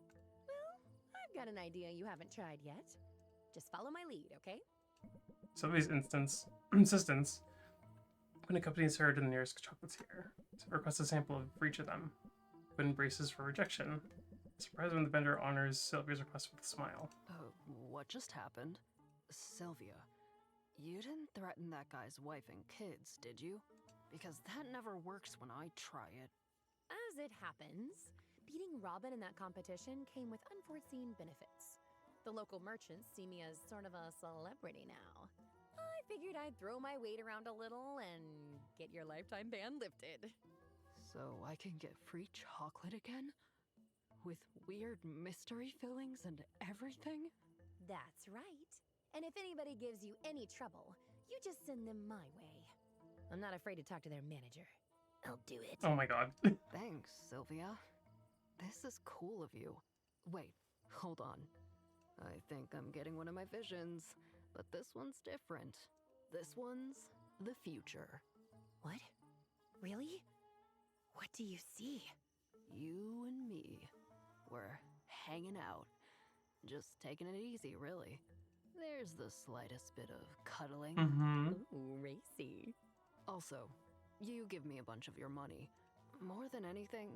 Well, I've got an idea you haven't tried yet. Just follow my lead, okay? Sylvie's insistence when accompanies her to the nearest chocolates here to request a sample for each of them, but embraces for rejection. Surprised when the vendor honors Sylvia's request with a smile. What just happened? Sylvia, you didn't threaten that guy's wife and kids, did you? Because that never works when I try it. As it happens, beating Robin in that competition came with unforeseen benefits. The local merchants see me as sort of a celebrity now. I figured I'd throw my weight around a little and get your lifetime ban lifted. So I can get free chocolate again? With weird mystery fillings and everything? That's right. And if anybody gives you any trouble, you just send them my way. I'm not afraid to talk to their manager. I'll do it. Oh my god. Thanks, Sylvia. This is cool of you. Wait, hold on. I think I'm getting one of my visions, but this one's different. This one's the future. What? Really? What do you see? You and me. We're hanging out. Just taking it easy, really. There's the slightest bit of cuddling. Mm-hmm. Ooh, racy. Also, you give me a bunch of your money. More than anything,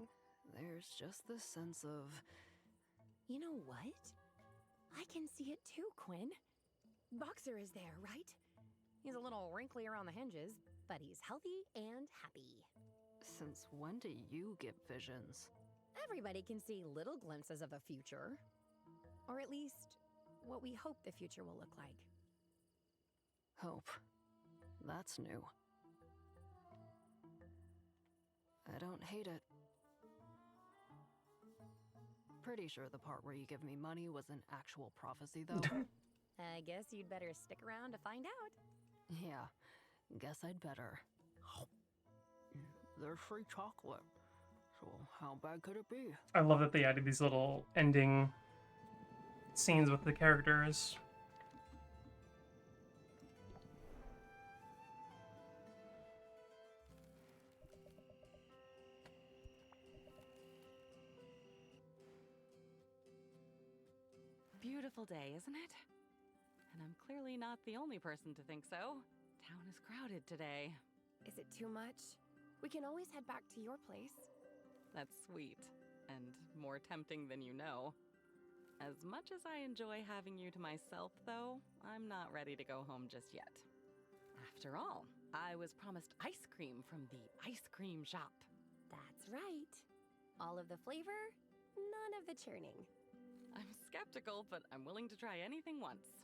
there's just this sense of... You know what? I can see it too, Quinn. Boxer is there, right? He's a little wrinkly around the hinges, but he's healthy and happy. Since when do you get visions? Everybody can see little glimpses of the future. Or at least, what we hope the future will look like. Hope. That's new. I don't hate it. Pretty sure the part where you give me money was an actual prophecy, though. I guess you'd better stick around to find out. Yeah, guess I'd better. They're free chocolate. So how bad could it be? I love that they added these little ending scenes with the characters. Beautiful day, isn't it? And I'm clearly not the only person to think so. Town is crowded today. Is it too much? We can always head back to your place. That's sweet, and more tempting than you know. As much as I enjoy having you to myself, though, I'm not ready to go home just yet. After all, I was promised ice cream from the ice cream shop. That's right. All of the flavor, none of the churning. I'm skeptical, but I'm willing to try anything once.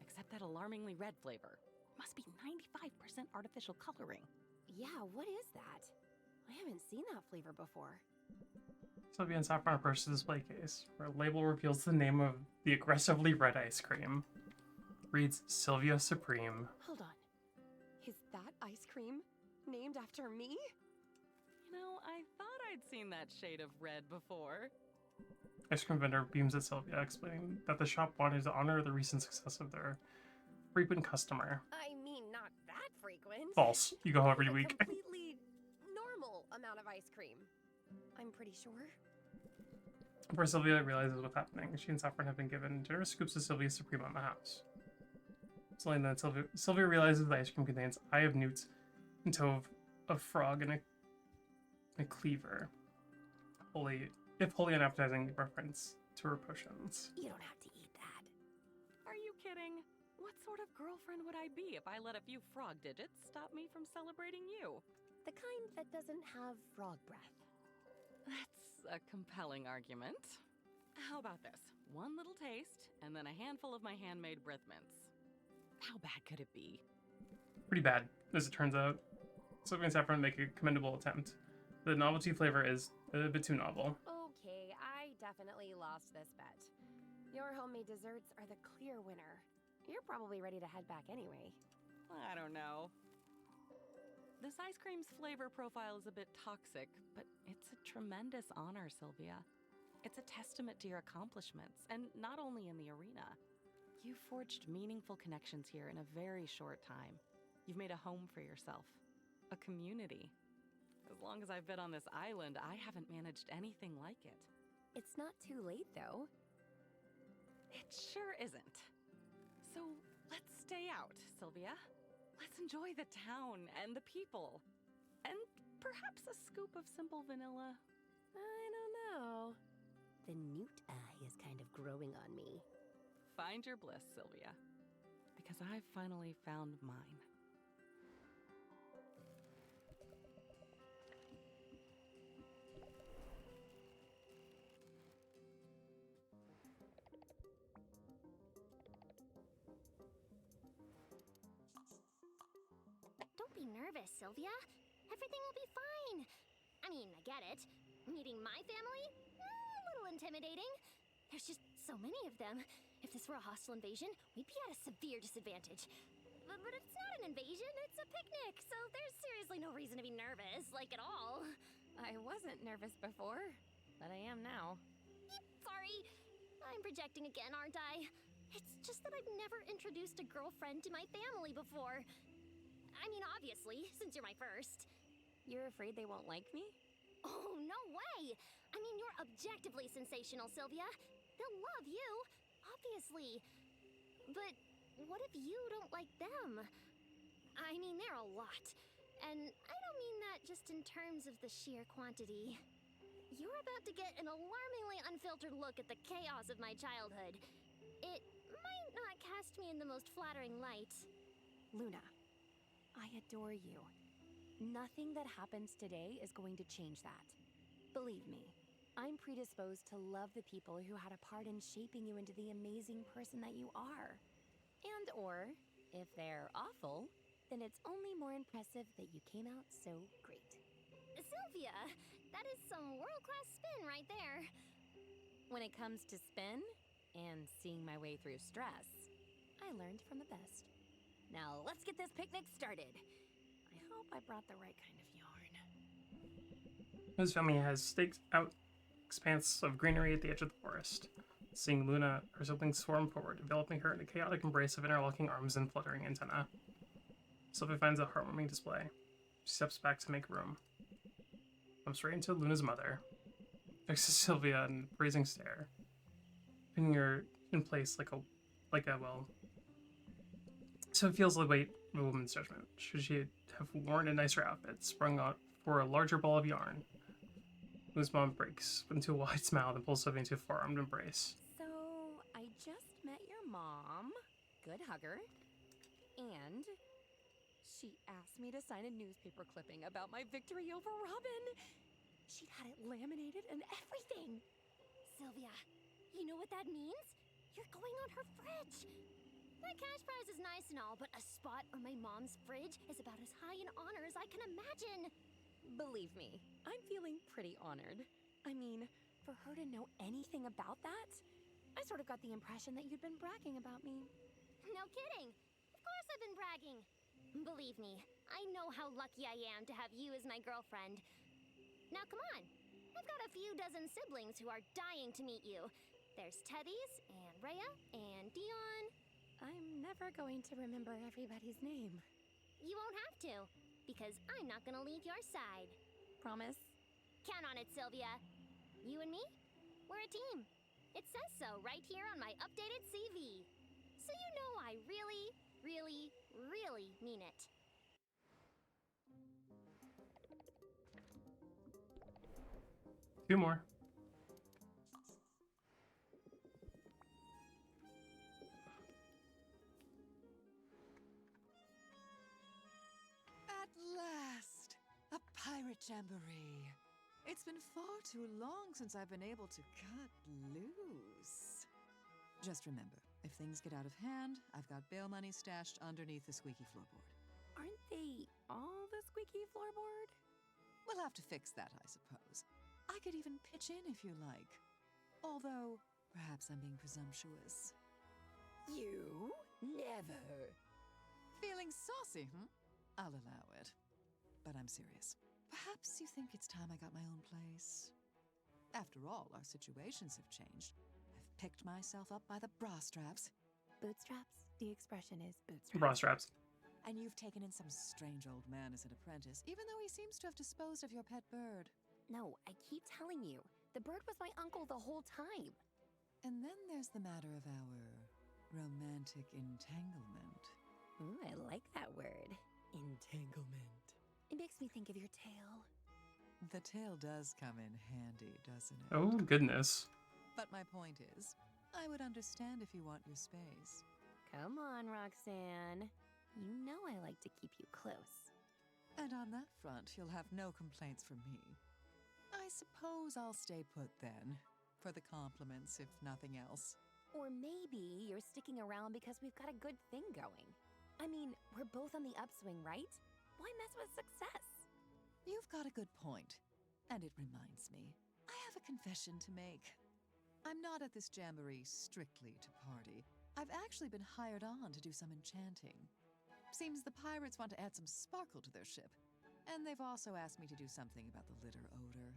Except that alarmingly red flavor. Must be 95% artificial coloring. Yeah, what is that? I haven't seen that flavor before. Sylvia and Saffron approach the display case, where a label reveals the name of the aggressively red ice cream. Reads Sylvia Supreme. Hold on. Is that ice cream named after me? You know, I thought I'd seen that shade of red before. Ice cream vendor beams at Sylvia, explaining that the shop wanted to honor the recent success of their frequent customer. I mean, not that frequent. False. You go every week. A completely normal amount of ice cream. I'm pretty sure. Before Sylvia realizes what's happening, she and Saffron have been given generous scoops of Sylvia Supreme on the house. Suddenly then, Sylvia realizes the ice cream contains Eye of Newt and toe of frog and a cleaver. If wholly unappetizing reference to her potions. You don't have to eat that. Are you kidding? What sort of girlfriend would I be if I let a few frog digits stop me from celebrating you? The kind that doesn't have frog breath. That's a compelling argument. How about this? One little taste, and then a handful of my handmade breath mints. How bad could it be? Pretty bad, as it turns out. Sylvia and Saffron make a commendable attempt. The novelty flavor is a bit too novel. Okay, I definitely lost this bet. Your homemade desserts are the clear winner. You're probably ready to head back anyway. I don't know. This ice cream's flavor profile is a bit toxic, but it's a tremendous honor, Sylvia. It's a testament to your accomplishments, and not only in the arena. You've forged meaningful connections here in a very short time. You've made a home for yourself, a community. As long as I've been on this island, I haven't managed anything like it. It's not too late, though. It sure isn't. So let's stay out, Sylvia. Let's enjoy the town and the people. And perhaps a scoop of simple vanilla. I don't know. The newt eye is kind of growing on me. Find your bliss, Sylvia. Because I've finally found mine. Don't be nervous, Sylvia. Everything will be fine. I mean, I get it. Meeting my family? A little intimidating. There's just so many of them. If this were a hostile invasion, we'd be at a severe disadvantage. But it's not an invasion, it's a picnic, so there's seriously no reason to be nervous, like at all. I wasn't nervous before, but I am now. Sorry. I'm projecting again, aren't I? It's just that I've never introduced a girlfriend to my family before. I mean, obviously, since you're my first. You're afraid they won't like me? Oh, no way! I mean, you're objectively sensational, Sylvia. They'll love you, obviously. But what if you don't like them? I mean, they're a lot. And I don't mean that just in terms of the sheer quantity. You're about to get an alarmingly unfiltered look at the chaos of my childhood. It might not cast me in the most flattering light. Luna, I adore you. Nothing that happens today is going to change that. Believe me, I'm predisposed to love the people who had a part in shaping you into the amazing person that you are. And or, if they're awful, then it's only more impressive that you came out so great. Sylvia, that is some world-class spin right there. When it comes to spin and seeing my way through stress, I learned from the best. Now let's get this picnic started. I hope I brought the right kind of yarn. His family has staked out expanse of greenery at the edge of the forest. Seeing Luna, her siblings swarm forward, enveloping her in a chaotic embrace of interlocking arms and fluttering antennae. Sylvia finds a heartwarming display. She steps back to make room. Comes right into Luna's mother. Fixes Sylvia in a praising stare, pinning her in place like a well. So it feels the weight of a woman's judgment. Should she have worn a nicer outfit, sprung out for a larger ball of yarn? Luna's mom breaks into a wide smile and pulls Sylvia into a forearmed embrace. So, I just met your mom. Good hugger. And she asked me to sign a newspaper clipping about my victory over Robin. She had it laminated and everything. Sylvia. You know what that means? You're going on her fridge. That cash prize is nice and all, but a spot on my mom's fridge is about as high an honor as I can imagine. Believe me, I'm feeling pretty honored. I mean, for her to know anything about that, I sort of got the impression that you'd been bragging about me. No kidding. Of course I've been bragging. Believe me, I know how lucky I am to have you as my girlfriend. Now come on. I've got a few dozen siblings who are dying to meet you. There's Teddy's, and Rhea, and Dion. I'm never going to remember everybody's name. You won't have to, because I'm not gonna leave your side. Promise? Count on it, Sylvia. You and me, we're a team. It says so right here on my updated CV. So you know I really, really, really mean it. Two more. At last! A pirate jamboree. It's been far too long since I've been able to cut loose. Just remember, if things get out of hand, I've got bail money stashed underneath the squeaky floorboard. Aren't they all the squeaky floorboard? We'll have to fix that, I suppose. I could even pitch in if you like. Although, perhaps I'm being presumptuous. You? Never. Feeling saucy, hmm? I'll allow it. But I'm serious. Perhaps you think it's time I got my own place? After all, our situations have changed. I've picked myself up by the bra straps. Bootstraps? The expression is bootstraps. Bra straps. And you've taken in some strange old man as an apprentice, even though he seems to have disposed of your pet bird. No, I keep telling you. The bird was my uncle the whole time. And then there's the matter of our romantic entanglement. Ooh, I like that word. Entanglement. It makes me think of your tail. The tail does come in handy, doesn't it? Oh, goodness. But my point is, I would understand if you want your space. Come on, Roxanne. You know I like to keep you close. And on that front, you'll have no complaints from me. I suppose I'll stay put then, for the compliments, if nothing else. Or maybe you're sticking around because we've got a good thing going. I mean, we're both on the upswing, right? Why mess with success? You've got a good point. And it reminds me, I have a confession to make. I'm not at this jamboree strictly to party. I've actually been hired on to do some enchanting. Seems the pirates want to add some sparkle to their ship. And they've also asked me to do something about the litter odor.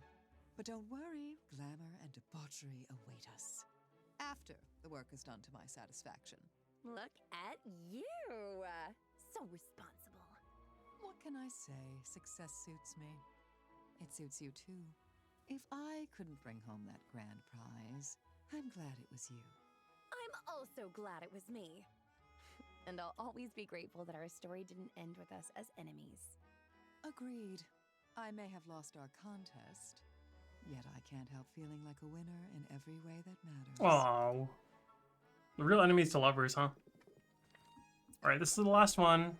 But don't worry, glamour and debauchery await us. After the work is done to my satisfaction. Look at you! So responsible. What can I say? Success suits me. It suits you too. If I couldn't bring home that grand prize, I'm glad it was you. I'm also glad it was me. And I'll always be grateful that our story didn't end with us as enemies. Agreed. I may have lost our contest, yet I can't help feeling like a winner in every way that matters. Oh, the real enemies to lovers, huh? All right, this is the last one.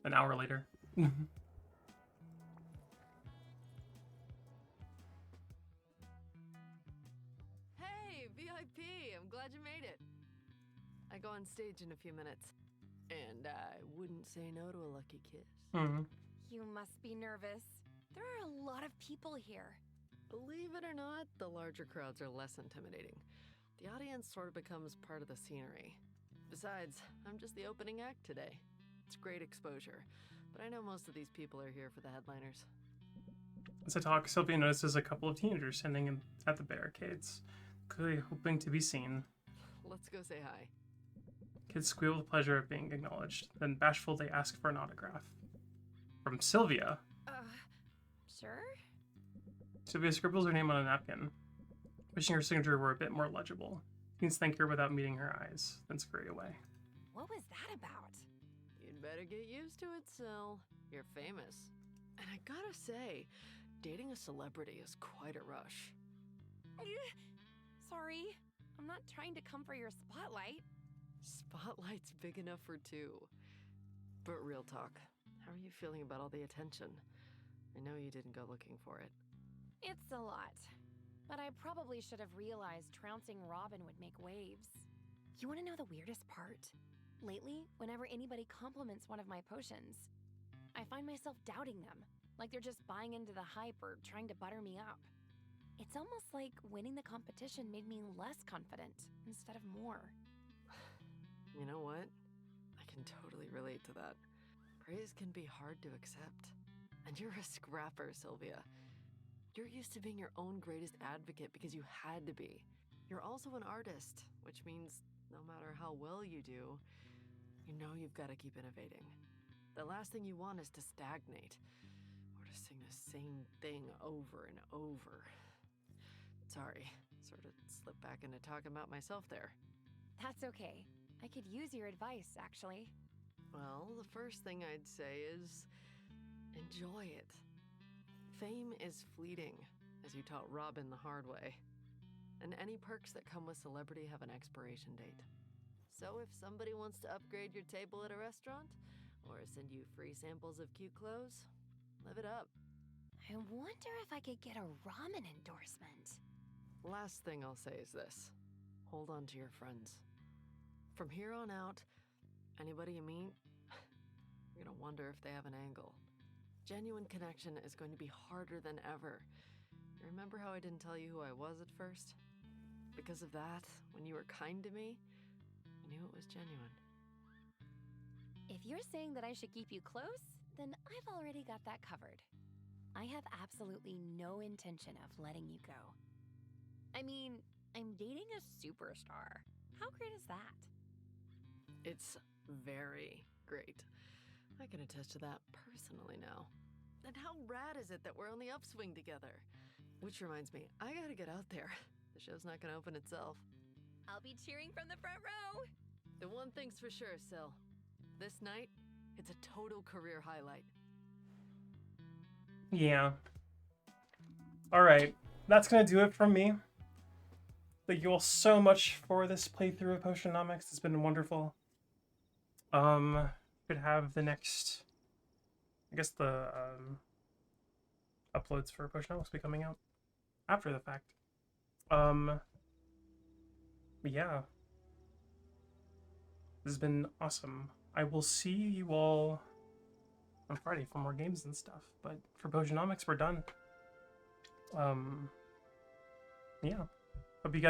An hour later. Hey, VIP! I'm glad you made it. I go on stage in a few minutes, and I wouldn't say no to a lucky kiss. Mm-hmm. You must be nervous. There are a lot of people here. Believe it or not, the larger crowds are less intimidating. The audience sort of becomes part of the scenery. Besides, I'm just the opening act today. It's great exposure, but I know most of these people are here for the headliners. As I talk, Sylvia notices a couple of teenagers standing at the barricades, clearly hoping to be seen. Let's go say hi. Kids squeal with pleasure at being acknowledged. Then, bashful, they ask for an autograph. From Sylvia. Sure? Sylvia scribbles her name on a napkin, wishing her signature were a bit more legible. Teens thank her without meeting her eyes, then scurry away. What was that about? You'd better get used to it, Syl. You're famous. And I gotta say, dating a celebrity is quite a rush. Sorry, I'm not trying to come for your spotlight. Spotlight's big enough for two. But real talk, how are you feeling about all the attention? I know you didn't go looking for it. It's a lot. But I probably should have realized trouncing Robin would make waves. You want to know the weirdest part? Lately, whenever anybody compliments one of my potions, I find myself doubting them, like they're just buying into the hype or trying to butter me up. It's almost like winning the competition made me less confident instead of more. You know what? I can totally relate to that. Praise can be hard to accept. And you're a scrapper, Sylvia. You're used to being your own greatest advocate because you had to be. You're also an artist, which means no matter how well you do, you know you've got to keep innovating. The last thing you want is to stagnate, or to sing the same thing over and over. Sorry, sort of slipped back into talking about myself there. That's okay. I could use your advice, actually. Well, the first thing I'd say is enjoy it. Fame is fleeting, as you taught Robin the hard way. And any perks that come with celebrity have an expiration date. So if somebody wants to upgrade your table at a restaurant, or send you free samples of cute clothes, live it up. I wonder if I could get a ramen endorsement. Last thing I'll say is this. Hold on to your friends. From here on out, anybody you meet, you're gonna wonder if they have an angle. Genuine connection is going to be harder than ever. You remember how I didn't tell you who I was at first? Because of that, when you were kind to me, I knew it was genuine. If you're saying that I should keep you close, then I've already got that covered. I have absolutely no intention of letting you go. I mean, I'm dating a superstar. How great is that? It's very great. I can attest to that personally now. And how rad is it that we're on the upswing together? Which reminds me, I gotta get out there. The show's not gonna open itself. I'll be cheering from the front row. The one thing's for sure, Syl. This night, it's a total career highlight. Yeah. Alright, that's gonna do it from me. Thank you all so much for this playthrough of Potionomics. It's been wonderful. Could have the next, I guess the uploads for Potionomics be coming out after the fact. Yeah. This has been awesome. I will see you all on Friday for more games and stuff, but for Potionomics, we're done. Yeah. Hope you guys